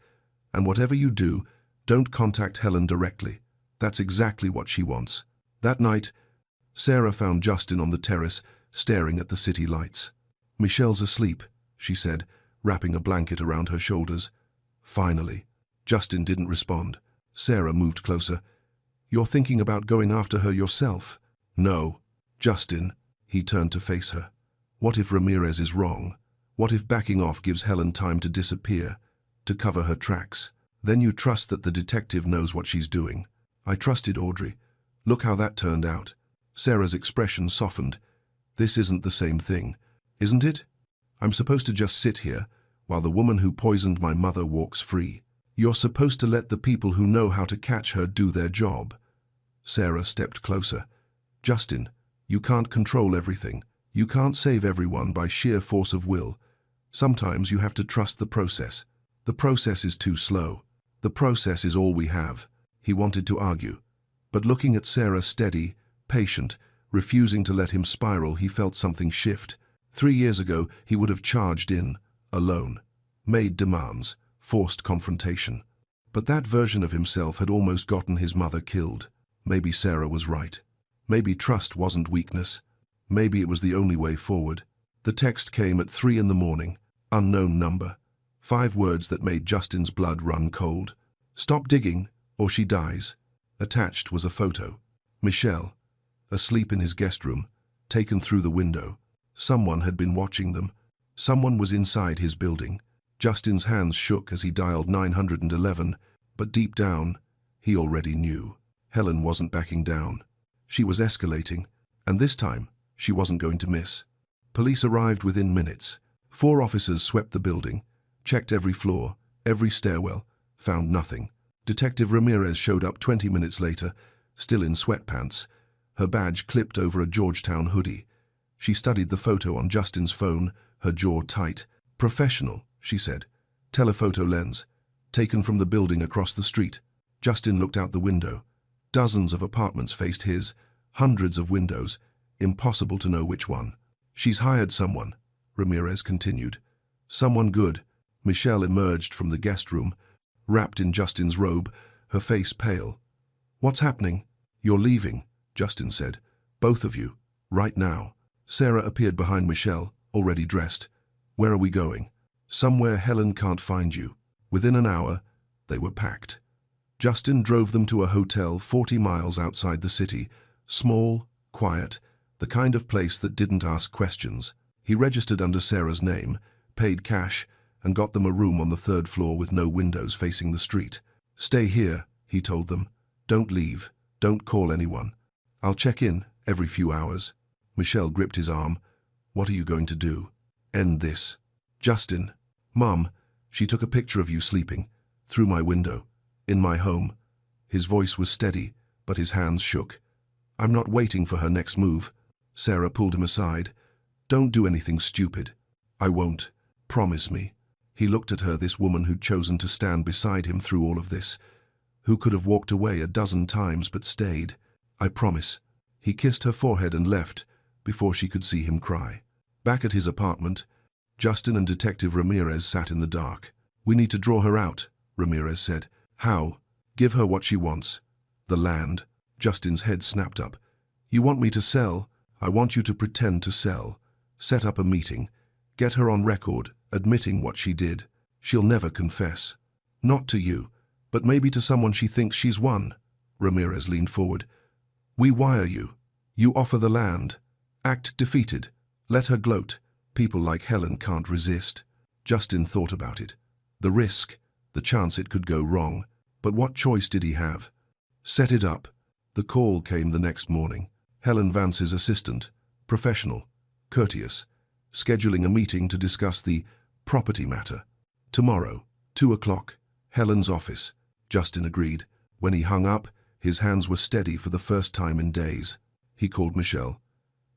And whatever you do, don't contact Helen directly. That's exactly what she wants. That night, Sarah found Justin on the terrace, staring at the city lights. Michelle's asleep, she said, wrapping a blanket around her shoulders. Finally. Justin didn't respond. Sarah moved closer. You're thinking about going after her yourself? No. Justin. He turned to face her. What if Ramirez is wrong? What if backing off gives Helen time to disappear, to cover her tracks? Then you trust that the detective knows what she's doing. I trusted Audrey. Look how that turned out. Sarah's expression softened. This isn't the same thing, isn't it? I'm supposed to just sit here while the woman who poisoned my mother walks free. You're supposed to let the people who know how to catch her do their job. Sarah stepped closer. Justin, you can't control everything. You can't save everyone by sheer force of will. Sometimes you have to trust the process. The process is too slow. The process is all we have. He wanted to argue, but looking at Sarah steady, patient, refusing to let him spiral, he felt something shift. 3 years ago, he would have charged in, alone, made demands, forced confrontation. But that version of himself had almost gotten his mother killed. Maybe Sarah was right. Maybe trust wasn't weakness. Maybe it was the only way forward. The text came at 3 in the morning. Unknown number. 5 words that made Justin's blood run cold. Stop digging, or she dies. Attached was a photo. Michelle, asleep in his guest room, taken through the window. Someone had been watching them. Someone was inside his building. Justin's hands shook as he dialed 911, but deep down, he already knew. Helen wasn't backing down. She was escalating, and this time, she wasn't going to miss. Police arrived within minutes. 4 officers swept the building, checked every floor, every stairwell, found nothing. Detective Ramirez showed up 20 minutes later, still in sweatpants, her badge clipped over a Georgetown hoodie. She studied the photo on Justin's phone, her jaw tight. Professional, she said. Telephoto lens, taken from the building across the street. Justin looked out the window. Dozens of apartments faced his, hundreds of windows, impossible to know which one. She's hired someone, Ramirez continued. Someone good. Michelle emerged from the guest room, wrapped in Justin's robe, her face pale. What's happening? You're leaving, Justin said. Both of you, right now. Sarah appeared behind Michelle, already dressed. Where are we going? Somewhere Helen can't find you. Within an hour, they were packed. Justin drove them to a hotel 40 miles outside the city, small, quiet, the kind of place that didn't ask questions. He registered under Sarah's name, paid cash, and got them a room on the 3rd floor with no windows facing the street. Stay here, he told them. Don't leave. Don't call anyone. I'll check in every few hours. Michelle gripped his arm. What are you going to do? End this. Justin. Mom, she took a picture of you sleeping. Through my window. In my home. His voice was steady, but his hands shook. I'm not waiting for her next move. Sarah pulled him aside. Don't do anything stupid. I won't. Promise me. He looked at her, this woman who'd chosen to stand beside him through all of this, who could have walked away a dozen times but stayed. I promise. He kissed her forehead and left before she could see him cry. Back at his apartment, Justin and Detective Ramirez sat in the dark. We need to draw her out, Ramirez said. How? Give her what she wants. The land. Justin's head snapped up. You want me to sell? I want you to pretend to sell. Set up a meeting. Get her on record, admitting what she did. She'll never confess. Not to you, but maybe to someone she thinks she's won. Ramirez leaned forward. We wire you. You offer the land. Act defeated. Let her gloat. People like Helen can't resist. Justin thought about it. The risk, the chance it could go wrong. But what choice did he have? Set it up. The call came the next morning. Helen Vance's assistant, professional, courteous, scheduling a meeting to discuss the property matter. Tomorrow, 2 o'clock, Helen's office, Justin agreed. When he hung up, his hands were steady for the first time in days. He called Michelle.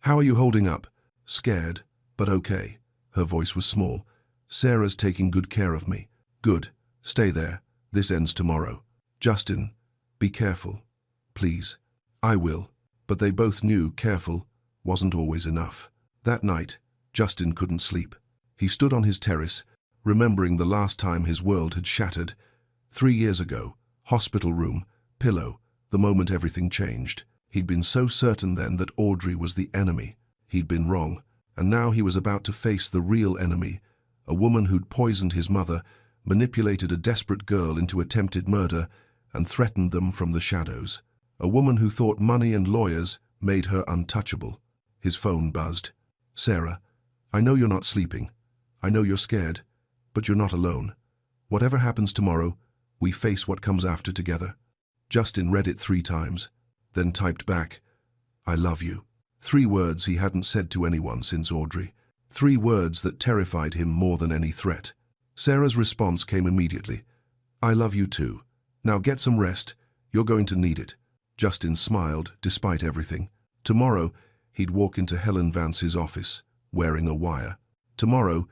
How are you holding up? Scared, but okay. Her voice was small. Sarah's taking good care of me. Good. Stay there. This ends tomorrow. Justin, be careful. Please. I will. But they both knew careful wasn't always enough. That night, Justin couldn't sleep. He stood on his terrace, remembering the last time his world had shattered. 3 years ago, hospital room, pillow, the moment everything changed. He'd been so certain then that Audrey was the enemy. He'd been wrong, and now he was about to face the real enemy, a woman who'd poisoned his mother, manipulated a desperate girl into attempted murder, and threatened them from the shadows. A woman who thought money and lawyers made her untouchable. His phone buzzed. Sarah, I know you're not sleeping. I know you're scared, but you're not alone. Whatever happens tomorrow, we face what comes after together. Justin read it 3 times, then typed back, I love you. 3 words he hadn't said to anyone since Audrey. 3 words that terrified him more than any threat. Sarah's response came immediately. I love you too. Now get some rest. You're going to need it. Justin smiled, despite everything. Tomorrow, he'd walk into Helen Vance's office, wearing a wire. Tomorrow,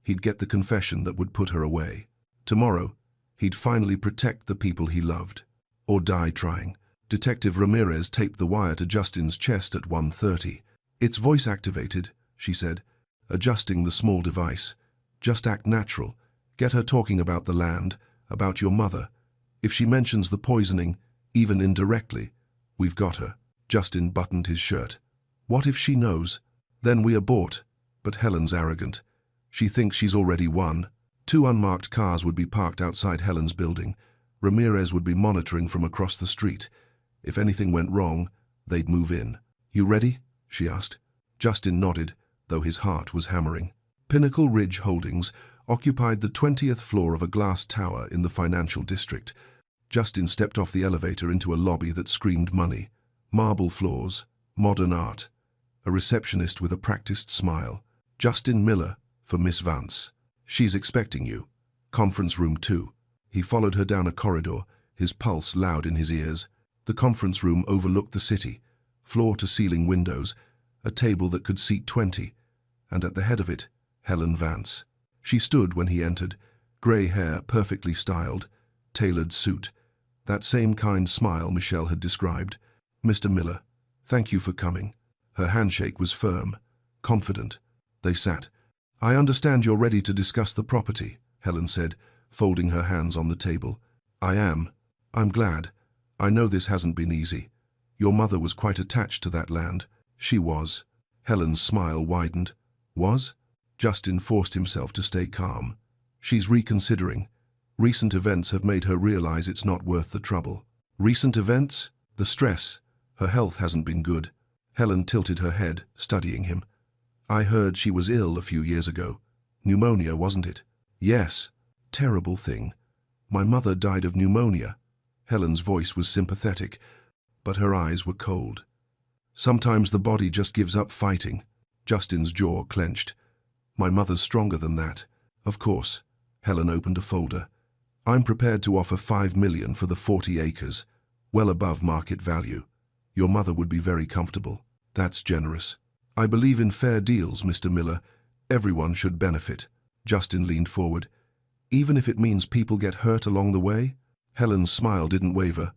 he'd get the confession that would put her away. Tomorrow, he'd finally protect the people he loved. Or die trying. Detective Ramirez taped the wire to Justin's chest at 1:30. It's voice-activated, she said, adjusting the small device. Just act natural. Get her talking about the land, about your mother. If she mentions the poisoning, even indirectly, we've got her. Justin buttoned his shirt. What if she knows? Then we abort. But Helen's arrogant. She thinks she's already won. 2 unmarked cars would be parked outside Helen's building. Ramirez would be monitoring from across the street. If anything went wrong, they'd move in. You ready? She asked. Justin nodded, though his heart was hammering. Pinnacle Ridge Holdings occupied the 20th floor of a glass tower in the financial district. Justin stepped off the elevator into a lobby that screamed money. Marble floors, modern art. A receptionist with a practiced smile. Justin Miller, for Miss Vance. She's expecting you. Conference room 2. He followed her down a corridor, his pulse loud in his ears. The conference room overlooked the city, floor-to-ceiling windows, a table that could seat 20, and at the head of it, Helen Vance. She stood when he entered, grey hair perfectly styled, tailored suit, that same kind smile Michelle had described. Mr. Miller, thank you for coming. Her handshake was firm, confident. They sat. I understand you're ready to discuss the property, Helen said, folding her hands on the table. I am. I'm glad. I know this hasn't been easy. Your mother was quite attached to that land. She was. Helen's smile widened. Was? Justin forced himself to stay calm. She's reconsidering. Recent events have made her realize it's not worth the trouble. Recent events? The stress. Her health hasn't been good. Helen tilted her head, studying him. I heard she was ill a few years ago. Pneumonia, wasn't it? Yes. Terrible thing. My mother died of pneumonia. Helen's voice was sympathetic, but her eyes were cold. Sometimes the body just gives up fighting. Justin's jaw clenched. My mother's stronger than that. Of course. Helen opened a folder. I'm prepared to offer $5 million for the 40 acres, well above market value. Your mother would be very comfortable. That's generous. I believe in fair deals, Mr. Miller. Everyone should benefit. Justin leaned forward. Even if it means people get hurt along the way? Helen's smile didn't waver.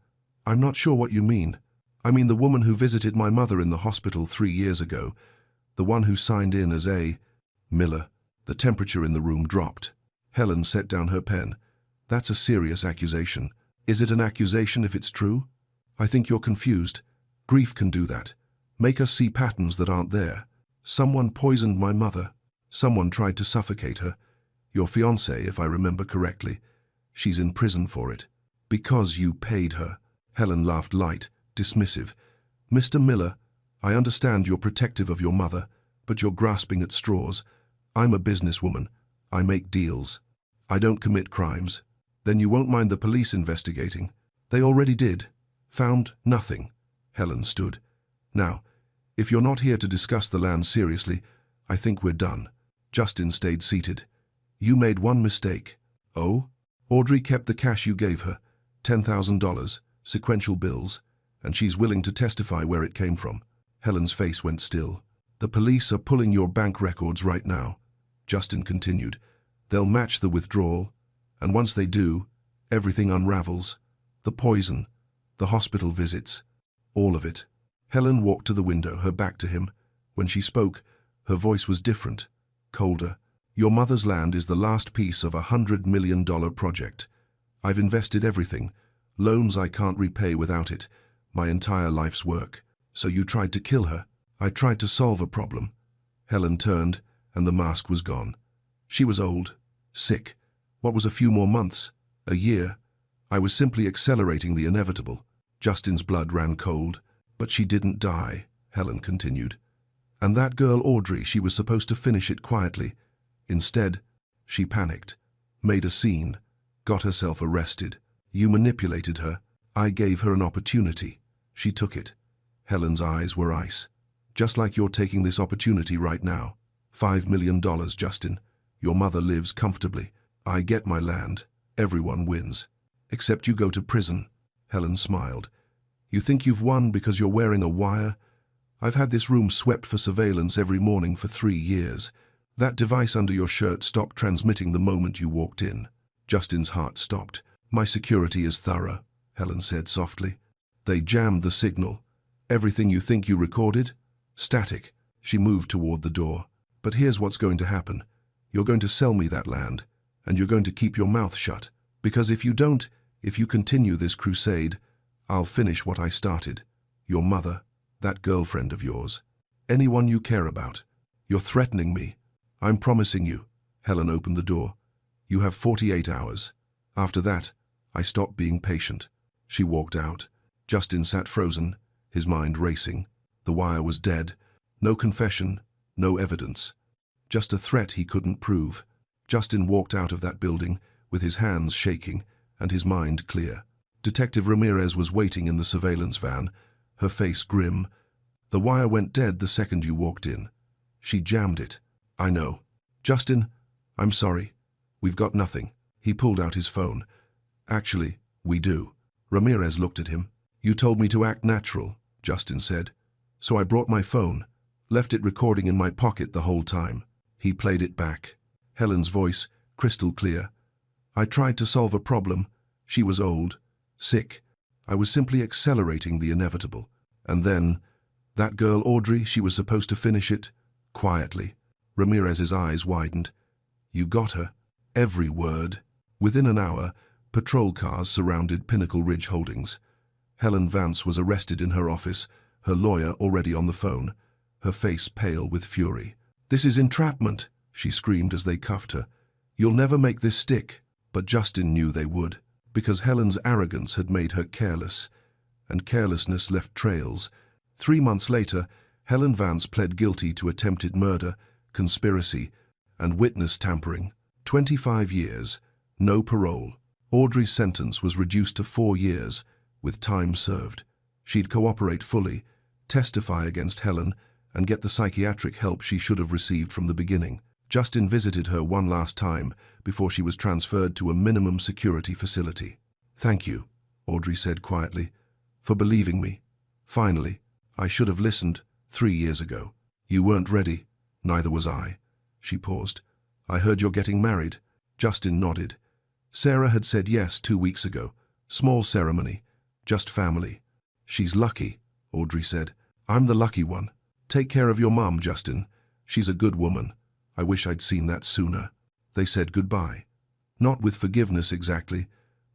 I'm not sure what you mean. I mean the woman who visited my mother in the hospital 3 years ago. The one who signed in as a... Miller. The temperature in the room dropped. Helen set down her pen. That's a serious accusation. Is it an accusation if it's true? I think you're confused. Grief can do that. Make us see patterns that aren't there. Someone poisoned my mother. Someone tried to suffocate her. Your fiancée, if I remember correctly. She's in prison for it. Because you paid her. Helen laughed light, dismissive. Mr. Miller, I understand you're protective of your mother, but you're grasping at straws. I'm a businesswoman. I make deals. I don't commit crimes. Then you won't mind the police investigating. They already did. Found nothing. Helen stood. Now, if you're not here to discuss the land seriously, I think we're done. Justin stayed seated. You made one mistake. Oh? Audrey kept the cash you gave her, $10,000, sequential bills, and she's willing to testify where it came from. Helen's face went still. The police are pulling your bank records right now, Justin continued. They'll match the withdrawal, and once they do, everything unravels. The poison, the hospital visits, all of it. Helen walked to the window, her back to him. When she spoke, her voice was different, colder. Your mother's land is the last piece of $100 million project. I've invested everything, loans I can't repay without it, my entire life's work. So you tried to kill her. I tried to solve a problem. Helen turned, and the mask was gone. She was old, sick. What was a few more months? A year? I was simply accelerating the inevitable. Justin's blood ran cold. But she didn't die, Helen continued. And that girl Audrey, she was supposed to finish it quietly. Instead, she panicked, made a scene, got herself arrested. You manipulated her. I gave her an opportunity. She took it. Helen's eyes were ice. Just like you're taking this opportunity right now. $5 million, Justin. Your mother lives comfortably. I get my land. Everyone wins. Except you go to prison. Helen smiled. You think you've won because you're wearing a wire? I've had this room swept for surveillance every morning for 3 years. That device under your shirt stopped transmitting the moment you walked in. Justin's heart stopped. My security is thorough, Helen said softly. They jammed the signal. Everything you think you recorded? Static. She moved toward the door. But here's what's going to happen. You're going to sell me that land, and you're going to keep your mouth shut. Because if you don't, if you continue this crusade, I'll finish what I started. Your mother, that girlfriend of yours, anyone you care about. You're threatening me. I'm promising you. Helen opened the door. You have 48 hours. After that, I stop being patient. She walked out. Justin sat frozen, his mind racing. The wire was dead. No confession, no evidence. Just a threat he couldn't prove. Justin walked out of that building, with his hands shaking and his mind clear. Detective Ramirez was waiting in the surveillance van, her face grim. The wire went dead the second you walked in. She jammed it. I know. Justin, I'm sorry. We've got nothing. He pulled out his phone. Actually, we do. Ramirez looked at him. You told me to act natural, Justin said. So I brought my phone, left it recording in my pocket the whole time. He played it back. Helen's voice, crystal clear. I tried to solve a problem. She was old, sick. I was simply accelerating the inevitable. And then, that girl Audrey, she was supposed to finish it, quietly. Ramirez's eyes widened. You got her. Every word. Within an hour, patrol cars surrounded Pinnacle Ridge Holdings. Helen Vance was arrested in her office, her lawyer already on the phone, her face pale with fury. This is entrapment, she screamed as they cuffed her. You'll never make this stick. But Justin knew they would, because Helen's arrogance had made her careless, and carelessness left trails. 3 months later, Helen Vance pled guilty to attempted murder, conspiracy, and witness tampering. 25 years, no parole. Audrey's sentence was reduced to 4 years, with time served. She'd cooperate fully, testify against Helen, and get the psychiatric help she should have received from the beginning. Justin visited her one last time before she was transferred to a minimum security facility. Thank you, Audrey said quietly, for believing me. Finally, I should have listened 3 years ago. You weren't ready. Neither was I. She paused. I heard you're getting married. Justin nodded. Sarah had said yes 2 weeks ago. Small ceremony. Just family. She's lucky, Audrey said. I'm the lucky one. Take care of your mum, Justin. She's a good woman. I wish I'd seen that sooner. They said goodbye. Not with forgiveness exactly,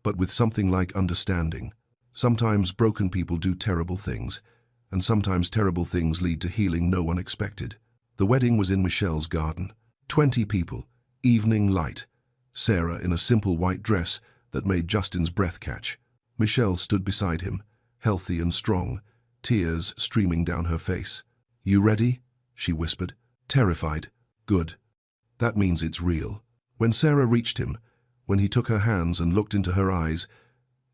but with something like understanding. Sometimes broken people do terrible things, and sometimes terrible things lead to healing no one expected. The wedding was in Michelle's garden. 20 people, evening light. Sarah in a simple white dress that made Justin's breath catch. Michelle stood beside him, healthy and strong, tears streaming down her face. You ready? She whispered. Terrified. Good. That means it's real. When Sarah reached him, when he took her hands and looked into her eyes,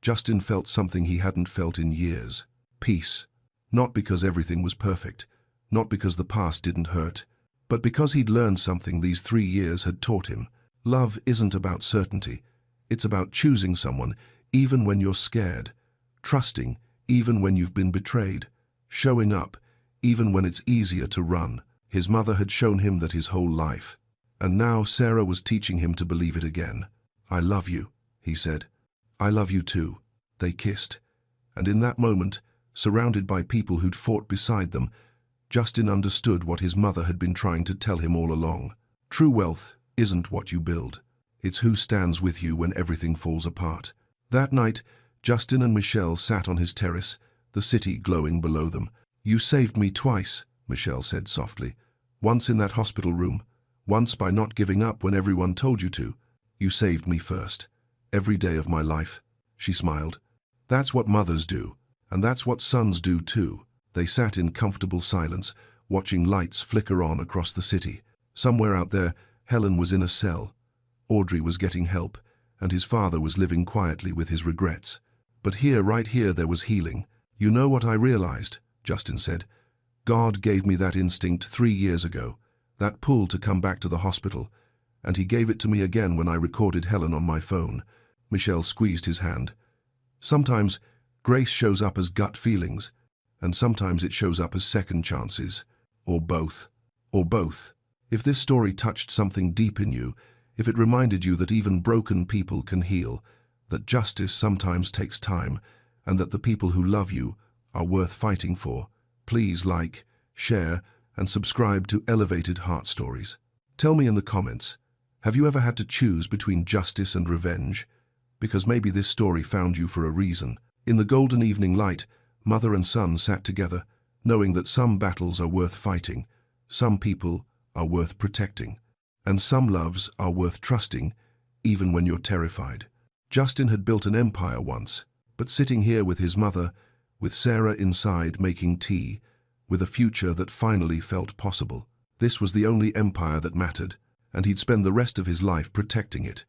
Justin felt something he hadn't felt in years. Peace. Not because everything was perfect, not because the past didn't hurt, but because he'd learned something these 3 years had taught him. Love isn't about certainty. It's about choosing someone even when you're scared, trusting even when you've been betrayed, showing up even when it's easier to run. His mother had shown him that his whole life, and now Sarah was teaching him to believe it again. "I love you," he said. "I love you too." They kissed, and in that moment, surrounded by people who'd fought beside them, Justin understood what his mother had been trying to tell him all along. True wealth isn't what you build. It's who stands with you when everything falls apart. That night, Justin and Michelle sat on his terrace, the city glowing below them. "You saved me twice," Michelle said softly. "Once in that hospital room, once by not giving up when everyone told you to. You saved me first. Every day of my life." She smiled. "That's what mothers do, and that's what sons do too." They sat in comfortable silence, watching lights flicker on across the city. Somewhere out there, Helen was in a cell. Audrey was getting help, and his father was living quietly with his regrets. But here, right here, there was healing. "You know what I realized?" Justin said. "God gave me that instinct 3 years ago, that pull to come back to the hospital, and he gave it to me again when I recorded Helen on my phone." Michelle squeezed his hand. "Sometimes grace shows up as gut feelings, and sometimes it shows up as second chances, or both. Or both. If this story touched something deep in you, if it reminded you that even broken people can heal, that justice sometimes takes time, and that the people who love you are worth fighting for, please like, share, and subscribe to Elevated Heart Stories. Tell me in the comments, have you ever had to choose between justice and revenge? Because maybe this story found you for a reason. In the golden evening light, mother and son sat together, knowing that some battles are worth fighting, some people are worth protecting, and some loves are worth trusting, even when you're terrified. Justin had built an empire once, but sitting here with his mother, with Sarah inside making tea, with a future that finally felt possible. This was the only empire that mattered, and he'd spend the rest of his life protecting it.